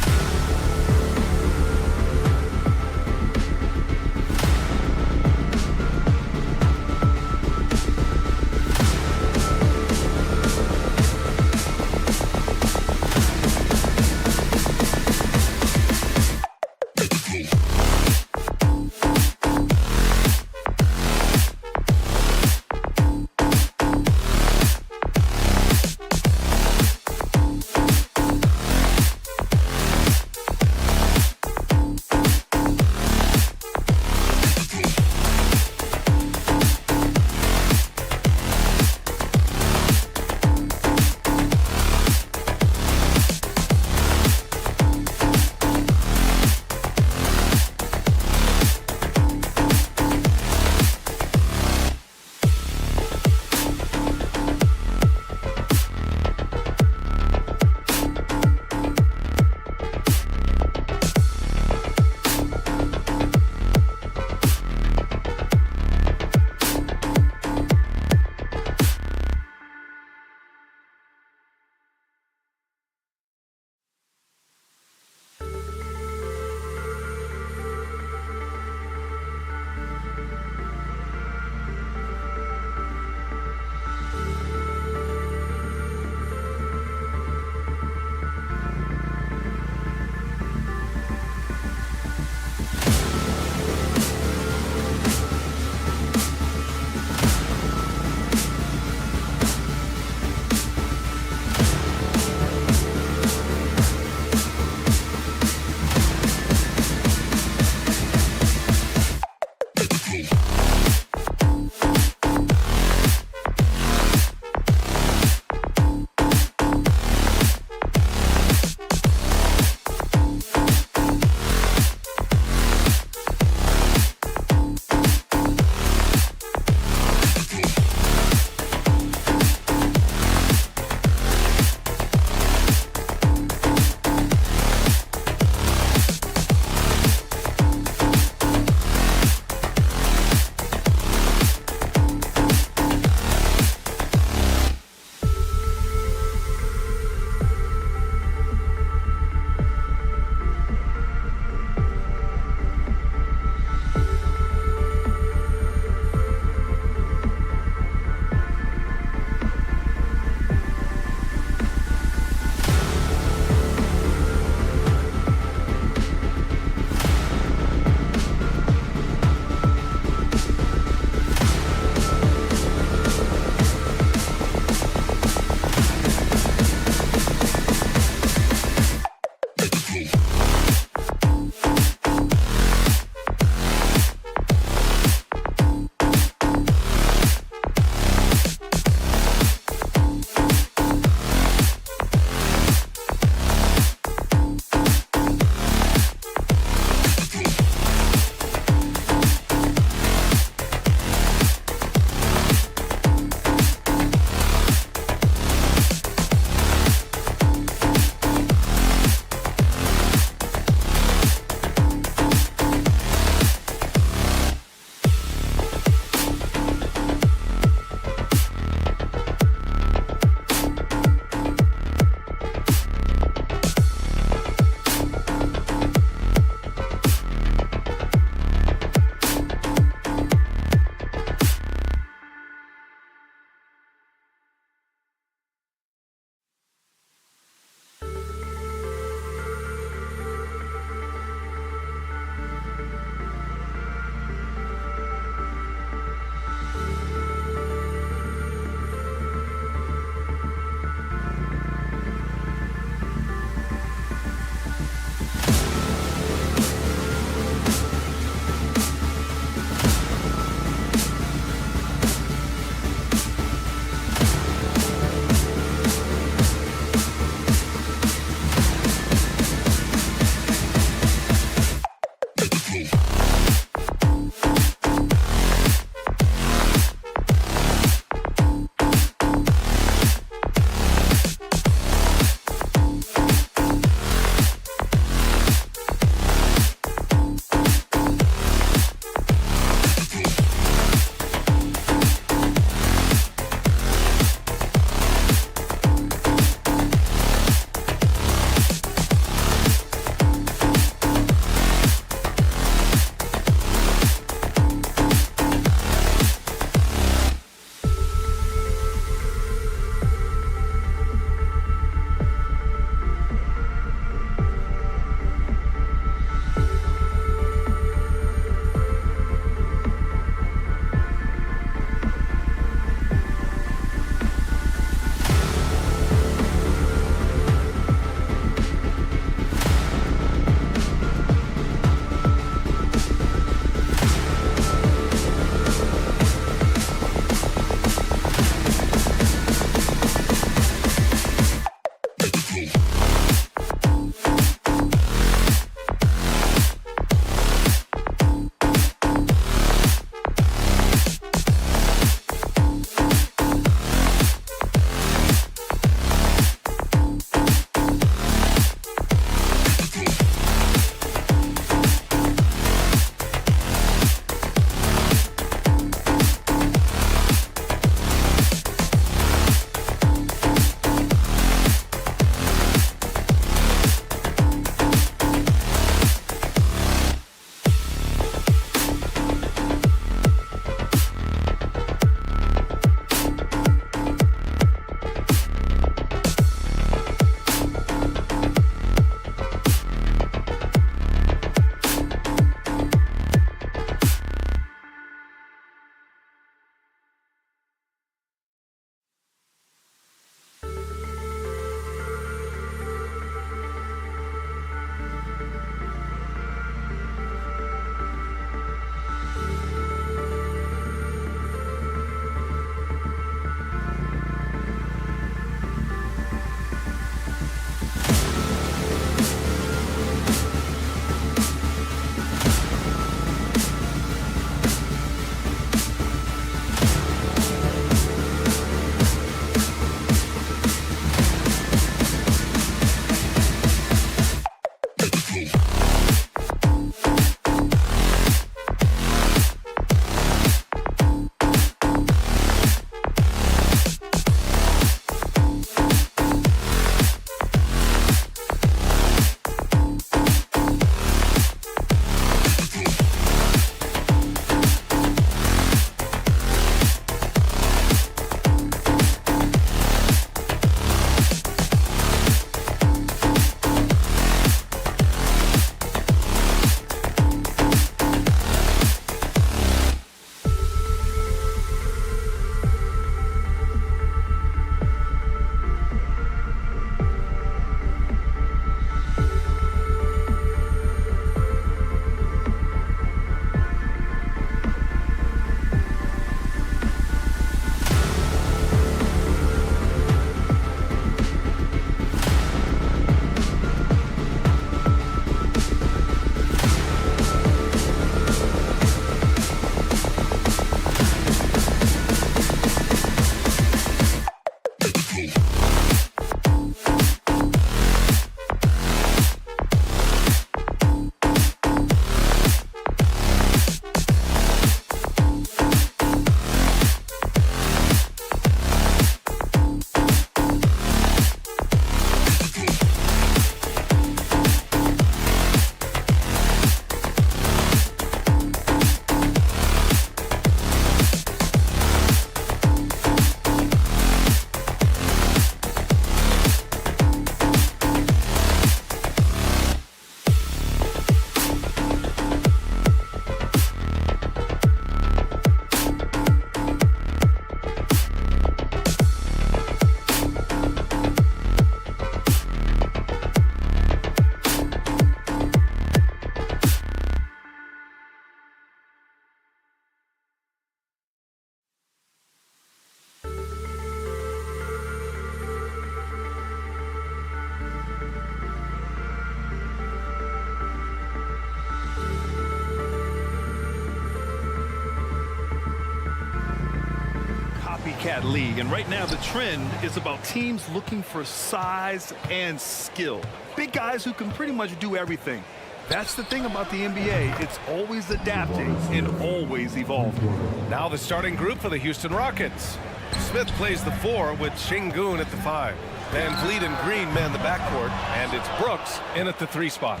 that league. And right now the trend is about teams looking for size and skill. Big guys who can pretty much do everything. That's the thing about the NBA. It's always adapting and always evolving. Now the starting group for the Houston Rockets. Smith plays the 4 with Şengün at the 5. Van Vliet and Green man the backcourt, and it's Brooks in at the 3 spot.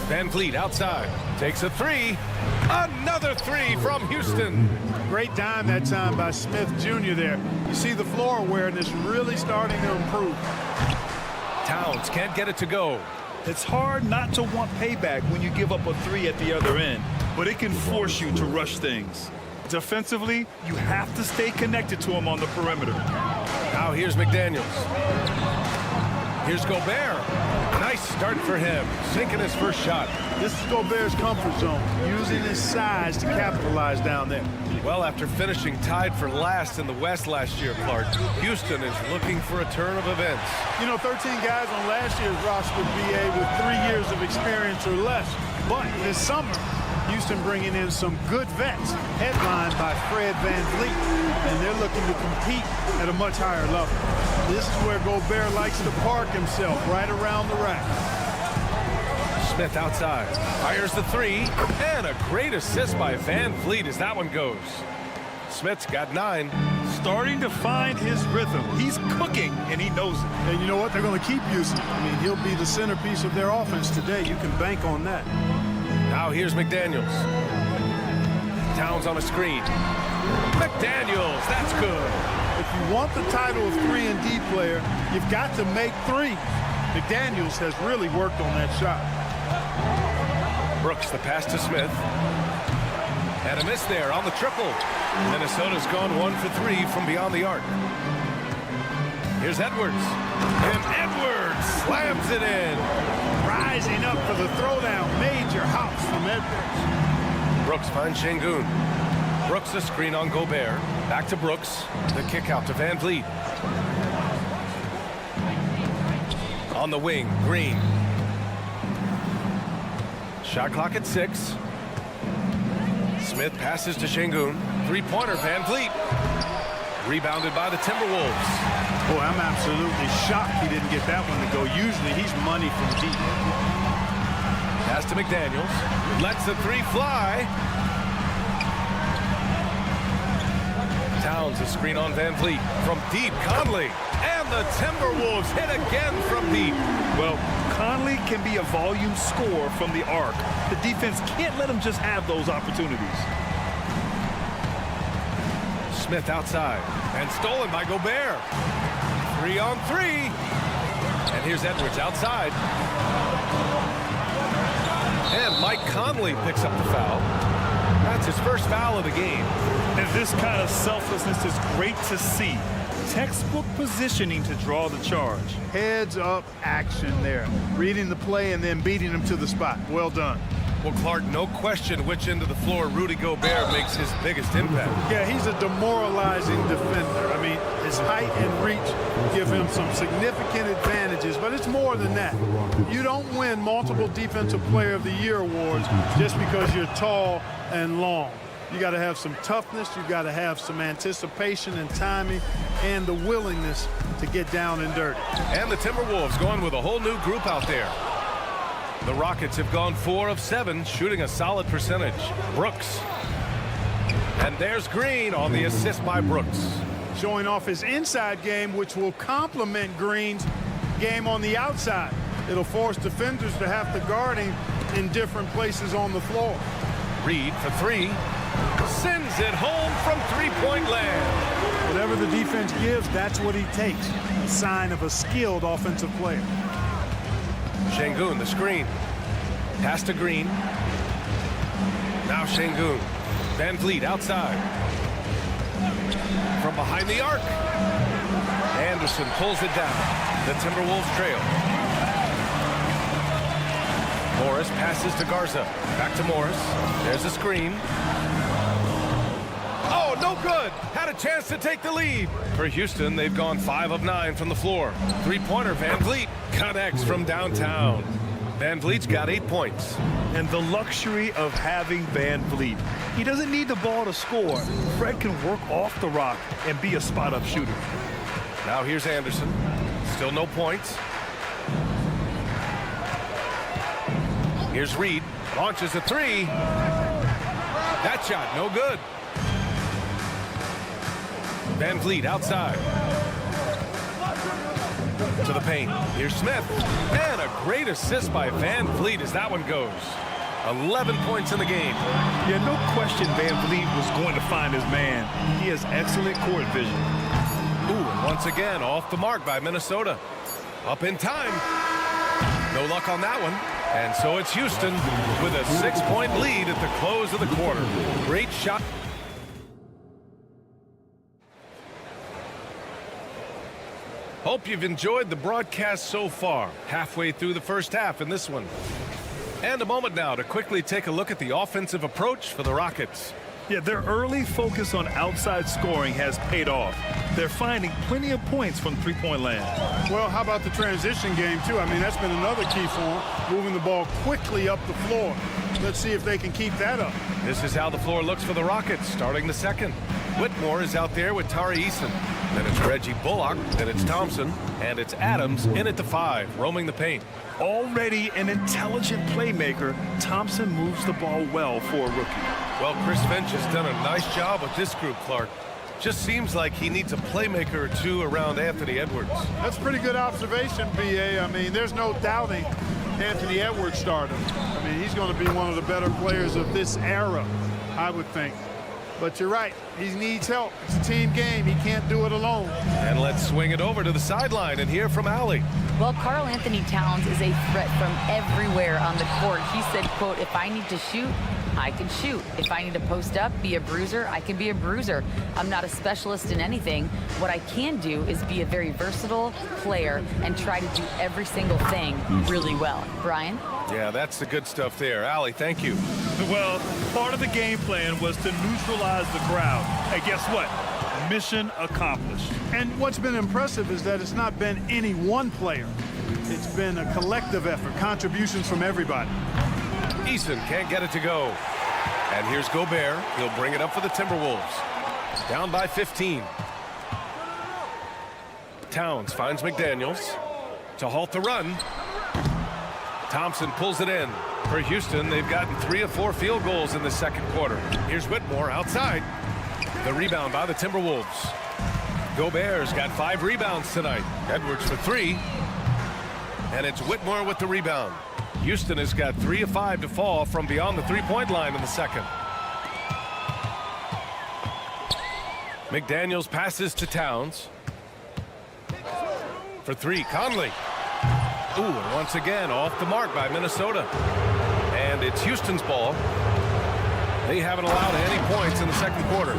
Van Vliet outside, takes a 3. Another 3 from Houston. Great dime that time by Smith Jr. there. You see the floor awareness really starting to improve. Towns can't get it to go. It's hard not to want payback when you give up a 3 at the other end, but it can force you to rush things. Defensively, you have to stay connected to him on the perimeter. Now here's McDaniels. Here's Gobert. Nice start for him, sinking his first shot. This is Gobert's comfort zone, using his size to capitalize down there. Well, after finishing tied for last in the West last year, Clark, Houston is looking for a turn of events. You know, 13 guys on last year's roster, BA, with 3 years of experience or less. But this summer, Houston bringing in some good vets, headlined by Fred Van Vliet, and they're looking to compete at a much higher level. This is where Gobert likes to park himself, right around the rack. Smith outside, fires the 3, and a great assist by Van Vliet as that one goes. Smith's got 9. Starting to find his rhythm. He's cooking, and he knows it. And you know what? They're going to keep using. I mean, he'll be the centerpiece of their offense today. You can bank on that. Now here's McDaniels. Towns on a screen. McDaniels, that's good. If you want the title of 3-and-D player, you've got to make 3s. McDaniels has really worked on that shot. Brooks, the pass to Smith. And a miss there on the triple. Minnesota's gone 1 for 3 from beyond the arc. Here's Edwards. And Edwards slams it in. Rising up for the throwdown. Major hops from Edwards. Brooks finds Şengün. Brooks a screen on Gobert. Back to Brooks. The kick out to Van Vliet. On the wing, Green. Shot clock at 6. Smith passes to Şengün. 3-pointer, Van Vliet. Rebounded by the Timberwolves. Boy, I'm absolutely shocked he didn't get that one to go. Usually he's money from deep. Pass to McDaniels. Lets the 3 fly. Towns a screen on Van Vliet. From deep, Conley. And the Timberwolves hit again from deep. Well, Conley can be a volume scorer from the arc. The defense can't let him just have those opportunities. Smith outside. And stolen by Gobert. 3-on-3. And here's Edwards outside. And Mike Conley picks up the foul. That's his first foul of the game. And this kind of selflessness is great to see. Textbook positioning to draw the charge. Heads up action there. Reading the play and then beating him to the spot. Well done. Well, Clark, no question which end of the floor Rudy Gobert makes his biggest impact. Yeah, he's a demoralizing defender. I mean, his height and reach give him some significant advantages, but it's more than that. You don't win multiple Defensive Player of the Year awards just because you're tall and long. You got to have some toughness. You got to have some anticipation and timing and the willingness to get down and dirty. And the Timberwolves going with a whole new group out there. The Rockets have gone 4 of 7, shooting a solid percentage. Brooks. And there's Green on the assist by Brooks. Showing off his inside game, which will complement Green's game on the outside. It'll force defenders to have to guard him in different places on the floor. Reed for 3. Sends it home from 3-point land. Whatever the defense gives, that's what he takes. A sign of a skilled offensive player. Şengün, the screen. Pass to Green. Now Şengün. Van Vliet outside. From behind the arc. Anderson pulls it down. The Timberwolves trail. Morris passes to Garza. Back to Morris. There's a screen. Oh, no good. Had a chance to take the lead. For Houston, they've gone 5 of 9 from the floor. 3-pointer, Van Vliet connects from downtown. Van Vliet's got 8 points. And the luxury of having Van Vliet. He doesn't need the ball to score. Fred can work off the rock and be a spot-up shooter. Now here's Anderson. Still no points. Here's Reed. Launches a three. That shot, no good. Van Vliet outside. To the paint. Here's Smith. And a great assist by Van Vliet as that one goes. 11 points in the game. Yeah, no question Van Vliet was going to find his man. He has excellent court vision. Ooh, and once again, off the mark by Minnesota. Up in time. No luck on that one. And so it's Houston with a 6-point lead at the close of the quarter. Great shot. Hope you've enjoyed the broadcast so far. Halfway through the first half in this one. And a moment now to quickly take a look at the offensive approach for the Rockets. Yeah, their early focus on outside scoring has paid off. They're finding plenty of points from three-point land. Well, how about the transition game, too? I mean, that's been another key for them, moving the ball quickly up the floor. Let's see if they can keep that up. This is how the floor looks for the Rockets starting the second. Whitmore is out there with Tari Eason. Then it's Reggie Bullock. Then it's Thompson. And it's Adams in at the 5, roaming the paint. Already an intelligent playmaker, Thompson moves the ball well for a rookie. Well, Chris Finch has done a nice job with this group, Clark. Just seems like he needs a playmaker or two around Anthony Edwards. That's a pretty good observation, B.A. I mean, there's no doubting Anthony Edwards started. I mean, he's going to be one of the better players of this era, I would think. But you're right, he needs help. It's a team game. He can't do it alone. And let's swing it over to the sideline and hear from Allie. Well, Karl Anthony Towns is a threat from everywhere on the court. He said, quote, if I need to shoot, I can shoot. If I need to post up, be a bruiser, I can be a bruiser. I'm not a specialist in anything. What I can do is be a very versatile player and try to do every single thing really well. Brian? Yeah, that's the good stuff there. Allie, thank you. Well, part of the game plan was to neutralize the crowd. Hey, guess what? Mission accomplished. And what's been impressive is that it's not been any one player. It's been a collective effort, contributions from everybody. Eason can't get it to go. And here's Gobert. He'll bring it up for the Timberwolves. Down by 15. Towns finds McDaniels to halt the run. Thompson pulls it in. For Houston, they've gotten 3 of 4 field goals in the second quarter. Here's Whitmore outside. The rebound by the Timberwolves. Gobert's got 5 rebounds tonight. Edwards for 3. And it's Whitmore with the rebound. Houston has got 3 of 5 to fall from beyond the three-point line in the second. McDaniels passes to Towns. For 3, Conley. Ooh, and once again off the mark by Minnesota. And it's Houston's ball. They haven't allowed any points in the second quarter.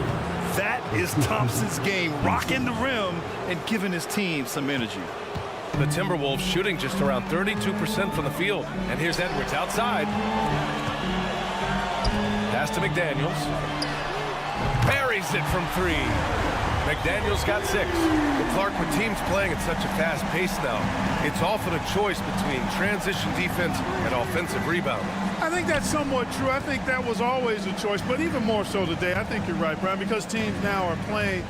That is Thompson's game, rocking the rim and giving his team some energy. The Timberwolves shooting just around 32% from the field. And here's Edwards outside. Pass to McDaniels. Buries it from 3. McDaniels got 6. But Clark, with teams playing at such a fast pace now, it's often a choice between transition defense and offensive rebound. I think that's somewhat true. I think that was always a choice, but even more so today. I think you're right, Brian, because teams now are playing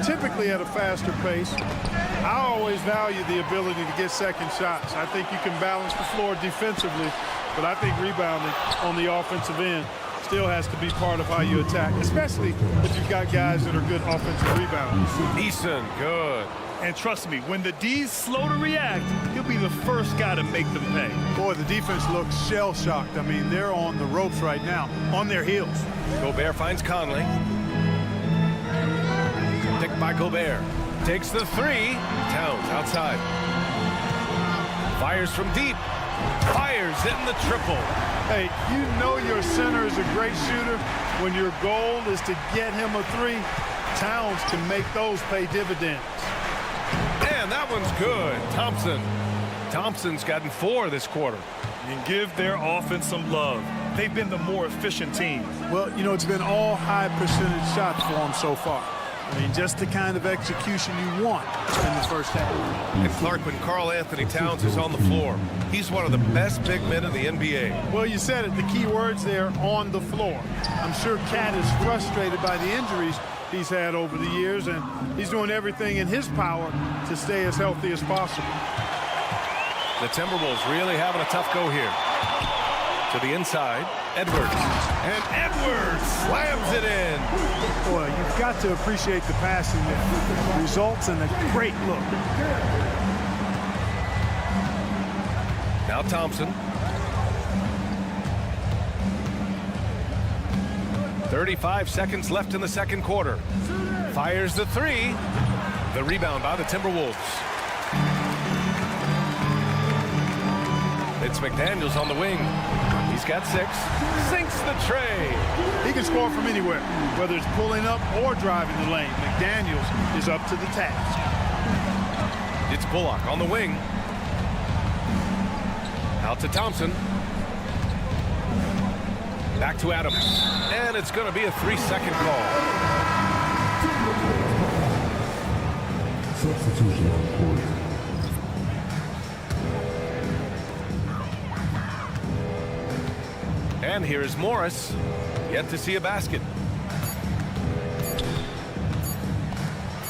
typically at a faster pace. I always value the ability to get second shots. I think you can balance the floor defensively, but I think rebounding on the offensive end still has to be part of how you attack, especially if you've got guys that are good offensive rebounders. Eason, good. And trust me, when the D's slow to react, he'll be the first guy to make them pay. Boy, the defense looks shell-shocked. I mean, they're on the ropes right now, on their heels. Gobert finds Conley. Picked by Gobert. Takes the 3. Towns outside. Fires from deep. Fires in the triple. Hey, you know your center is a great shooter. When your goal is to get him a 3, Towns can make those pay dividends. And that one's good. Thompson's gotten 4 this quarter. And give their offense some love. They've been the more efficient team. Well, you know, it's been all high percentage shots for them so far. I mean, just the kind of execution you want in the first half. And Clark, when Karl Anthony Towns is on the floor, he's one of the best big men in the NBA. Well, you said it, the key words there, on the floor. I'm sure Cat is frustrated by the injuries he's had over the years, and he's doing everything in his power to stay as healthy as possible. The Timberwolves really having a tough go here. To the inside, Edwards. And Edwards slams it in. Boy, you've got to appreciate the passing there. Results in a great look. Now Thompson. 35 seconds left in the second quarter. Fires the three. The rebound by the Timberwolves. It's McDaniels on the wing. He's got 6. Sinks the tray. He can score from anywhere, whether it's pulling up or driving the lane. McDaniels is up to the task. It's Bullock on the wing. Out to Thompson. Back to Adams. And it's going to be a 3-second call. Substitution on court. And here's Morris. Yet to see a basket.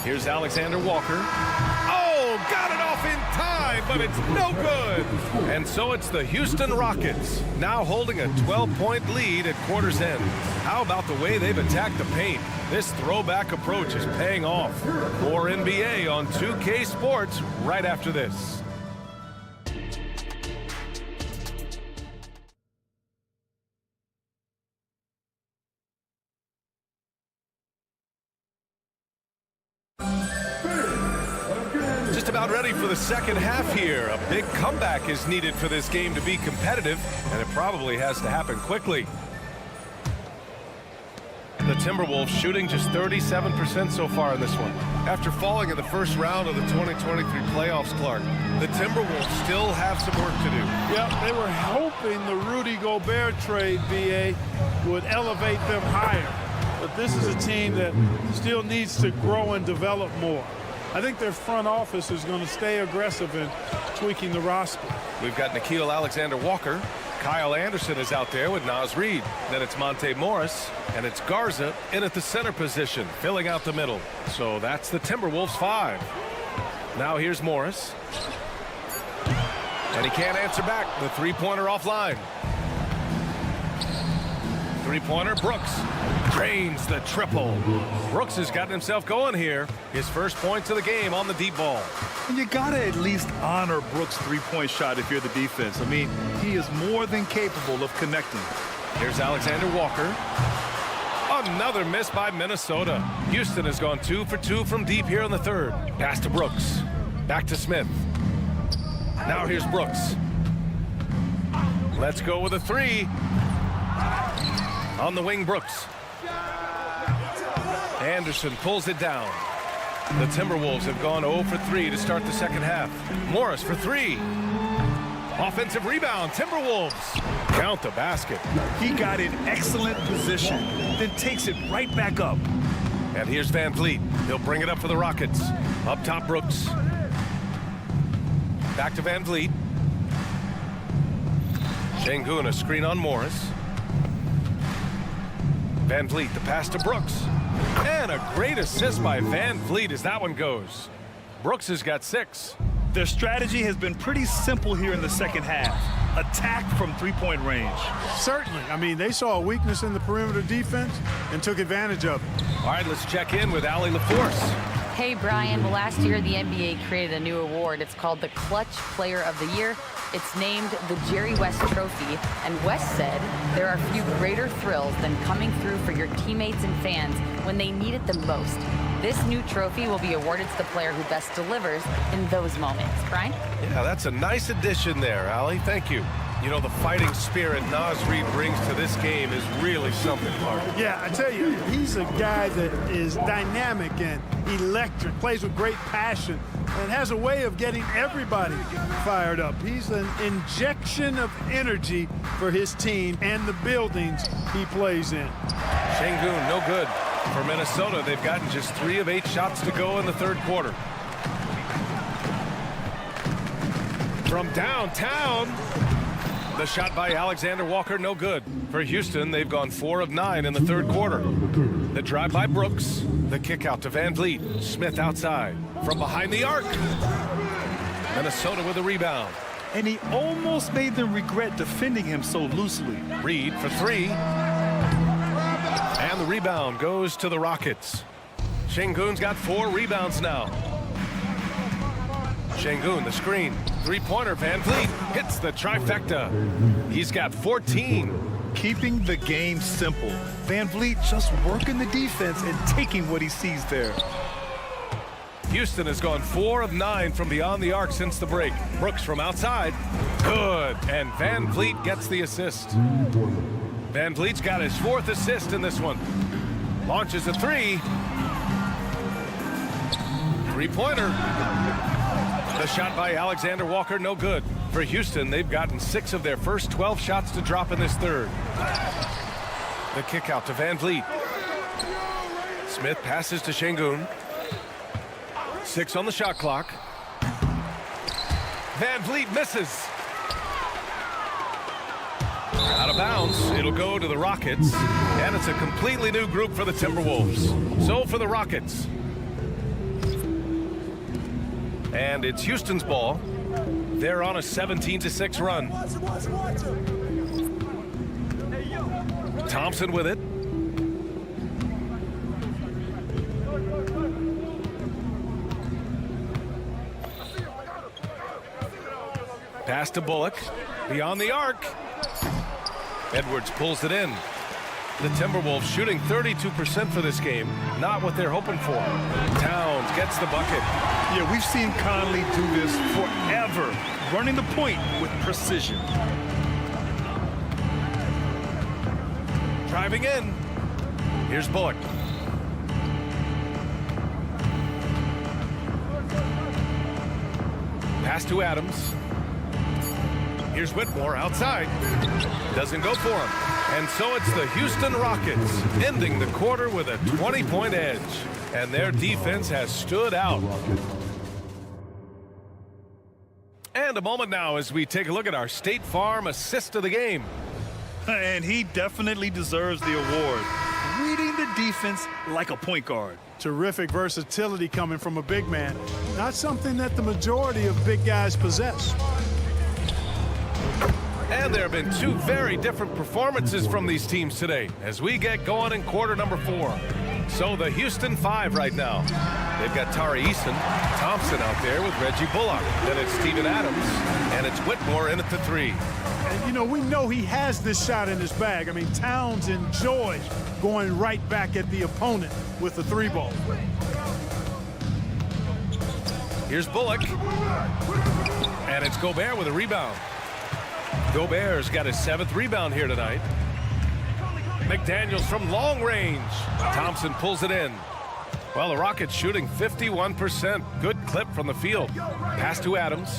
Here's Alexander Walker. Oh, got it off in time, but it's no good. And so it's the Houston Rockets, now holding a 12-point lead at quarter's end. How about the way they've attacked the paint? This throwback approach is paying off. More NBA on 2K Sports right after this. Just about ready for the second half here. A big comeback is needed for this game to be competitive, and it probably has to happen quickly. The Timberwolves shooting just 37% so far in this one. After falling in the first round of the 2023 playoffs, Clark, the Timberwolves still have some work to do. Yeah, they were hoping the Rudy Gobert trade, BA, would elevate them higher. But this is a team that still needs to grow and develop more. I think their front office is going to stay aggressive in tweaking the roster. We've got Nickeil Alexander-Walker. Kyle Anderson is out there with Naz Reid. Then it's Monte Morris, and it's Garza in at the center position, filling out the middle. So that's the Timberwolves 5. Now here's Morris. And he can't answer back. The three-pointer offline. Three-pointer, Brooks drains the triple. Brooks has gotten himself going here. His first points of the game on the deep ball. And you got to at least honor Brooks' three-point shot if you're the defense. I mean, he is more than capable of connecting. Here's Alexander Walker. Another miss by Minnesota. Houston has gone 2 for 2 from deep here in the third. Pass to Brooks. Back to Smith. Now here's Brooks. Let's go with a 3. On the wing, Brooks. Anderson pulls it down. The Timberwolves have gone 0 for 3 to start the second half. Morris for 3. Offensive rebound, Timberwolves. Count the basket. He got in excellent position, then takes it right back up. And here's Van Vliet. He'll bring it up for the Rockets. Up top, Brooks. Back to Van Vliet. Şengün, a screen on Morris. Van Vliet, the pass to Brooks. And a great assist by Van Vliet as that one goes. Brooks has got 6. Their strategy has been pretty simple here in the second half. Attack from three-point range. Certainly. I mean, they saw a weakness in the perimeter defense and took advantage of it. All right, let's check in with Allie LaForce. Hey, Brian. Well, last year, the NBA created a new award. It's called the Clutch Player of the Year. It's named the Jerry West Trophy. And West said there are few greater thrills than coming through for your teammates and fans when they need it the most. This new trophy will be awarded to the player who best delivers in those moments. Brian? Yeah, that's a nice addition there, Allie. Thank you. You know, the fighting spirit Naz Reid brings to this game is really something, Clark. Yeah, I tell you, he's a guy that is dynamic and electric, plays with great passion, and has a way of getting everybody fired up. He's an injection of energy for his team and the buildings he plays in. Şengün, no good. For Minnesota, they've gotten just 3 of 8 shots to go in the third quarter. From downtown, the shot by Alexander Walker, no good. For Houston, they've gone 4 of 9 in the third quarter. The drive by Brooks, the kick out to Van Vliet. Smith outside, from behind the arc. Minnesota with a rebound. And he almost made them regret defending him so loosely. Reed for 3. And the rebound goes to the Rockets. Şengün's got 4 rebounds now. Şengün, the screen. 3-pointer, Van Vliet hits the trifecta. He's got 14. Keeping the game simple. Van Vliet just working the defense and taking what he sees there. Houston has gone 4 of 9 from beyond the arc since the break. Brooks from outside. Good. And Van Vliet gets the assist. Van Vliet's got his 4th assist in this one. Launches a 3. 3-pointer. The shot by Alexander Walker, no good. For Houston, they've gotten 6 of their first 12 shots to drop in this third. The kick out to Van Vliet. Smith passes to Şengün. 6 on the shot clock. Van Vliet misses. Out of bounds. It'll go to the Rockets. And it's a completely new group for the Timberwolves. So for the Rockets. And it's Houston's ball. They're on a 17-6 run. Thompson with it. Pass to Bullock. Beyond the arc. Edwards pulls it in. The Timberwolves shooting 32% for this game. Not what they're hoping for. Towns gets the bucket. Yeah, we've seen Conley do this forever. Running the point with precision. Driving in. Here's Bullock. Pass to Adams. Here's Whitmore outside. Doesn't go for him. And so it's the Houston Rockets ending the quarter with a 20-point edge. And their defense has stood out. And a moment now as we take a look at our State Farm assist of the game. And he definitely deserves the award. Reading the defense like a point guard. Terrific versatility coming from a big man. Not something that the majority of big guys possess. And there have been 2 very different performances from these teams today as we get going in quarter number 4. So the Houston 5 right now. They've got Tari Eason, Thompson out there with Reggie Bullock. Then it's Steven Adams, and it's Whitmore in at the 3. And, you know, we know he has this shot in his bag. I mean, Towns enjoys going right back at the opponent with the 3-ball. Here's Bullock. And it's Gobert with a rebound. Gobert's got his 7th rebound here tonight. McDaniels from long range. Thompson pulls it in. Well, the Rockets shooting 51%. Good clip from the field. Pass to Adams.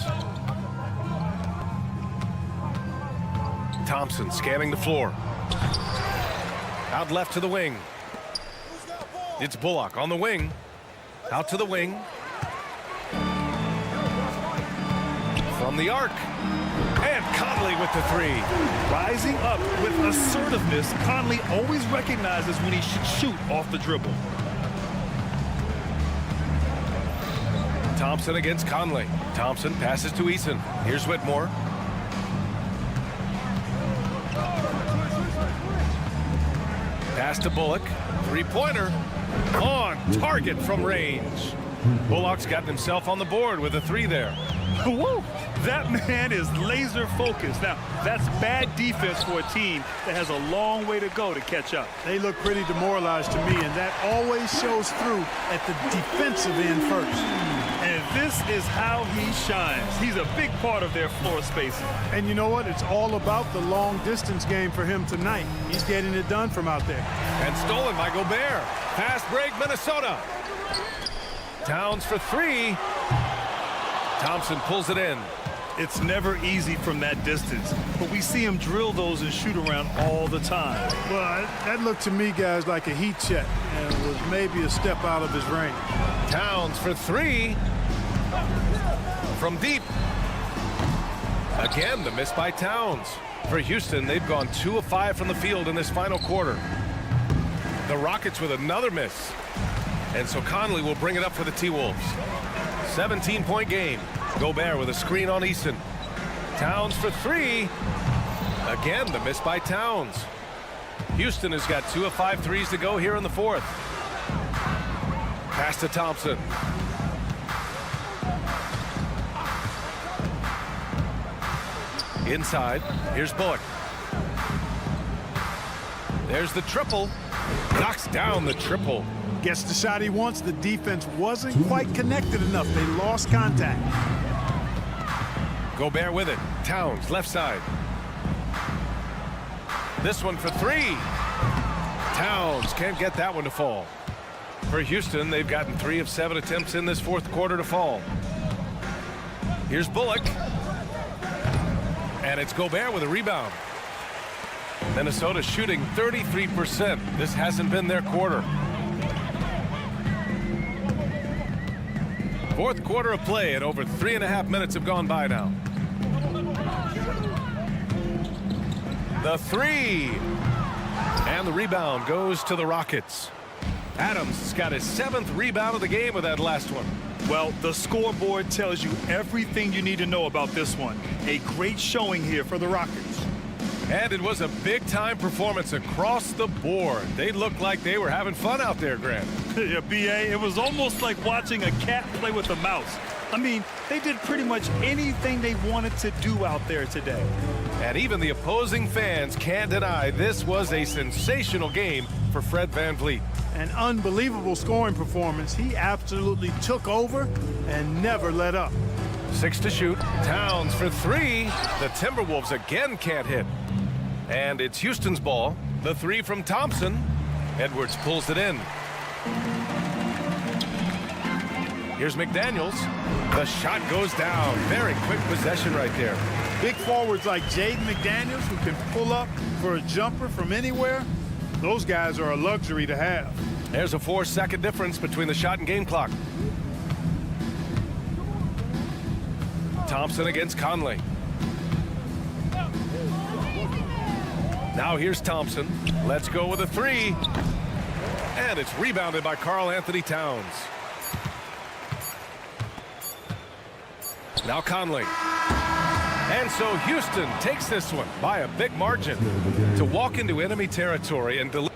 Thompson scanning the floor. Out left to the wing. It's Bullock on the wing. Out to the wing. From the arc. And Conley with the 3. Rising up with assertiveness, Conley always recognizes when he should shoot off the dribble. Thompson against Conley. Thompson passes to Eason. Here's Whitmore. Pass to Bullock. 3-pointer. On target from range. Bullock's gotten himself on the board with a 3 there. Woo! That man is laser focused. Now, that's bad defense for a team that has a long way to go to catch up. They look pretty demoralized to me, and that always shows through at the defensive end first. And this is how he shines. He's a big part of their floor spacing. And you know what? It's all about the long distance game for him tonight. He's getting it done from out there. And stolen by Gobert. Fast break, Minnesota. Towns for 3. Thompson pulls it in. It's never easy from that distance, but we see him drill those and shoot around all the time. Well, that looked to me, guys, like a heat check, and was maybe a step out of his range. Towns for three. From deep. Again, the miss by Towns. For Houston, they've gone 2 of 5 from the field in this final quarter. The Rockets with another miss. And so Conley will bring it up for the T-Wolves. 17-point game. Gobert with a screen on Easton. Towns for three. Again, the miss by Towns. Houston has got 2 of 5 threes to go here in the fourth. Pass to Thompson. Inside, here's Bullock. There's the triple. Knocks down the triple. Gets the shot he wants. The defense wasn't quite connected enough. They lost contact. Gobert with it. Towns, left side. This one for three. Towns can't get that one to fall. For Houston, they've gotten 3 of 7 attempts in this fourth quarter to fall. Here's Bullock. And it's Gobert with a rebound. Minnesota shooting 33%. This hasn't been their quarter. Fourth quarter of play, and over 3.5 minutes have gone by now. The three. And the rebound goes to the Rockets. Adams has got his 7th rebound of the game with that last one. Well, the scoreboard tells you everything you need to know about this one. A great showing here for the Rockets. And it was a big-time performance across the board. They looked like they were having fun out there, Grant. Yeah, B.A., it was almost like watching a cat play with a mouse. I mean, they did pretty much anything they wanted to do out there today. And even the opposing fans can't deny this was a sensational game for Fred VanVleet. An unbelievable scoring performance. He absolutely took over and never let up. 6 to shoot. Towns for three. The Timberwolves again can't hit. And it's Houston's ball. The three from Thompson. Edwards pulls it in. Here's McDaniels. The shot goes down. Very quick possession right there. Big forwards like Jaden McDaniels, who can pull up for a jumper from anywhere, those guys are a luxury to have. There's a 4-second difference between the shot and game clock. Thompson against Conley. Now here's Thompson. Let's go with a three. And it's rebounded by Karl Anthony Towns. Now Conley. And so Houston takes this one by a big margin to walk into enemy territory and deliver.